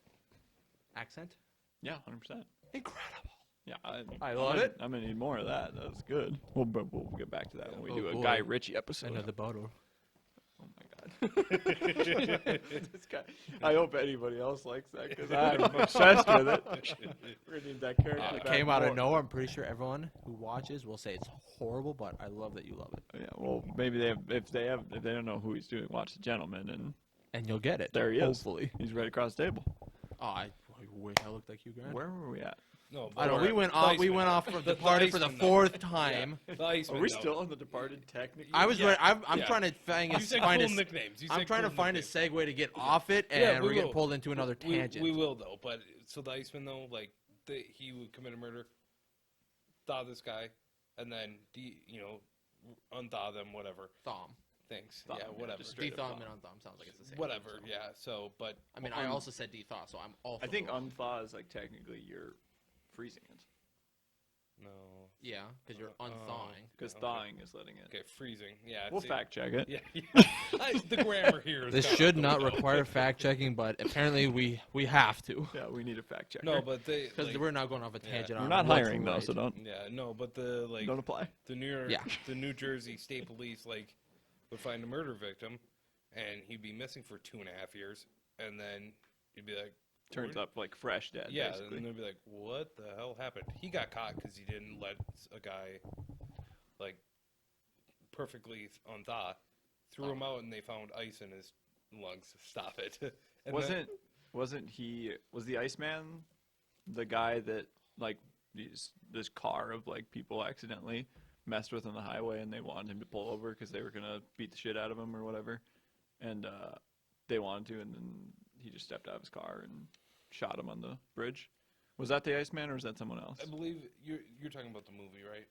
accent? Yeah, 100%. Incredible. Yeah, I love it. I'm gonna need more of that. That's good. We'll get back to that when we Oh, do a boy. Guy Ritchie episode. Another bottle. Oh my god. This guy. I hope anybody else likes that because I'm obsessed with it. We're gonna need that character. It back came out more. of nowhere. I'm pretty sure everyone who watches will say it's horrible, but I love that you love it. Yeah, well, maybe if they don't know who he's doing, watch The Gentleman, And you'll get it. there he is. Hopefully. He's right across the table. Oh, I wish I looked like Hugh Grant. Where were we at? No, I don't know. We went off from The Departed for the Iceman, though. fourth time. Yeah. The Iceman, Are we though. still on The Departed technically? I was Yeah. ready. I'm Yeah. trying to find You said find cool a, nicknames. You I'm said trying cool to find a nicknames. segue to get off it, and Yeah, we we're getting will. pulled into another tangent. We will, though. But so the Iceman, though, like he would commit a murder, thaw this guy, and then unthaw them, whatever. Thumb. Thanks. Thaw Yeah, them, yeah, whatever. just straight up Thumb thumb. and unthaw sounds like it's the same. Whatever. thing, so. Yeah. So, but I mean, I also said de-thaw, so I'm also. I think unthaw is like technically you're freezing it. No. Yeah, because you're Oh. unthawing. Because Okay. thawing is letting it. Okay, freezing. Yeah. We'll see- fact check it. Yeah. The grammar here is This kinda should off the not window. require fact checking, but apparently we have to. Yeah, we need a fact checker. No, but they Because like, we're not going off a tangent we're on not what's hiring though, right. so don't yeah, no, but the like don't apply. the New York, Yeah. the New Jersey State Police like would find a murder victim, and he'd be missing for 2.5 years, and then you'd be like, Turns "Where- up like fresh dead. yeah, basically. and they'd be like, what the hell happened? He got caught because he didn't let a guy like perfectly unthaw, threw him out, and they found ice in his lungs. Stop it. And then- wasn't he was the Iceman the guy that like this car of like people accidentally messed with on the highway and they wanted him to pull over because they were gonna beat the shit out of him or whatever, and they wanted to, and then he just stepped out of his car and shot him on the bridge. Was that the Iceman or was that someone else? I believe you're talking about the movie, right?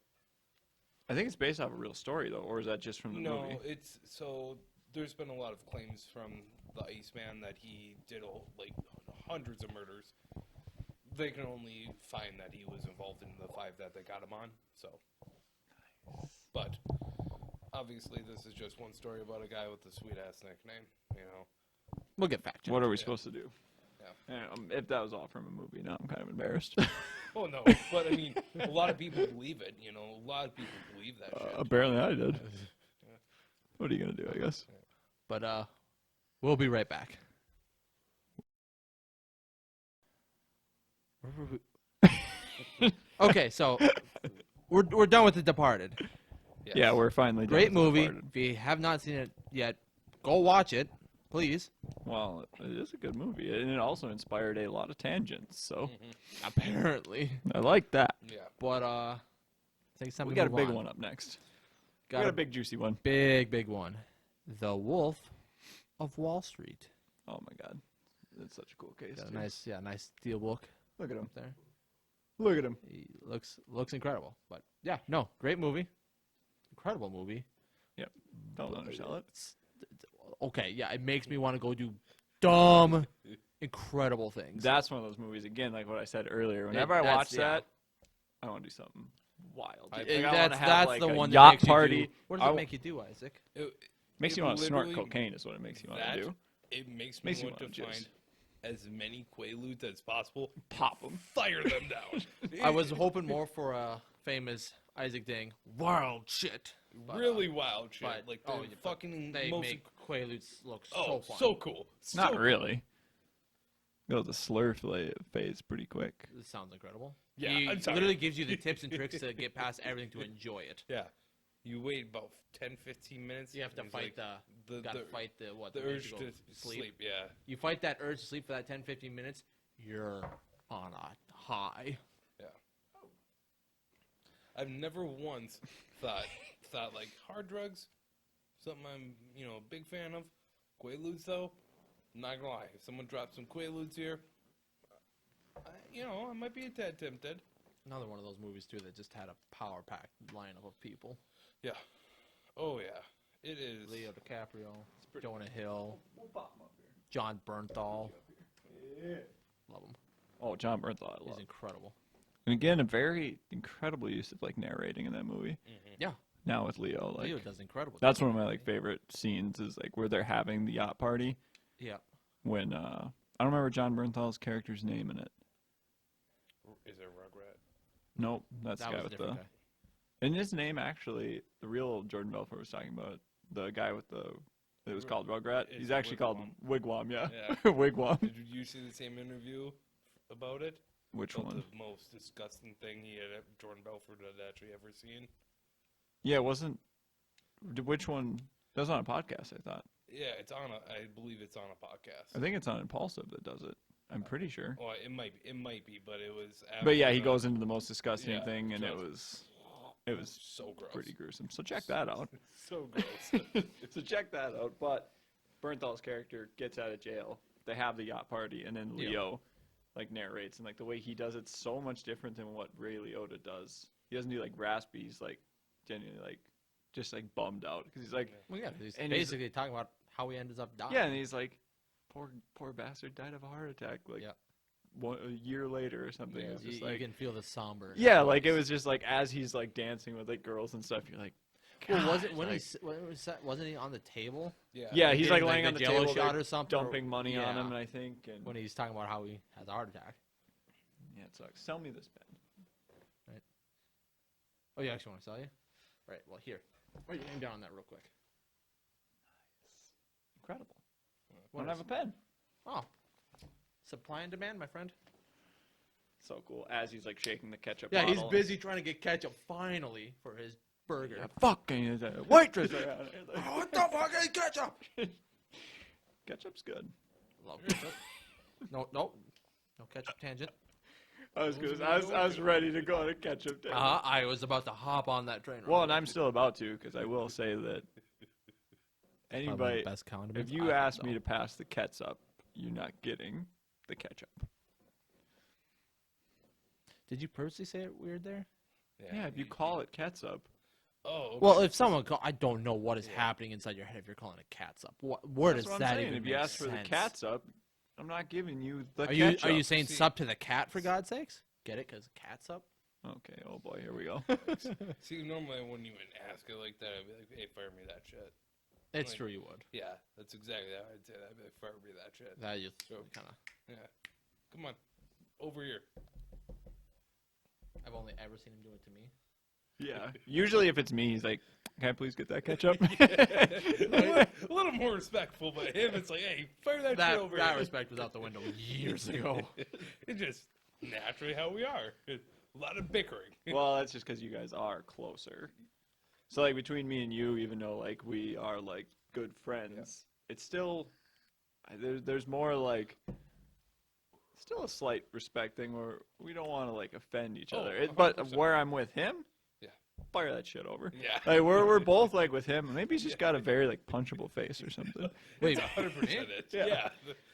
I think it's based off a real story though, or is that just from the No, movie? it's so there's been a lot of claims from the Iceman that he did like hundreds of murders. They can only find that he was involved in the 5 that they got him on. So, but obviously this is just one story about a guy with a sweet ass nickname. You know, We'll get fact checked. What are we Yeah. supposed to do? Yeah. If that was all from a movie, now I'm kind of embarrassed. oh no, but I mean, a lot of people believe it. You know, a lot of people believe that shit. Apparently, I did. What are you gonna do? I guess. But we'll be right back. Where were we? Okay, so we're done with The Departed. Yes. Yeah, we're finally done Great with The movie. Departed. If you have not seen it yet, go watch it, please. Well, it is a good movie, and it also inspired a lot of tangents. So Apparently, I like that. Yeah. but I think it's time We to got a move big on. one up next. Got we got a a big juicy one. big one. The Wolf of Wall Street. Oh my god, that's such a cool case. Got a too. nice steel book Look at him. there. Look at him. He looks incredible. But yeah, no, great movie. Incredible movie. Don't undersell it. Okay, yeah, it makes me want to go do dumb, incredible things. That's one of those movies. Again, like what I said earlier. Whenever I that's- watch yeah. that, I want to do something wild. I- Like, And I wanna that's have, like, the a one that yacht makes party. You do. What does I it w- make you do, Isaac? Makes It you want to snort literally- cocaine. Is what it makes you want that, to do. It makes Makes me you want to wanna find just- as many Quaaludes as possible, Pop them. fire them down. I was hoping more for a famous Isaac Ding wild shit. But, really wild shit. but- Like the oh, yeah, but fucking They most. make Quaaludes look so oh, fun. so cool. Not So really. Go the slur phase pretty quick. This sounds incredible. Yeah, he I'm sorry. literally gives you the tips and tricks to get past everything to enjoy it. Yeah. You wait about 10, 15 minutes. You have to and it's fight like gotta fight the what? the urge urge to to go sleep. Yeah. You fight that urge to sleep for that 10, 15 minutes, you're on a high. I've never once thought like hard drugs, something I'm a big fan of. Quaaludes though, not gonna lie. If someone drops some Quaaludes here, I might be a tad tempted. Another one of those movies too that just had a power packed lineup of people. Yeah. Oh yeah. It is. Leo DiCaprio, Jonah Hill, John Bernthal. Love him. Oh, John Bernthal, I He's love. incredible. And again, a very incredible use of like narrating in that movie. Yeah, Now with Leo, like Leo does incredible. that's one of my like favorite scenes is like where they're having the yacht party Yeah. when I don't remember John Bernthal's character's name in it. Is it Rugrat? Nope, that's That the guy was a with the. different guy. And his name actually, the real Jordan Belfort was talking about the guy with the. It was called Rugrat. It's He's actually called Wigwam. Yeah, Yeah. Wigwam. Did you see the same interview about it? Which About one? the most disgusting thing Jordan Belfort had actually ever seen. Yeah, it wasn't. Which one? That was on a podcast. I thought. Yeah, I believe it's on a podcast. I think it's on Impulsive that does it. I'm pretty sure. Well, it might be, but it was. But yeah, he after goes into the most disgusting yeah, thing, and it just- was so gross. pretty gruesome. So check that out. So gross. So check that out. But Bernthal's character gets out of jail. They have the yacht party, and then Yeah. Leo like narrates, and like the way he does it's so much different than what Ray Liotta does. He doesn't do like raspy. He's like genuinely like just like bummed out because he's like Well, yeah, he's And he's- basically talking about how he ends up dying. yeah, and he's like poor bastard died of a heart attack. Like Yeah. a year later or something. Yeah. It was just You like, can feel the somber. yeah, like it was just like as he's like dancing with like girls and stuff, you're like, Well, was God, it when like, wasn't he on the table yeah, he's like getting, laying like, on the the Jello table, shot they're or something, or- dumping money on yeah. him, I think, and when he's talking about how he has a heart attack? yeah, it sucks. Sell me this pen. Oh, you actually want to sell you? Right. Well, here. Write your name down on that real quick. Incredible. What I don't have is- a pen. Oh, supply and demand, my friend. So cool. As he's like shaking the ketchup Yeah, he's bottle. busy trying to get ketchup finally for his burger. Yeah, fucking waitress right out there. What the fuck is ketchup? Ketchup's good. Love ketchup. No ketchup tangent. I was ready to go on a ketchup day. I was about to hop on that train. Well, and I'm still about to, because I will say that anybody, best condiments if you ask me to pass the ketchup, you're not getting the ketchup. Did you purposely say it weird there? Yeah, if you call it ketchup. Oh. Okay. Well, if someone I don't know what is happening inside your head if you're calling it catsup. Where That's does what that I'm saying. even If you make ask for the sense? catsup, I'm not giving you the Are you ketchup. saying See- sup to the cat for God's sakes? Get it? Because catsup. Okay, oh boy, here we go. See, normally I wouldn't even ask it like that. I'd be like, "Hey, fire me that shit." It's Like- true, you would. Yeah, that's exactly how I'd say that. I'd be like, "Fire me that shit." That you So- kind of. Yeah. Come on, over here. I've only ever seen him do it to me. Yeah. Usually, if it's me, he's like, "Can I please get that ketchup?" a little more respectful, but him, it's like, "Hey, fire that, shit over That here." respect was out the window years ago. It's just naturally how we are. A lot of bickering. Well, that's just because you guys are closer. So, like, between me and you, even though, like, we are, like, good friends, it's still, there's more, like, still a slight respect thing where we don't want to, like, offend each Oh, other. But 100%. where I'm with him, Yeah. fire that shit over. Yeah. Like, we're both, like, with him. Maybe he's just got a very, like, punchable face or something. Wait, 100% it. Yeah. Yeah.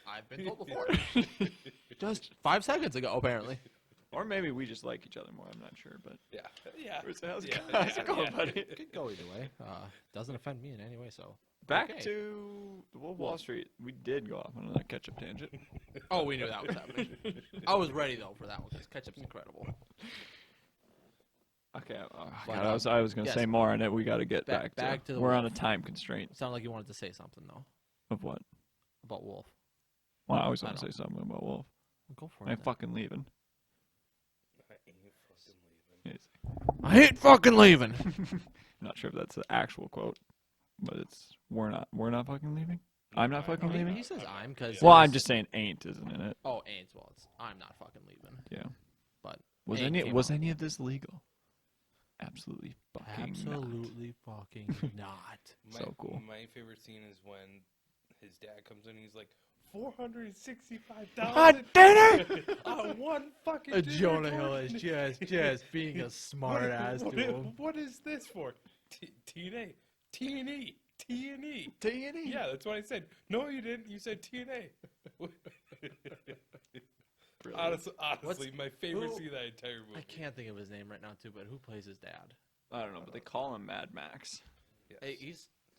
I've been told before. Just 5 seconds ago, apparently. Or maybe we just like each other more. I'm not sure, but Yeah. Yeah. how's it Yeah. going, how's it going, Yeah. buddy? Could go either way. Doesn't offend me in any way, so. Back Okay. to the Wolf of Wall Street. We did go off on that ketchup tangent. Oh, we knew that was happening. I was ready, though, for that one, because ketchup's incredible. Okay, But, God, I was going to yes. say more on it. We got to get Back back to the we're on a Wolf. time constraint. It sounded like you wanted to say something, though, Of what? about Wolf. Well, I always I want to say don't- something about Wolf. Go for I'm it. then. fucking leaving. I ain't fucking leaving. Yes. I hate fucking leaving. Not sure if that's the actual quote, but it's we're not fucking leaving. I'm not fucking leaving. He says I'm, because. Well, I'm just saying ain't isn't in it. Oh, ain't. Well, it's I'm not fucking leaving. Yeah. But. Was ain't came out. any of this legal? Absolutely fucking not. Absolutely fucking not. So cool. My favorite scene is when his dad comes in and he's like, $465 On dinner? on one fucking dinner Jonah Hill party." is just being a smart ass to him. What is this for? TNA. TNE. TNE. T&E. Yeah, that's what I said. No, you didn't. You said TNA. Honestly, my favorite who- scene of that entire movie. I can't think of his name right now, too, but who plays his dad? I don't know, but they call him Mad Max. Yes. Hey,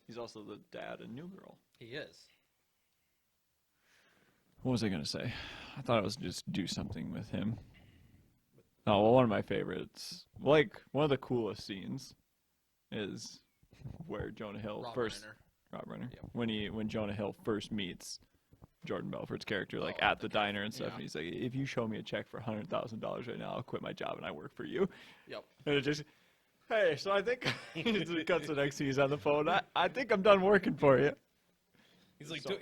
He's also the dad of New Girl. he is. What was I gonna say? I thought it was just do something with him. Oh well, one of my favorites, like one of the coolest scenes, is where Jonah Hill Rob first. Reiner. Rob Reiner. Yep. When Jonah Hill first meets Jordan Belfort's character, like Oh, at the diner and stuff, yeah. and he's like, "If you show me a check for $100,000 right now, I'll quit my job and I work for you." Yep. And it just, hey, so I think it cuts the next scene. He's on the phone. I think I'm done working for you. He's like, So-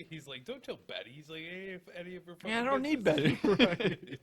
don't tell Betty. He's like, hey, if any of her fucking Yeah, I don't need business- Betty.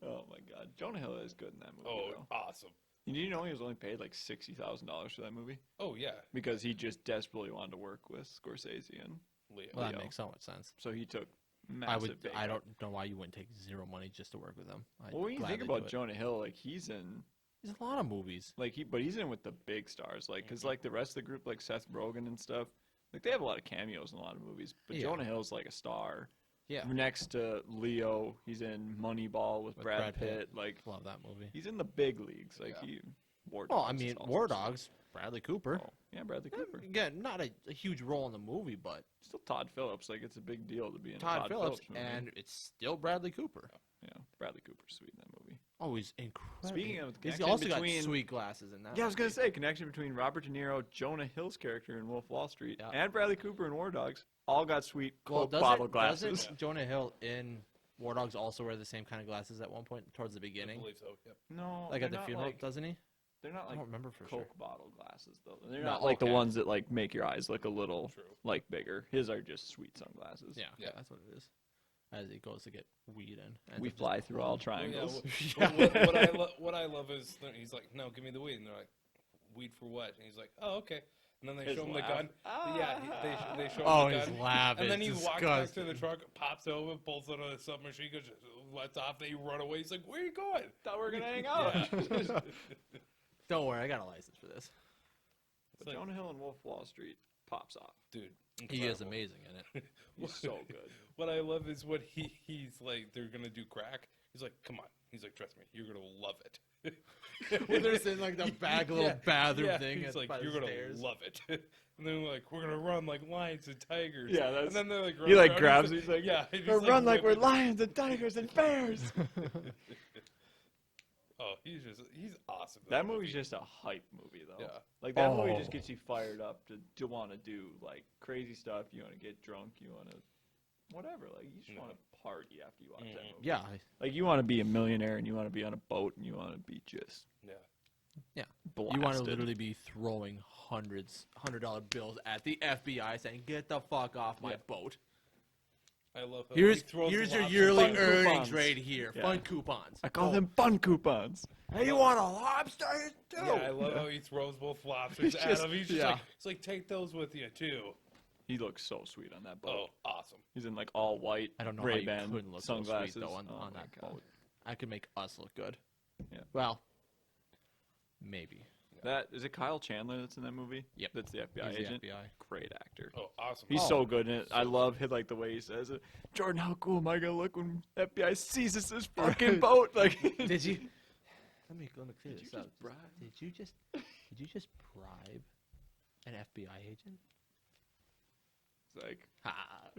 Oh my God, Jonah Hill is good in that movie. Oh, though. awesome. Did you know he was only paid like $60,000 for that movie Oh yeah, because he just desperately wanted to work with Scorsese, and Leo. Well, that Leo. makes so much sense. so he took I massive. pay I cut. don't know why you wouldn't take zero money just to work with him. I'd Well, when you think gladly about do it. Jonah Hill, like he's in, There's a lot of movies. but he's in with the big stars, like because like the rest of the group, like Seth Rogen and stuff, like they have a lot of cameos in a lot of movies. But Yeah. Jonah Hill's like a star. Yeah. Next to Leo, he's in Moneyball with With Brad Brad Pitt. Pitt. Like Love that movie. he's in the big leagues. Like Yeah. he, War Well, Dogs I is mean, also War sweet. Dogs, Bradley Cooper. Oh, yeah, Bradley Cooper. Again, not a huge role in the movie, but Still Todd Phillips. Like, it's a big deal to be in a Todd Phillips, movie. and it's still Bradley Cooper. Yeah, Bradley Cooper's sweet in that movie. Oh, he's incredible. Speaking of he's connection also between- got sweet glasses in that. Yeah, I was movie. gonna say connection between Robert De Niro, Jonah Hill's character in Wolf of Wall Street, Yeah. and Bradley Cooper in War Dogs. All got sweet Well, Coke bottle glasses. doesn't Jonah Hill in War Dogs also wear the same kind of glasses at one point towards the I beginning? believe so. Yep. No, Like they're at the not funeral, like- doesn't he? They're not I like don't remember for Coke sure. bottle glasses though. They're No, not like the okay. ones that like make your eyes look a little True. like bigger. His are just sweet sunglasses. Yeah, Yeah. that's what it is. As he goes to get weed in. ends We up just fly through all Well, triangles. what I love is he's like, no, give me the weed, and they're like, weed for what? And he's like, oh, okay. And then they His show him laugh. the gun. Yeah, they show him Oh, the his gun. laugh And is then he walks back disgusting. to the truck, pops over, pulls out a submachine gun, just lets off. They run away. He's like, "Where are you going?" Thought we were gonna hang out. Yeah. Don't worry, I got a license for this. But like- Jonah Hill in Wolf of Wall Street pops off. Dude, He is incredible. amazing in it. He's so good. What I love is when he's like, they're gonna do crack. He's like, "Come on." He's like, "Trust me, you're gonna love it." When they're sitting like the back little bathroom thing. He's at- like, by the "You're gonna stairs. love it." And then like, "We're gonna run like lions and tigers." Yeah, that's- And then they're like, He run like around, grabs it. He's like, "Yeah." he's "We're run like we're whipping- lions and tigers and bears." Oh, he's awesome. in That movie's just a hype movie, though. Yeah. Like that movie Oh. just gets you fired up to want to do like crazy stuff. You want to get drunk. You want to whatever. Like you just Yeah. want to party after you watch that movie. Yeah, Like you want to be a millionaire and you want to be on a boat and you want to be just Yeah. blasted. you want to literally be throwing $100 bills at the FBI saying, "Get the fuck off my Yeah. boat." I love how Here's he throws your lobster yearly Fun earnings coupons. right here. Yeah. Fun coupons. I call Go. them fun coupons. Hey, you want a lobster too? Yeah, I love how he throws both lobsters at just- him. He's just yeah. like, take those with you too. He looks so sweet on that boat. Oh, awesome. He's in like all white I don't know Ray-Ban how you couldn't look so sunglasses. sweet though on Oh my that God. boat. I could make us look good. Yeah. Well, maybe. That is it. Kyle Chandler that's in that movie. Yep. That's the FBI He's the agent. FBI. Great actor. Oh, awesome. He's Oh. so good in it. I love his, like the way he says it. Jordan, how cool am I gonna look when FBI seizes this fucking boat? Like, Did you? Let me clear Did this you up. just bribe? Did you just bribe an FBI agent? It's like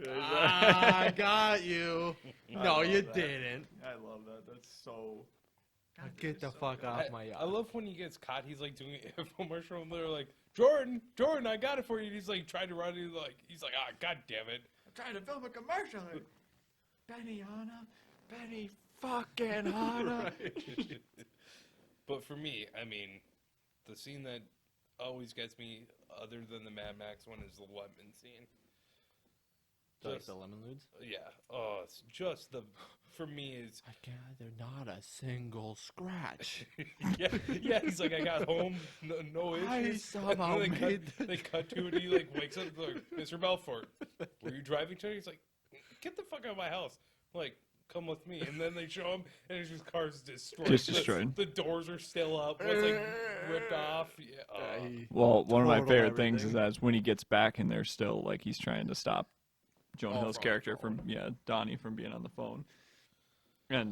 I got you. I No, love you that. didn't. I love that. That's so. God, Get the that's so fuck good. off my I yacht. love when he gets caught. He's like doing an infomercial, and they're like, Jordan, I got it for you. And he's like trying to run. And he's like, ah, god damn it. I'm trying to film a commercial. Benihana, Benny fucking Hanna. But for me, I mean, the scene that always gets me, other than the Mad Max one, is the lemon scene. Like Just- the lemon ludes? Yeah. Oh, it's just for me is I gather not a single scratch. yeah. He's like, I got home, no issues. I And somehow then made they cut to it. And he like wakes up, like, Mr. Belfort, were you driving today? He's like, get the fuck out of my house. I'm like, come with me. And then they show him, and it's just cars destroyed. Just destroyed. The doors are still up. One's like ripped off. Yeah. Well, one of my Total favorite things is everything. that when he gets back and they're still like he's trying to stop Jonah Oh, Hill's from- character from Donnie from being on the phone, and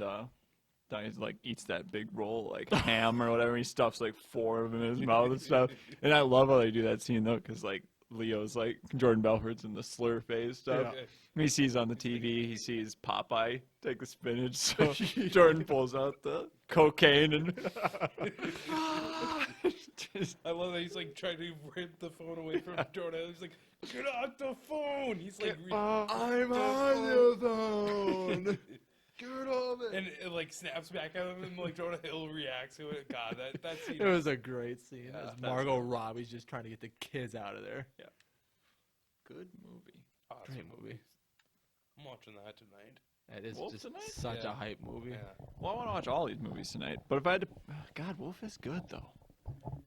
Donnie's like eats that big roll like ham or whatever. He stuffs like 4 of them in his mouth and stuff. And I love how they do that scene though, because like Leo's like Jordan Belfort's in the slur phase stuff. Yeah. He sees on the TV, he sees Popeye take the spinach, so Jordan pulls out the cocaine and just, I love that he's like trying to rip the phone away from Jordan. He's like, get off the phone. He's like, I'm on your phone. Get off it. and it like snaps back at him, and like Jonah Hill reacts to it. God, that scene. It was a great scene. Yeah, as that's Margot Robbie's just trying to get the kids out of there. Yeah. Good movie. awesome. Great movie. I'm watching that tonight. It is Wolf just tonight? such Yeah. a hype movie. Yeah. Well, I want to watch all these movies tonight, but if I had to, God, Wolf is good though.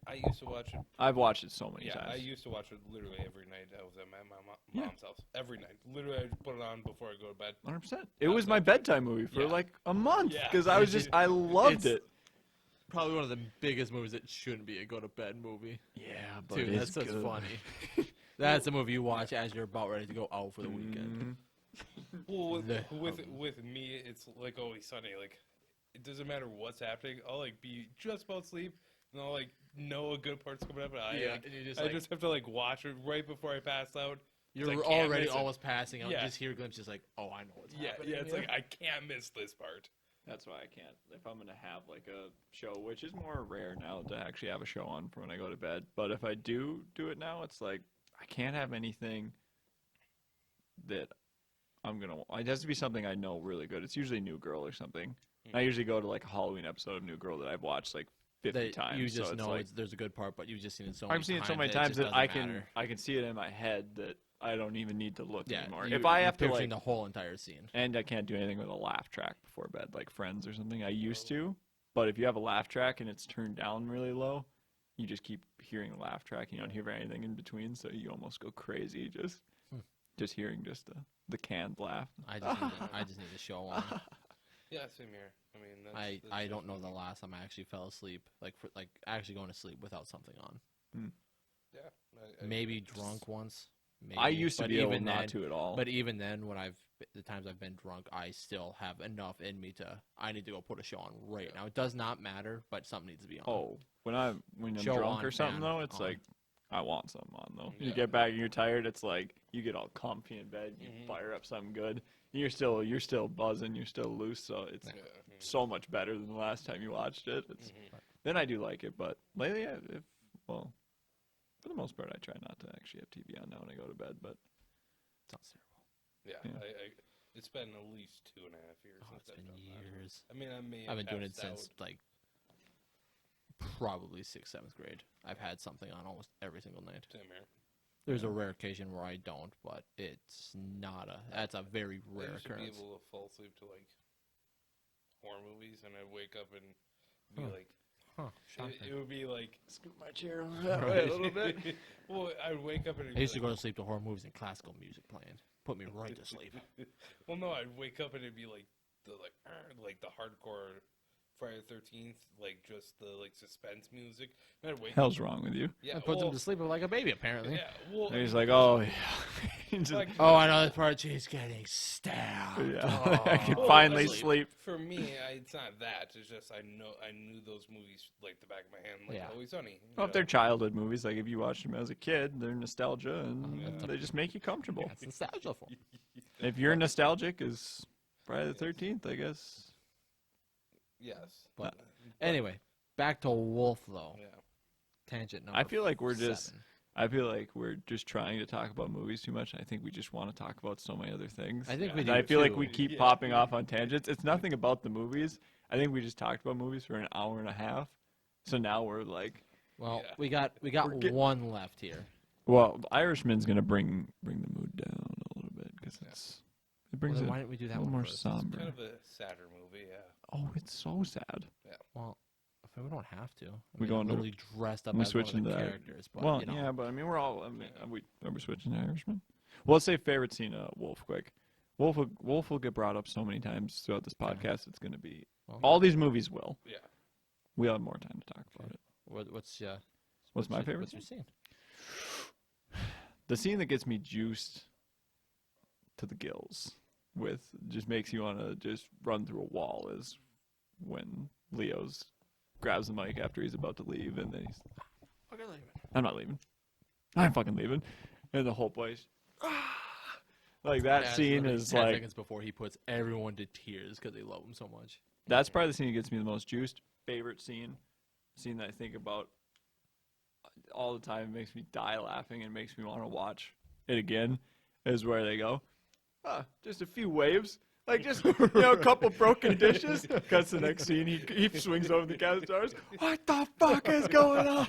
I used to watch it. I've watched it so many Yeah, times. I used to watch it literally every night. I was at my Yeah. mom's house every night. Literally, I'd put it on before I go to bed. 100%. It was my bedtime movie for Yeah. like a month Yeah. because I was just, I loved It's- it. Probably one of the biggest movies that shouldn't be a go to bed movie. Yeah, but Dude, that's just funny. That's a movie you watch as you're about ready to go out for the weekend. Well, The with me, it's like Always Sunny. Like, it doesn't matter what's happening. I'll like be just about to sleep, and I'll like know a good part's coming up, and and you just, I like, just have to like watch it right before I pass out. 'cause I you're can't already miss it. almost passing out. Yeah. You just hear glimpses like, oh, I know what's Yeah, happening. it's like I can't miss this part. That's why I can't. If I'm gonna have like a show, which is more rare now to actually have a show on for when I go to bed. But if I do it now, it's like I can't have anything that I'm gonna. It has to be something I know really good. It's usually New Girl or something. I usually go to like a Halloween episode of New Girl that I've watched like 50 that times. you so just it's know like, there's a good part, but you've just seen it so many I've times. seen it so many it times just that I doesn't can matter. see it in my head that I don't even need to look Yeah, anymore. you- If I you're have to picturing like, the whole entire scene. and I can't do anything with a laugh track before bed, like Friends or something. I used to, but if you have a laugh track and it's turned down really low, you just keep hearing the laugh track. You don't hear anything in between, so you almost go crazy just hearing just the canned laugh. I just need to show on. Yeah, same here. I mean, that's I don't know the definitely- last time I actually fell asleep, like actually going to sleep without something on. Yeah, Maybe drunk once. Maybe, I used to but be able even not then, to at all. But even then, when the times I've been drunk, I still have enough in me to. I need to go put a show on right now. It does not matter, but something needs to be on. Oh, when I'm Show drunk on, or something fan though, it's on. like I want something on though. You Yeah. get back and you're tired. It's like you get all comfy in bed. You fire up something good. And you're still buzzing. You're still loose. So it's so much better than the last time you watched it. It's, Then I do like it, but lately, well, for the most part, I try not to actually have TV on now when I go to bed. But Sounds terrible. Yeah, Yeah. it's been at least 2.5 years Oh, since it's I've been done that. years. I mean, I've been doing it passed since out. like probably 6th, 7th grade. I've had something on almost every single night. Same here. There's a rare occasion where I don't, but it's not that's a very I rare used to be occurrence. able to fall asleep to like horror movies, and I'd wake up and be like, Huh, it would be like, scoot my chair on that way a little bit. well, I'd wake up and it'd I used to be go like, to sleep to horror movies and classical music playing. Put me right to sleep. well, no, I'd wake up and it'd be like the hardcore Friday the 13th, like just the like suspense music. And I'd wake Hell's up, wrong with you? yeah, I put them well, to sleep like a baby, apparently. yeah, well, And he's like, oh yeah. Just- like, Oh, I know this part. She's getting stabbed. yeah. I can Oh, finally sleep. sleep. For me, it's not that. It's just I knew those movies like the back of my hand, like Yeah. Always Sunny. Well, if they're childhood movies, like if you watched them as a kid, they're nostalgia and Yeah. they just make you comfortable. That's nostalgia for me. If you're nostalgic as Friday the 13th, I guess. Yes, But anyway, back to Wolf though. yeah. Tangent number. I feel like we're just 7. trying to talk about movies too much. And I think we just want to talk about so many other things. I think we And do I feel like too. we keep Yeah. popping off on tangents. It's nothing about the movies. I think we just talked about movies for an hour and a half. So now we're like, Well, Yeah. we got We're get- one left here. well, the Irishman's gonna bring the mood down a little bit because it Well, brings then it why didn't we do a that little one more first? somber. Kind of a sadder movie, yeah. Oh, it's so sad. Well, we don't have to. We I'm going to- literally dressed up we as one of switching the to that? characters, but Well, you know. yeah, but I mean, we're all. I mean, are we switching to Irishman? Well, let's say favorite scene of Wolf quick. Wolf will get brought up so many times throughout this podcast. It's going to be Well, all these movies will. Yeah. We'll have more time to talk about it. what's What's my favorite What's your scene? The scene that gets me juiced to the gills with just makes you want to just run through a wall is when Leo's grabs the mic after he's about to leave and then he's I'm not leaving. I'm fucking leaving. And the whole place like that Yeah, it's scene literally is 10 like seconds before he puts everyone to tears because they love him so much. that's probably the scene that gets me the most juiced. Favorite scene that I think about all the time. It makes me die laughing and makes me want to watch it again. Is where they go, just a few waves, like just a couple broken dishes. Cuts the next scene. He swings over the cast stars. What the fuck is going on?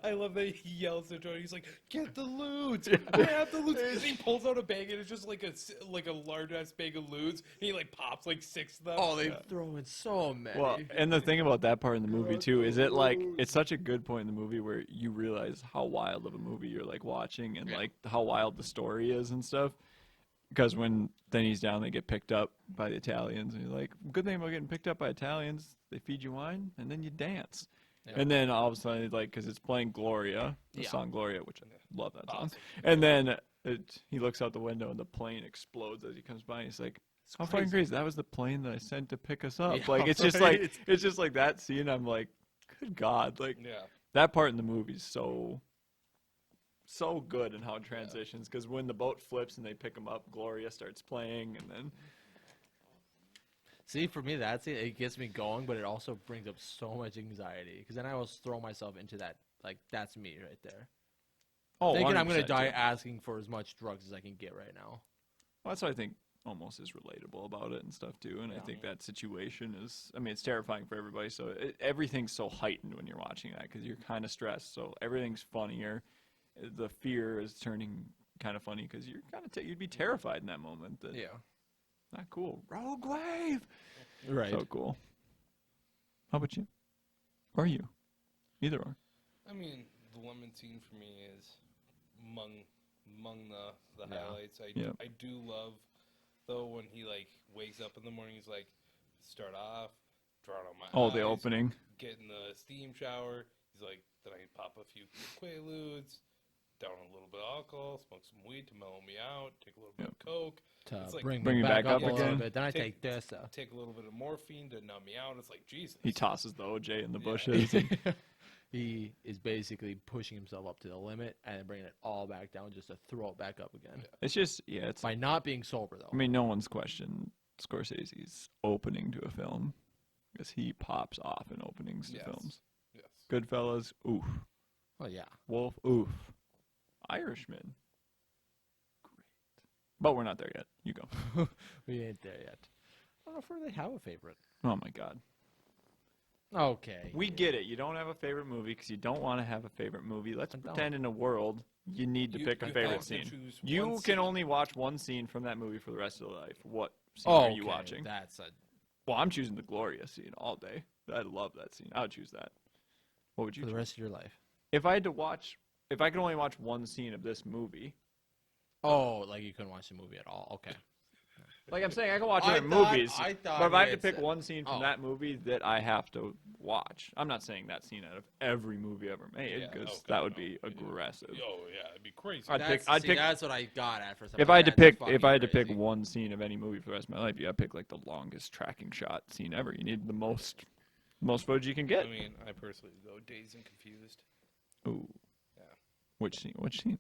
I love that he yells at Tony. He's like, "Get the loot! Grab the loot!" And he pulls out a bag, and it's just like a large ass bag of loots. And he like pops like 6 of them. Oh, they throw in so many. Well, and the thing about that part in the movie too is it like it's such a good point in the movie where you realize how wild of a movie you're like watching and like how wild the story is and stuff. Because when then he's down, they get picked up by the Italians, and you're like, good thing about getting picked up by Italians, they feed you wine and then you dance. Yeah. And then all of a sudden, like, because it's playing Gloria, the Yeah. song Gloria, which I love that song. Awesome. And then he looks out the window and the plane explodes as he comes by. And he's like, "How fucking crazy! That was the plane that I sent to pick us up." Yeah, like it's just right? like it's just like that scene. I'm like, Good God, like Yeah. that part in the movie is so good in how it transitions. Because when the boat flips and they pick him up, Gloria starts playing, and then See, for me, that's it. It gets me going, but it also brings up so much anxiety because then I always throw myself into that. Like, that's me right there. Thinking I'm going to 100% die too. asking for as much drugs as I can get right now. Well, that's what I think almost is relatable about it and stuff too. And I Yeah. think that situation is, I mean, it's terrifying for everybody. So everything's so heightened when you're watching that because you're kind of stressed. So everything's funnier. The fear is turning kind of funny because you're kind of you'd be terrified in that moment. That not cool. Rogue Wave. Right. So cool. How about you? Or you? Either or. I mean, the lemon scene for me is among the Yeah. highlights. Yep. I do love though when he like wakes up in the morning. He's like, start off, drawing on my eyes, The opening. get in the steam shower. He's like, then I pop a few Quaaludes, down a little bit of alcohol, smoke some weed to mellow me out, take a little bit of Coke, To It's like- bring Bring me you back, back up, up a little again? bit. Then I Take- take this. take a little bit of morphine to numb me out. It's like, Jesus. He tosses the OJ in the Yeah. bushes. He is basically pushing himself up to the limit and then bringing it all back down just to throw it back up again. It's just, it's. By not being sober, though. I mean, no one's questioned Scorsese's opening to a film because he pops off in openings to Yes. films. Yes. Goodfellas, oof. Oh, yeah. Wolf, oof. Irishman, great. But we're not there yet. You go. We ain't there yet. I don't know if we really have a favorite. Oh my God. Okay. We get it. You don't have a favorite movie because you don't want to have a favorite movie. Let's I don't. pretend in a world you need to You- pick a you favorite have to scene. choose You one can scene. only watch one scene from that movie for the rest of your life. What scene Oh, are you watching? That's a. Well, I'm choosing the Gloria scene all day. I love that scene. I would choose that. What would you For the choose? rest of your life. If I could only watch one scene of this movie, Oh, like you couldn't watch the movie at all. Okay. like I'm saying, I can watch I other thought- movies. I thought but if I have he to had pick said- one scene from Oh. that movie that I have to watch, I'm not saying that scene out of every movie ever made Yeah, because okay, that would no, be yeah. aggressive. Oh yeah, it'd be crazy. I'd pick. That's I'd what I got at first. If I had to pick one scene of any movie for the rest of my life, yeah, I'd pick like the longest tracking shot scene ever. You need the most footage you can get. I mean, I personally would go Dazed and Confused. Ooh. Yeah. Which scene? Which scene?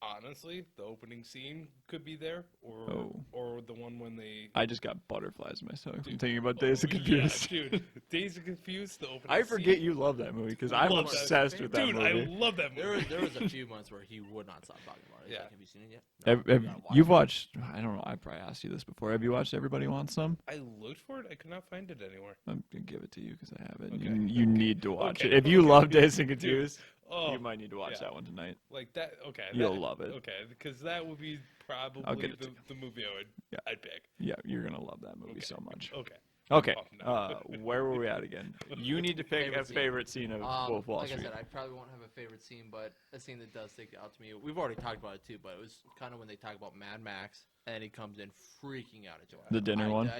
Honestly, the opening scene could be there, Oh. or the one when they. I just got butterflies in my stomach from Dude, thinking about Dazed and yeah, Confused. dude, Dazed and Confused. The opening. I forget scene. you love that movie because I'm Love that. obsessed with that Dude, movie. I love that movie. There was a few months where he would not stop talking about it. He's Yeah. like, have you seen it yet? No, Have, you have, gotta watch you've it." watched? I don't know. I probably asked you this before. Have you watched Everybody Wants Some? I looked for it. I could not find it anywhere. I'm gonna give it to you because I have it. Okay, You need to watch okay, it. If you okay. love Dazed and Confused, Oh, you might need to watch yeah. that one tonight. like that. Okay, You'll that- love it. Okay, because that would be probably get it to the movie Yeah. I'd pick. Yeah, you're gonna love that movie Okay. so much. Okay. Okay, Oh, no. where were we at again? You need to pick Favorite a scene. favorite scene of Wolf of Wall Like Street. I said, I probably won't have a favorite scene, but a scene that does stick out to me. We've already talked about it too, but it was kind of when they talk about Mad Max, and he comes in freaking out at Joanna. The dinner one?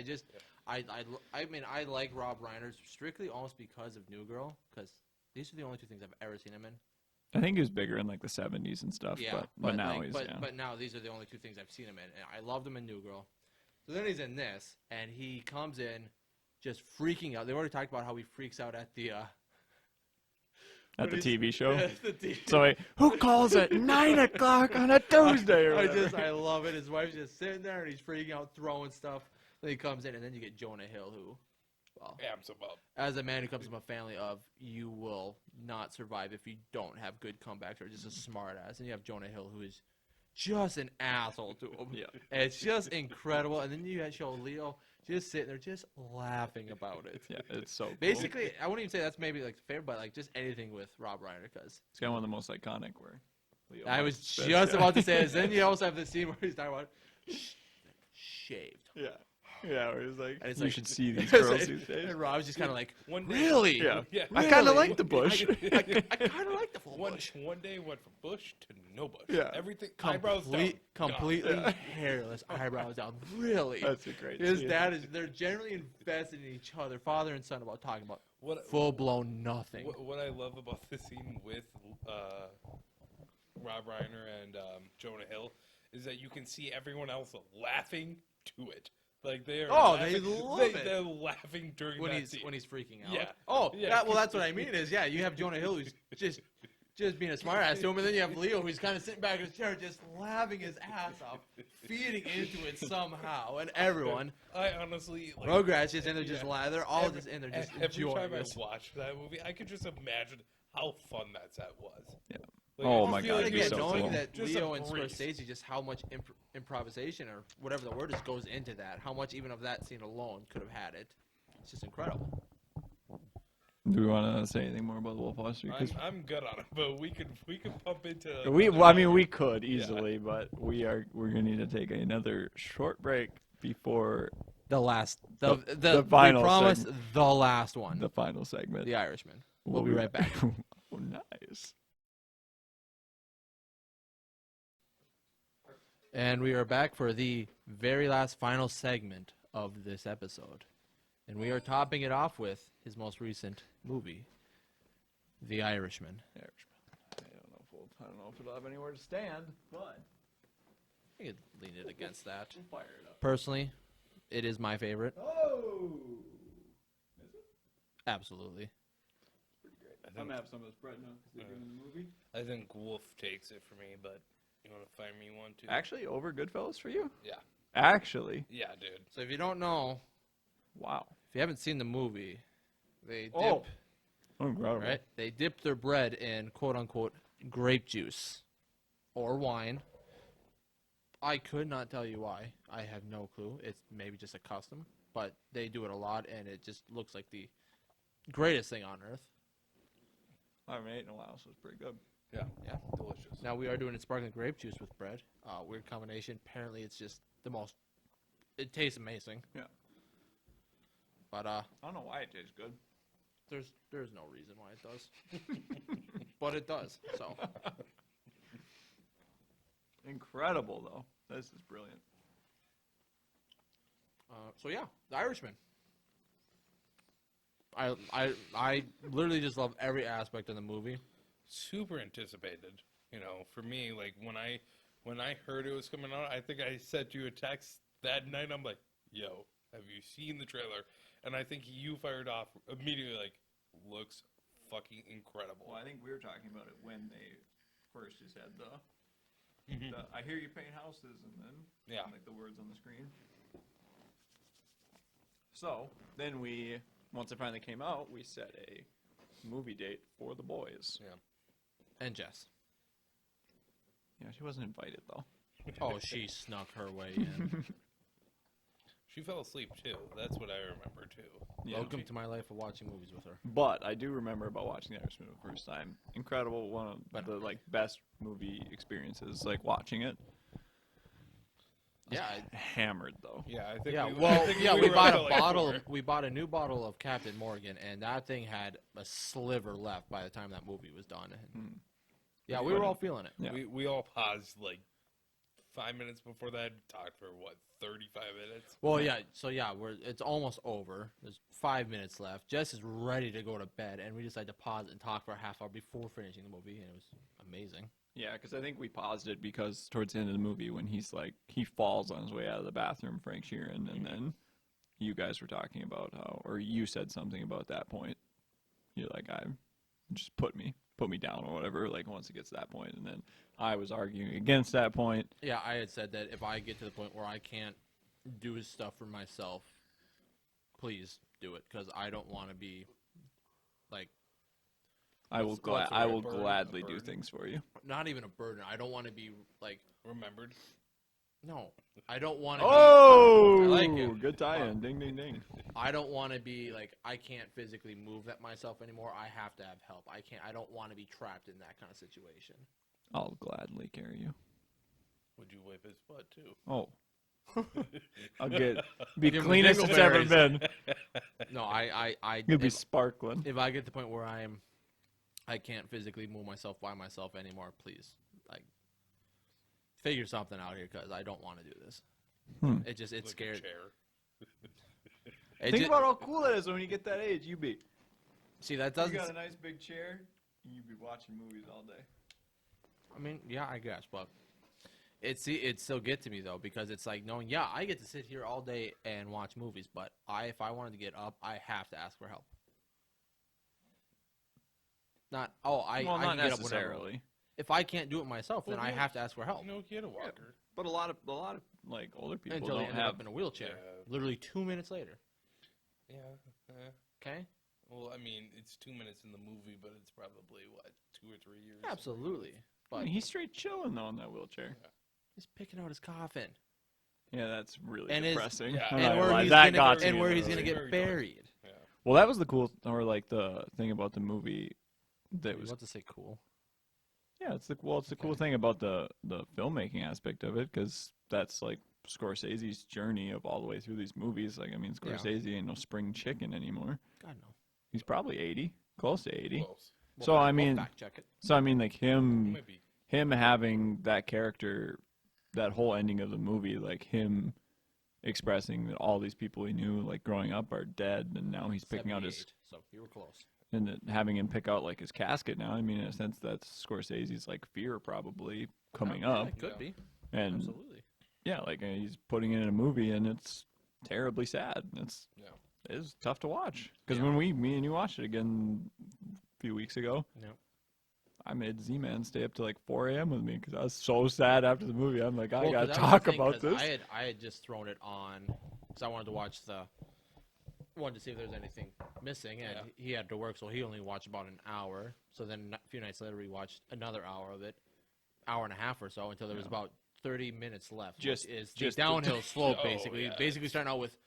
I mean, I like Rob Reiner strictly almost because of New Girl, because these are the only two things I've ever seen him in. I think he was bigger in like the 70s and stuff, Yeah, but now like, he's but now these are the only two things I've seen him in, and I loved him in New Girl. So then he's in this, and he comes in just freaking out. They already talked about how he freaks out at the at the what is- TV show. the TV. So who calls at 9 o'clock on a Tuesday or I whatever? I love it. His wife's just sitting there and he's freaking out, throwing stuff. Then he comes in, and then you get Jonah Hill, who, well, Amps him up. as a man who comes from a family of, you will not survive if you don't have good comebacks or just a smart ass. And you have Jonah Hill, who is just an asshole to him. Yeah. And it's just incredible. And then you show Leo just sitting there, just laughing about it. Yeah, it's so cool. Basically, I wouldn't even say that's maybe like the favorite, but like just anything with Rob Reiner, because It's kind of one of the most iconic where Leo I was Martin's just best, about to say this. Then you also have the scene where he's talking about shaved. Yeah. Yeah, where he's like, And it's you like- should see these girls these days. And Rob's just kind of like, One day, really? Yeah. Yeah. I kind of Really? like the bush. I kind of like the full One bush. day went from bush to no bush. Yeah. Everything eyebrows down. Completely Yeah. hairless, eyebrows down. Really? That's a great His scene. dad is—they're generally invested in each other, father and son, about talking about What full blown nothing. what I love about this scene with Rob Reiner and Jonah Hill is that you can see everyone else laughing to it. Like they are. Oh, laughing, they love it. They're laughing during when that he's scene. when he's freaking out. Yeah. Oh, Yeah. well, that's what I mean. Is you have Jonah Hill who's just being a smartass to him, and then you have Leo who's kind of sitting back in his chair, just laughing his ass off, feeding into it somehow, and everyone. I honestly. Like, Rugrats just in there, just lie. They're all just in there, just every enjoying time this. I watch that movie, I could just imagine how fun that set was. Yeah. Like, Oh I my feel God, And it'd be again, so knowing cool. that Just Leo a and breeze. Scorsese, just how much improvisation or whatever the word is goes into that, how much even of that scene alone could have had it. It's just incredible. Do we want to say anything more about the Wolf of Wall Street? 'Cause I'm good on it, but we could pump into. we could easily, but we're gonna need to take another short break before The last, the final we promise segment. the last one, the final segment. The Irishman. We'll be right back. Oh, nice. And we are back for the very last final segment of this episode. And we are topping it off with his most recent movie, The Irishman. I don't know if it'll have anywhere to stand, but I could lean it against that. we'll fire it up. Personally, it is my favorite. Oh, Absolutely. I'm gonna have some of this bread now because they're doing the movie. I think Wolf takes it for me, but you want to find me one too? Actually, over Goodfellas for you? Yeah. Actually, Yeah, dude. So if you don't know, wow. if you haven't seen the movie, they dip, Oh. Incredible. right? They dip their bread in quote unquote grape juice or wine. I could not tell you why. I have no clue. It's maybe just a custom, but they do it a lot, and it just looks like the greatest thing on earth. I haven't eaten in a while, so it's pretty good. Yeah. Yeah. Delicious. Now we are doing it sparkling grape juice with bread. Weird combination. Apparently, it's just the most. It tastes amazing. Yeah. But I don't know why it tastes good. there's no reason why it does. But it does. So Incredible, though. This is brilliant. so yeah, The Irishman. I literally just love every aspect of the movie. Super anticipated. You know, for me, like when I heard it was coming out, I think I sent you a text that night. I'm like, "Yo, have you seen the trailer?" And I think you fired off immediately, like, "Looks fucking incredible." Well, I think we were talking about it when they first just had the Mhm. I hear you paint houses, and then Yeah. like the words on the screen. So then once it finally came out, we set a movie date for the boys. Yeah. And Jess. Yeah, she wasn't invited though. Oh, she snuck her way in. She fell asleep too. That's what I remember too. Yeah. Welcome to my life of watching movies with her. But I do remember about watching The Irishman the first time. Incredible, one of the like best movie experiences. Like watching it. Yeah, Hammered though. Yeah, I think. Yeah, we, I well, think yeah, we we were bought up a to, like, bottle. 4. We bought a new bottle of Captain Morgan, and that thing had a sliver left by the time that movie was done. And yeah, we were all feeling it. Yeah. We all paused like 5 minutes before that. Talked for what 35 minutes. Well, yeah. So yeah, it's almost over. There's 5 minutes left. Jess is ready to go to bed, and we decided to pause and talk for a half hour before finishing the movie, and it was amazing. Yeah, because I think we paused it because towards the end of the movie, when he falls on his way out of the bathroom, Frank Sheeran, and then you guys were talking about how, or you said something about that point. You're like, I just put me down or whatever. Like once it gets to that point, and then I was arguing against that point. Yeah, I had said that if I get to the point where I can't do his stuff for myself, please do it, because I don't want to be like I will What's the right word? gladly A do burden? things for you. not even a burden. I don't want to be like Remembered. no. I don't want to. Oh, I like it. Good tie-in. Ding, ding, ding. I don't want to be like I can't physically move that myself anymore. I have to have help. I don't want to be trapped in that kind of situation. I'll gladly carry you. Would you wipe his butt too? Oh. I'll be Give him cleanest it's ever dingleberries. been. No, I You'll be if, sparkling. if I get to the point where I can't physically move myself by myself anymore, please like figure something out here, because I don't want to do this. It's Like a scared. chair. Think about how cool that is when you get that age. You be. See, that You doesn't. got a nice big chair. You be watching movies all day. I mean, yeah, I guess, but It still get to me though, because it's like knowing, yeah, I get to sit here all day and watch movies, but if I wanted to get up, I have to ask for help. Well, I not can get up whenever. necessarily. If I can't do it myself, then Well, I yeah. have to ask for help. You know, he had a walker. But a lot of like older people Until he don't ended have. up in a wheelchair. Yeah. Literally 2 minutes later. Yeah. Okay? Well, I mean, it's 2 minutes in the movie, but it's probably what 2 or 3 years. Absolutely. I But mean, he's straight chilling though in that wheelchair. he's picking out his coffin. Yeah, that's really And his- depressing. yeah, I'm And not gonna where lie, he's that gonna, got to and me where in he's the gonna movie. get Very dark. buried. Yeah. Well, that was the cool, or like the thing about the movie that I was was. about to say cool. Yeah, it's the cool thing about the filmmaking aspect of it, because that's like Scorsese's journey of all the way through these movies. Like, I mean, Yeah. Scorsese ain't no spring chicken anymore. God no. He's probably 80, close to 80. Close. So, I we'll mean- fact check it. So I mean, like He him might be. having that character, that whole ending of the movie, like him expressing that all these people he knew like growing up are dead, and now he's picking out his 78, so you were close. and then having him pick out like his casket now. I mean, in a sense, that's Scorsese's like fear probably coming Yeah, up, it could Yeah. be. and Absolutely. yeah, like he's putting it in a movie, and it's terribly sad. Yeah. It's tough to watch because Yeah. when me and you watched it again a few weeks ago, Yep. I made Z-Man stay up to like 4 a.m. with me because I was so sad after the movie. I'm like, I Well, gotta 'cause that was talk the thing, about 'cause this. I had just thrown it on because I wanted to watch wanted to see if there was anything missing, and he had to work, so he only watched about an hour. So then a few nights later, we watched another hour of it, hour and a half or so, until there was Yeah. about 30 minutes left. Just- which is just the the- downhill slope, Oh, basically. yeah, Basically starting out with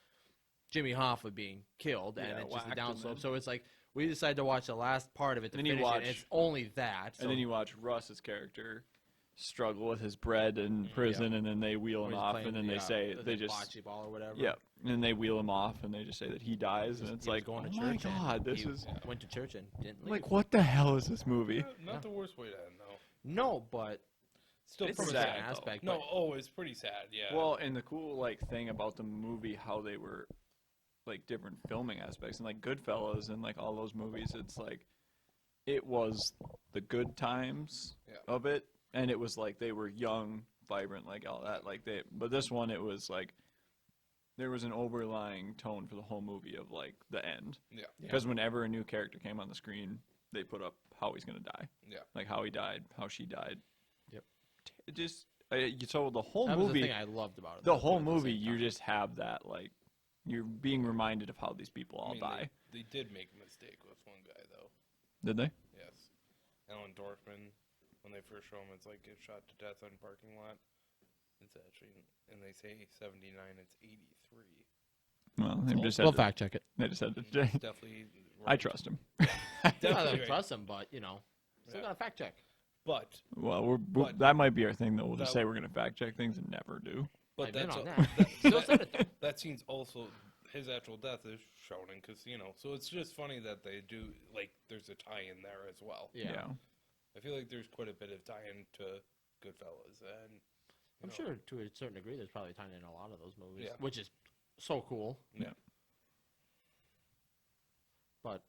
Jimmy Hoffa being killed, Yeah, and it's just the whacked, down and slope. then- So it's like we decided to watch the last part of it to And then you finish it, watch- and it's only that. So And then you watch Russ's character struggle with his bread in prison, and then they wheel where him he's off, playing and then they say the they just bocce ball or whatever. yeah, and then they wheel him off, and they just say that he dies, and He it's was like, going oh to my church and god, this he is went to church and didn't leave. like, what the hell is this movie? Not the worst way to end, though. No, but Still It's from a pretty sad, certain though. aspect. No, but oh, it's pretty sad. Yeah. Well, and the cool like thing about the movie, how they were like different filming aspects, and like Goodfellas and like all those movies, it's like it was the good times Yeah. of it, and it was like they were young, vibrant, like all that. Like they, but this one, it was like there was an overlying tone for the whole movie of like the end, yeah. because whenever a new character came on the screen, they put up how he's gonna die, Yeah. like how he died, how she died. Yep. It just so the whole that was the movie. thing I loved about it. The though, whole at the movie, same you time. just have that like you're being reminded of how these people all I mean, die. They did make a mistake with one guy, though. Did they? Yes. Alan Dorfman, when they first show him, it's like get shot to death on parking lot. It's actually, and they say 79, it's 83. Well, they just We'll said fact check it. they just said It's that. definitely. I right. trust him. I Definitely don't right. trust him, but still Yeah. gotta fact check. But Well, But- that might be our thing though. We'll just that- say we're gonna fact check things and never do. but I've been that's on a- that. Still said it though. that scene's also his actual death is shown in Casino, so it's just funny that they do like there's a tie-in there as well. Yeah. I feel like there's quite a bit of tie-in to Goodfellas, and you I'm know, sure to a certain degree there's probably tying in a lot of those movies, Yeah. which is so cool. Yeah. But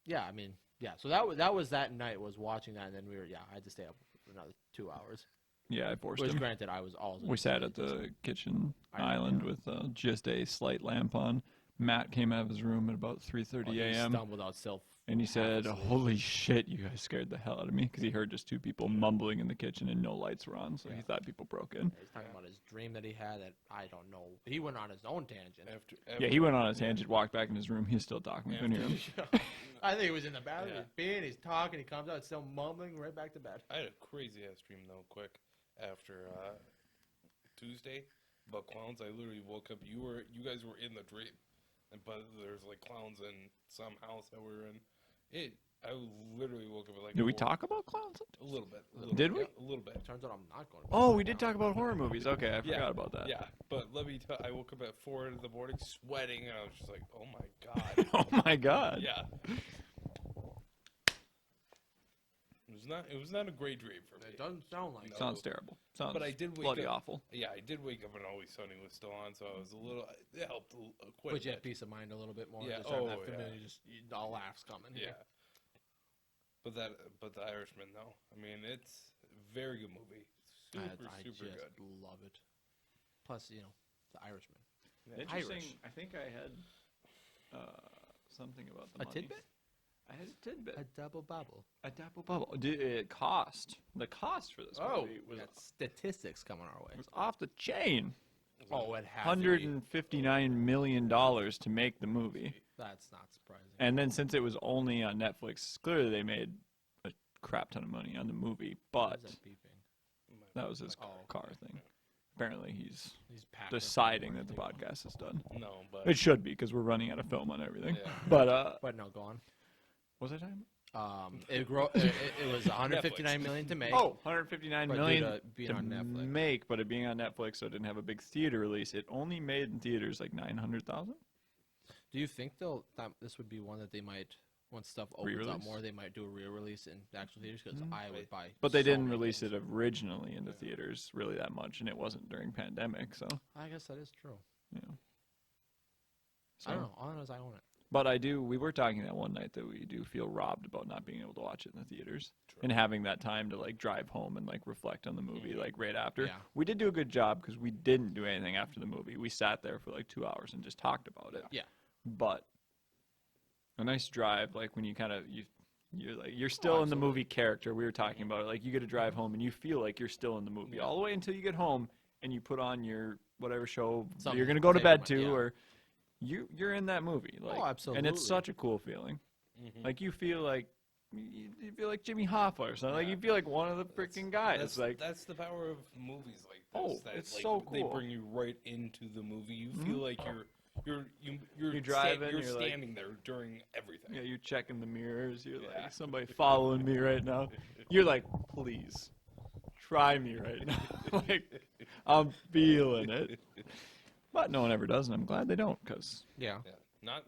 yeah, I mean, yeah. So that was that night was watching that, and then I had to stay up for another 2 hours. Yeah, I forced Which him. granted, I was also We sat at the kitchen I know, island yeah. with just a slight lamp on. Matt came out of his room at about 3:30 a.m. Stumbled out self. and he half said, asleep. "Holy shit, you guys scared the hell out of me!" Because he heard just two people mumbling in the kitchen and no lights were on, so he Yeah. thought people broke in. He's talking about his dream that he had that I don't know. He went on his own tangent. after Yeah, he went on a tangent, walked back in his room. He's still talking. We couldn't hear him. I think he was in the bathroom. Yeah. He's peeing. He's talking. He comes out, still mumbling, right back to bed. I had a crazy ass dream though, quick after Tuesday about clowns. I literally woke up. You guys were in the dream, but there's like clowns in some house that we were in. I literally woke up at like. Did we 4 talk about clowns? A little bit. Did we? Yeah, a little bit. Turns out I'm not going to. Oh, we did talk about horror movies. Okay, I Yeah. forgot about that. Yeah, but let me tell. I woke up at 4 in the morning, sweating, and I was just like, "Oh my god." Oh my god. Yeah. It was not a great dream for me. It doesn't sound like No. it. Sounds terrible. Sounds But I did wake bloody up. awful. Yeah, I did wake up and Always Sunny was still on, so I was a little. It helped quite Put a you bit. at peace of mind a little bit more. Yeah, Just having oh, that yeah. familiar, all laughs coming. Yeah. But The Irishman, though, I mean, it's a very good movie. I super just good. love it. Plus, you know, The Irishman. Interesting. Irish. I think I had something about the A money. tidbit? I had a tidbit. A double bubble. A double bubble. It cost. The cost for this Oh, movie was, got statistics coming our way. was off the chain. Oh, it has to be. $159 million to make the movie. That's not surprising. And then since it was only on Netflix, clearly they made a crap ton of money on the movie. Why But is that beeping? that was his Oh, car thing. Apparently he's He's packed up deciding that everything. the podcast is done. No, but It should be because we're running out of film on everything. Yeah. But But no, go on. what was I talking It was 159 million to make. about? Oh, 159 But due million to being on Netflix. make, but it being on Netflix, so it didn't have a big theater release. It only made in theaters like 900,000. Do you think that this would be one that they might, once stuff opens up Re-release? more, they might do a re-release in the actual theaters? Because I would buy. But they so didn't many release things. it originally in the theaters really that much, and it wasn't during pandemic, so I guess that is true. yeah. I don't know. All I know is I own it. But we were talking that one night that we do feel robbed about not being able to watch it in the theaters and having that time to like drive home and like reflect on the movie like right after. Yeah. We did do a good job because we didn't do anything after the movie. We sat there for like 2 hours and just talked about it. Yeah. But a nice drive, like when you kind of you're still in the movie character. We were talking about it. Like you get to drive home and you feel like you're still in the movie all the way until you get home and you put on your whatever show Something you're gonna go to bed favorite, to, yeah. or you're in that movie. Like, absolutely. And it's such a cool feeling. Like you feel like Jimmy Hoffa or something. Like you feel like one of the freaking guys. that's, Like that's the power of movies like this. Oh, that, it's like, so They cool. bring you right into the movie. You feel like you're You're driving, You're you're like- standing there during everything. yeah, you're checking the mirrors. You're Yeah. like somebody following me right now. You're like, please, try me right now. Like I'm feeling it. But no one ever does, and I'm glad they don't, because Yeah. Yeah.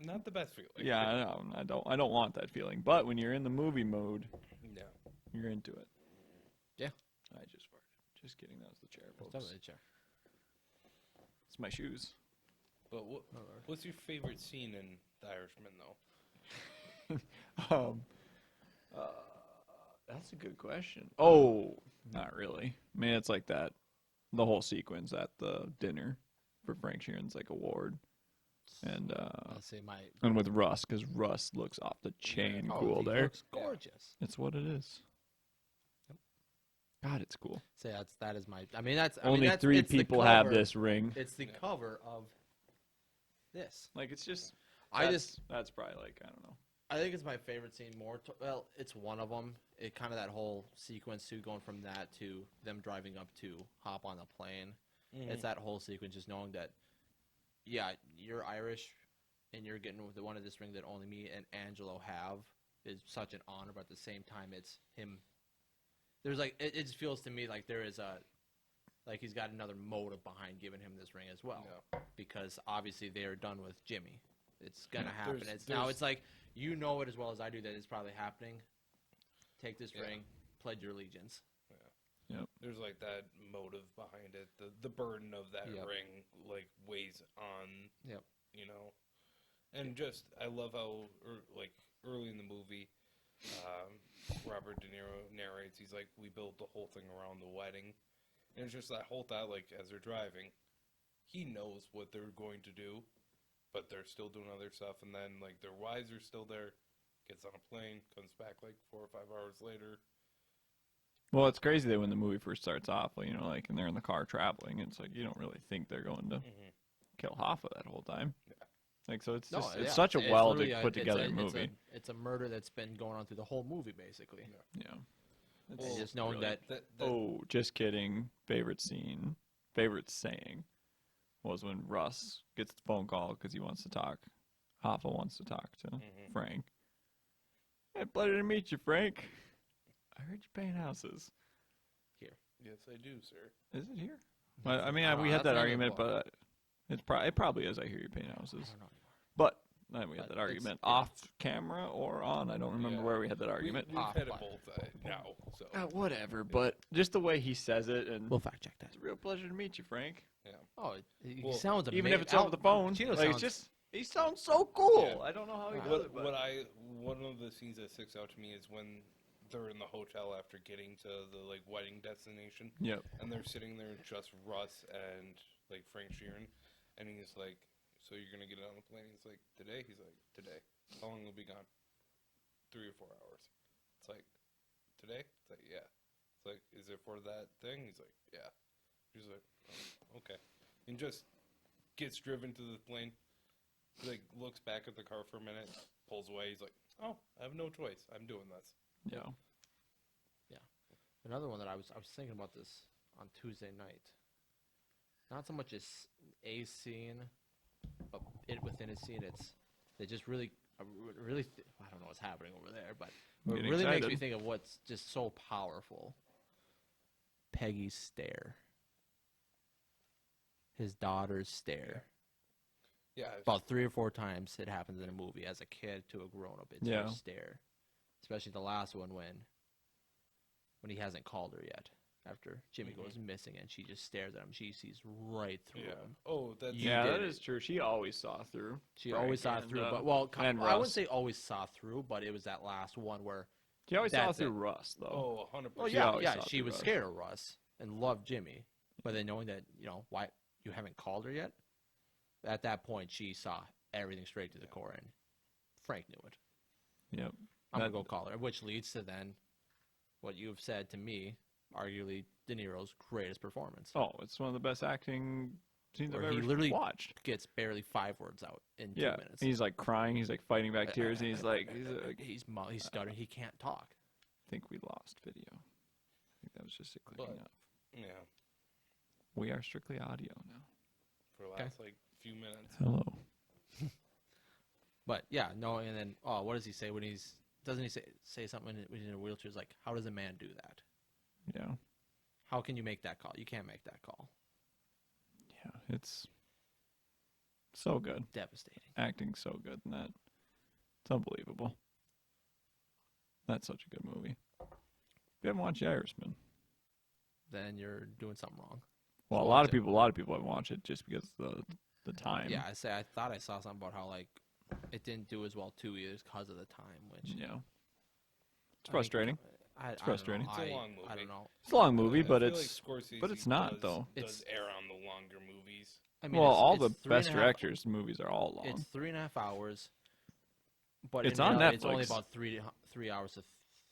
Not the best feeling. yeah, I don't want that feeling. But when you're in the movie mode, Yeah. you're into it. Yeah. I just farted. Just kidding. That was the chair, It's folks. definitely a chair. It's my shoes. But what's your favorite scene in The Irishman, though? That's a good question. Oh, not really. I mean, it's like that. The whole sequence at the dinner for Frank Sheeran's like award, and I'll say my. and with Russ, because Russ looks off the chain cool he there. looks gorgeous. It's what it is. God, it's cool. Say that is my. I mean that's Only that's, 3 it's the people have cover- this ring. It's the cover of this. Like it's just. That's probably like I don't know. I think it's my favorite scene more. Well, it's one of them. It kind of that whole sequence too, going from that to them driving up to hop on the plane. It's that whole sequence, just knowing that, yeah, you're Irish, and you're getting with one of this ring that only me and Angelo have is such an honor. But at the same time, it's him. There's like it just feels to me like there is like he's got another motive behind giving him this ring as well, because obviously they are done with Jimmy. It's gonna happen. It's like you know it as well as I do that it's probably happening. Take this ring, pledge your allegiance. There's like that motive behind it. The burden of that ring like weighs on. You know, and just I love how like early in the movie, Robert De Niro narrates. He's like, we built the whole thing around the wedding, and it's just that whole thought. Like as they're driving, he knows what they're going to do, but they're still doing other stuff. And then like their wives are still there. Gets on a plane, comes back like 4 or 5 hours later. Well, it's crazy that when the movie first starts off, you know, like, and they're in the car traveling, it's like you don't really think they're going to kill Hoffa that whole time. Like, so it's just it's such a well put together movie. It's a murder that's been going on through the whole movie, basically. Yeah. And just knowing that. Oh, just kidding. Favorite scene, favorite saying was when Russ gets the phone call because he wants to talk. Hoffa wants to talk to Frank. Hey, pleasure to meet you, Frank. I heard you paint houses. Here. Yes, I do, sir. Is it here? I mean, we that's had that not argument, even but it probably is. I hear you paint houses. I don't know. But we had But that argument off camera or on. I don't remember where we had that argument. We've had it both now. So Whatever, but just the way he says it, and We'll fact check that. it's a real pleasure to meet you, Frank. Oh, he Well, sounds amazing. Even if it's over the phone, Chino like, sounds, it's just he sounds so cool. Yeah. I don't know how he does What, it, but what I one of the scenes that sticks out to me is when they're in the hotel after getting to the like wedding destination, Yep. and they're sitting there just Russ and like Frank Sheeran, and he's like, "So you're gonna get on the plane?" He's like, "Today." He's like, "Today." How long will be gone? 3 or 4 hours. It's like, "Today?" It's like, "Yeah." It's like, "Is it for that thing?" He's like, "Yeah." He's like, "Oh, okay," and just gets driven to the plane. Like looks back at the car for a minute, pulls away. He's like, "Oh, I have no choice. I'm doing this." Yeah. Another one that I was thinking about this on Tuesday night. Not so much as a scene, but it within a scene. They just really, I don't know what's happening over there, but it Getting really makes me excited. think of what's just so powerful. Peggy's stare. His daughter's stare. Yeah. About 3 or 4 times it happens in a movie as a kid to a grown up. It's Yeah. her stare, especially the last one when he hasn't called her yet. After Jimmy Mhm. goes missing and she just stares at him, she sees right through Yeah. him. Oh, that's You Yeah, did that it. is true. She always saw through. She Frank always saw and, through, uh, but and I wouldn't Russ. say always saw through, but it was that last one where She always saw That's through it. Russ, though. Oh, 100%. well, She yeah, always saw she through was Russ. scared of Russ and loved Jimmy, but then knowing that why you haven't called her yet, at that point she saw everything straight to the core, and Frank knew it. Yep. I'm That- gonna go call her, which leads to then what you've said to me, arguably De Niro's greatest performance. Oh, it's one of the best acting scenes Where I've he ever literally watched. Gets barely 5 words out in 2 Yeah, minutes. he's like crying. He's like fighting back tears, and he's like, he's stuttering. He can't talk. I think we lost video. I think that was just it clicking But- up. Yeah. We are strictly audio now. For the last like few minutes. Hello. But yeah, no, and then what does he say when doesn't he say something when he's in a wheelchair? He's like, how does a man do that? Yeah. How can you make that call? You can't make that call. Yeah. It's so good. Devastating. Acting's so good in that. It's unbelievable. That's such a good movie. If you haven't watched The Irishman, Then you're doing something wrong. well, a lot of people haven't watched it just because of the time. Yeah, I thought I saw something about how like it didn't do as well too either because of the time, which Yeah. It's I mean, frustrating. It's frustrating. It's a long movie. I don't know. It's a long movie, I but feel it's like Scorsese but it's not, does, though. Does err on the longer movies. I mean, well, it's- all it's the 3.5 best directors' movies are all long. It's 3.5 hours. But It's in on reality, It's only Netflix. about 3 hours to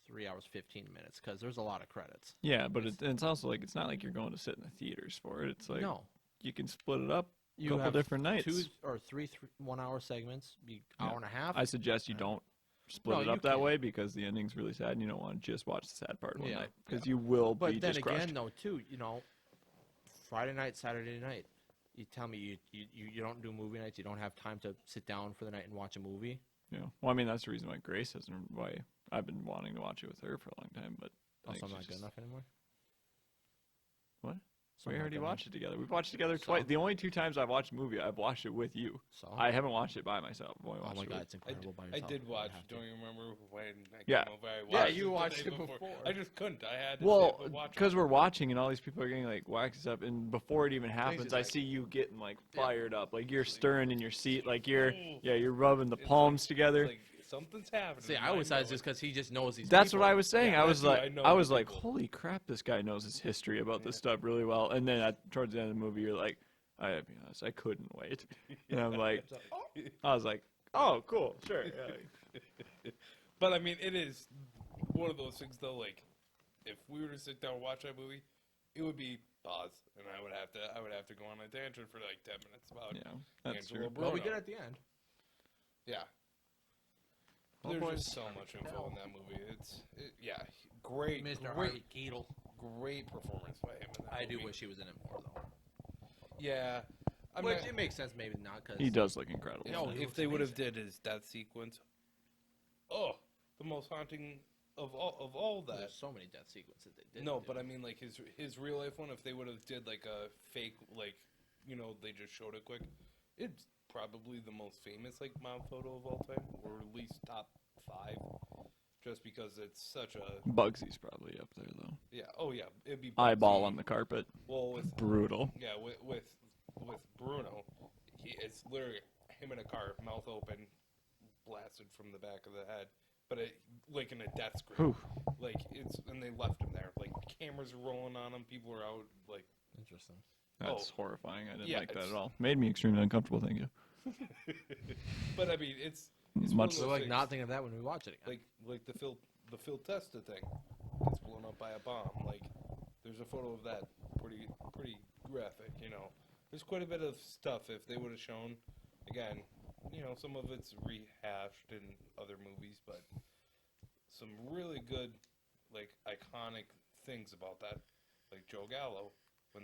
3 hours 15 minutes because there's a lot of credits. Yeah, but it's also like it's not like you're going to sit in the theaters for it. It's like no, you can split it up a you couple have different nights. 2 or 3 1-hour segments, hour Yeah. and a half. I suggest you don't split No, it you up that can't. way because the ending's really sad and you don't want to just watch the sad part one Yeah. night because you will But be then just crushed. again, though, too, Friday night, Saturday night, you tell me you don't do movie nights, you don't have time to sit down for the night and watch a movie. Yeah. Well, I mean that's the reason why Grace hasn't. Why I've been wanting to watch it with her for a long time, but I Also, think I'm she's not good just- enough anymore. What? So We I'm not already good watched enough. it together. We've watched it together So? twice. The only 2 times I've watched a movie, I've watched it with you. So, I haven't watched it by myself. I've only oh watched my it god, with- it's incredible by I yourself. did You watch. have to. Don't you remember when I Yeah. came over? I watched Yeah, you the watched day it before. I just couldn't. I had to Well, sit and watch because it. we're watching and all these people are getting like waxed up, and before it even happens, just I like- see you getting like Yeah. fired up, like you're It's like, stirring in your seat, like you're "Ooh." you're rubbing the It's palms like- together. It's like something's happening. See, I know always thought it's it. just because he just knows these That's people. what I was saying. Yeah, I was that's who like, I know I the was like, people. holy crap, this guy knows his history about this stuff really well. And then towards the end of the movie, you're like, I gotta be honest, I couldn't wait. And I'm like, I was like, oh, cool, sure. Yeah. But I mean, it is one of those things though. Like, if we were to sit down and watch that movie, it would be pause, and I would have to go on a tangent for like 10 minutes about Yeah, that's Angelo true. Bruno. Well, we did at the end. Yeah. Well, There's boys, just so much info in that movie. Yeah, great, Mr. great, Harvey Keitel. great performance by him in that I do movie. wish he was in it more though. Yeah, I mean, Which it makes sense, maybe not because He does look incredible. No, if, he if looks they would have did his death sequence, the most haunting of all that. There's so many death sequences they did. No, but I mean, like his real life one. If they would have did like a fake, like they just showed it quick. It's probably the most famous like mob photo of all time, or at least top 5, just because it's such a Bugsy's probably up there though. yeah. Oh yeah, it'd be Eyeball Bugsy. on the carpet, Well, with brutal. yeah, with Bruno, it's literally him in a car, mouth open, blasted from the back of the head, but like in a death screen. Whew. Like and they left him there. Like cameras are rolling on him. People are out. Like Interesting. That's horrifying. I didn't Yeah, like that it's- at all. Made me extremely uncomfortable. Thank you. but I mean, it's one Much of So those like things. not thinking of that when we watch it again. Like the Phil Testa thing gets blown up by a bomb. Like there's a photo of that, pretty graphic. You know, there's quite a bit of stuff. If they would have shown, again, you know, some of it's rehashed in other movies, but some really good, like iconic things about that, like Joe Gallo when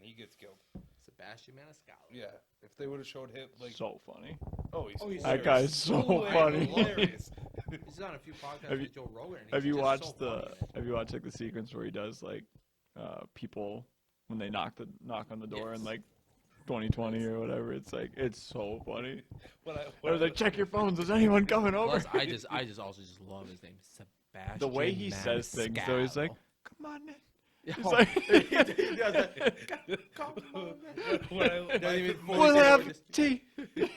he gets killed. Sebastian Maniscalco. Yeah, if they would have showed him, like, So funny. he's That guy's so funny. hilarious. He's on a few podcasts Have you- with Joe Rogan. And Have he's you just watched so the funny. Have you watched like the sequence where he does like people when they knock on the door in Yes. like 2020 or whatever? It's like it's so funny. What I was like, check your phones. Is anyone coming over? Plus, I just also love his name, Sebastian. The way he says things, though, he's like, Maniscalco. "Come on, man." Yeah, He's like, he does that. Come on, man. Doesn't even fully "We'll say it, have just- tea."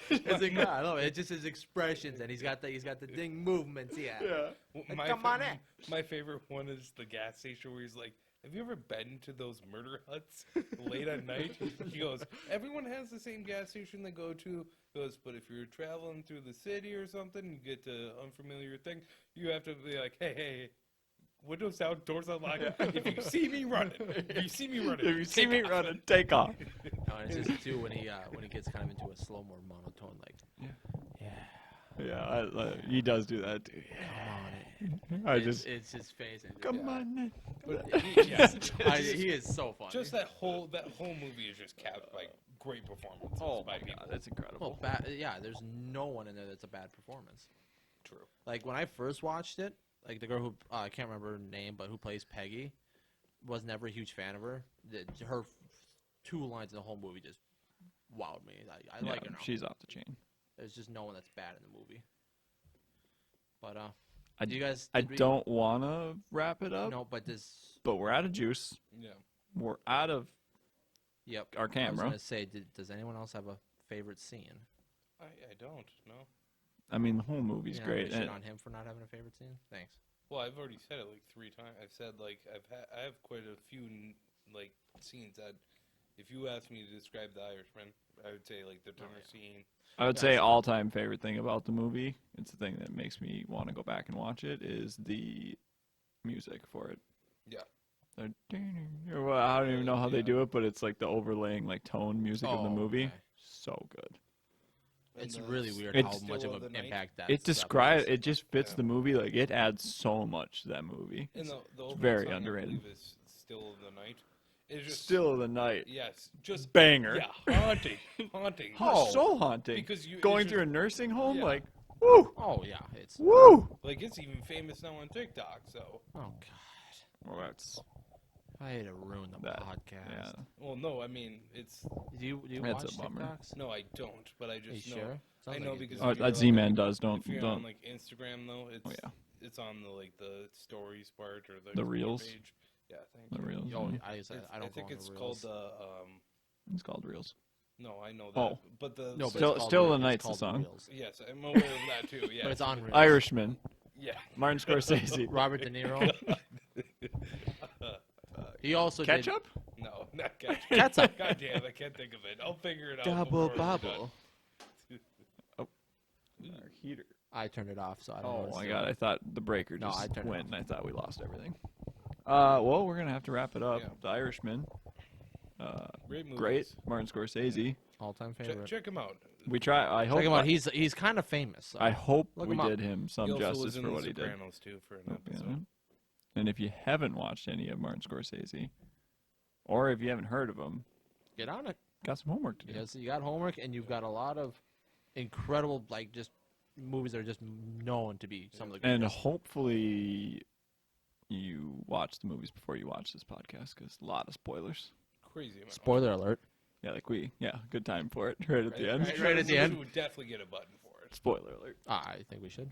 It's like, I love it. It's just his expressions, and he's got the ding movements. Yeah. Yeah. Come on in. My favorite one is the gas station where he's like, have you ever been to those murder huts late at night? He goes, everyone has the same gas station they go to. He goes, but if you're traveling through the city or something, you get to unfamiliar thing, you have to be like, hey, windows down, doors unlocked. If you see me running, If you see take me off. running, take off. No, and it's just too when he gets kind of into a slow, more monotone, like, Yeah, he does do that. Too. come on. It's his face. And Come on, man. But he is so funny. just that whole movie is just capped by great performances Oh by my people. god, that's incredible. Well, there's no one in there that's a bad performance. True. Like when I first watched it, like the girl who I can't remember her name, but who plays Peggy, was never a huge fan of her. Her 2 lines in the whole movie just wowed me. I Yeah, like her now. she's off the chain. There's just no one that's bad in the movie. But I do you guys? I did we- don't want to wrap it up, No, but this. but we're out of juice. Yeah. We're out of Yep. our I was camera. gonna say, does anyone else have a favorite scene? I don't know. I mean, the whole movie's You know, great. we shit and- on him for not having a favorite scene. Thanks. Well, I've already said it like 3 times. I've said like I have quite a few like scenes that if you ask me to describe The Irishman, I would say like the dinner scene. I would say all-time favorite thing about the movie. It's the thing that makes me want to go back and watch it. Is the music for it. Yeah. Well, I don't even know how they do it, but it's like the overlaying like tone music of the Oh, and okay. So good. And It's the really weird It's how Still much of of an the Night. impact that. It stuff describes. is. It just fits Yeah. the movie. Like it adds so much to that movie. And the opening very song, underrated. I believe, is Still of the Night. It's just Still of the night. yes, just Banger. Yeah, haunting. Oh, so haunting. Because you Going it's through a just- nursing home, yeah. like, woo, Oh yeah, it's. woo. like it's even famous now on TikTok. So Oh god, Well, that's I had to ruin the that. podcast. Yeah. well, no, I mean it's Do you That's watch a bummer. TikToks? no, I don't, but I Are you just know. sure? I Sounds know like you because do. if you're that on, Z-Man like, does. Don't If you're on don't. like Instagram though, it's Oh yeah, it's on the like the stories part or the The explore reels? page. Yeah, thank the you. reels. Oh, yeah. I don't. think go on it's the called Reels. It's called reels. No, I know that. Oh. But the No, but Still- it's called Still the Reels. It's Night's the called song. Reels. yes, I'm aware of that too. Yeah, But it's on Reels. Irishman. Yeah. Martin Scorsese. Robert De Niro. He also did No, not ketchup. Ketchup. God damn, I can't think of it. I'll figure it out. Double before we're done. bubble. Our heater. I turned it off, so I don't know. Oh what my it's god! doing. I thought the breaker No, just I turned it went, off. and I thought we lost everything. Well, we're gonna have to wrap it up. Yeah. The Irishman. Great movies. Great. Martin Scorsese. All-time Check, favorite. check him out. We try. I hope. Check him out. He's kind of famous. So. I hope Look we him up. did him some He also justice was in for The what he did. Sopranos too for an Yeah. episode. And if you haven't watched any of Martin Scorsese, or if you haven't heard of him, Get on it. got some homework to do. Because you got homework, and you've got a lot of incredible, like, just movies that are just known to be some of the And greatest. hopefully you watch the movies before you watch this podcast, because a lot of spoilers. Crazy amount. Spoiler alert. Yeah, good time for it, right at the end. Right at the end. We would definitely get a button for it. Spoiler alert. I think we should.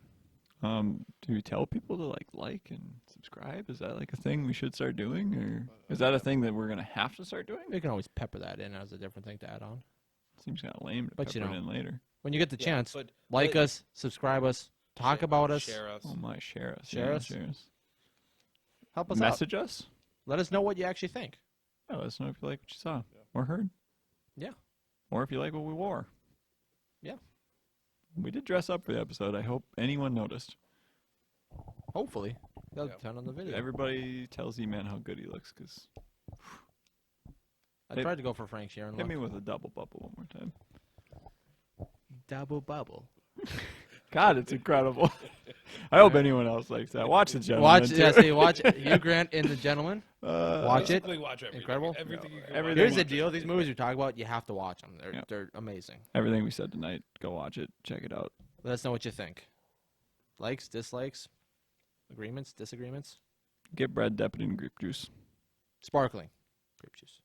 Do you tell people to like and subscribe? Is that like a thing we should start doing, or is that a thing that we're gonna have to start doing? We can always pepper that in as a different thing to add on. Seems kind of lame to But pepper you it know. in later. When you get the Yeah, chance, but like us, subscribe us, Talk about us. Share us. Oh my, share us. Share yeah, us? Share us. Help us out. Message us. Let us know what you actually think. Yeah, let us know if you like what you saw or heard. Yeah. Or if you like what we wore. Yeah. We did dress up for the episode. I hope anyone noticed. Hopefully. They'll Yeah. turn on the video. Everybody tells E-Man how good he looks because I tried to go for Frank Sheeran hit look. me with a double bubble one more time. Double bubble. God, it's incredible. I hope anyone else likes that. Watch the gentleman. Watch, too. yeah, see, watch Hugh Grant in The Gentleman. Watch it. Basically watch everything. Incredible. Everything you can Everything. Here's the watch. deal: these movies we talk about, you have to watch them. Yeah. They're amazing. Everything we said tonight. Go watch it. Check it out. Let us know what you think. Likes, dislikes, agreements, disagreements. Get bread, dip it in grape juice. Sparkling grape juice.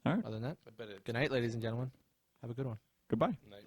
All right. Other than that, I bet it. good night, ladies and gentlemen. Have a good one. Goodbye. Night.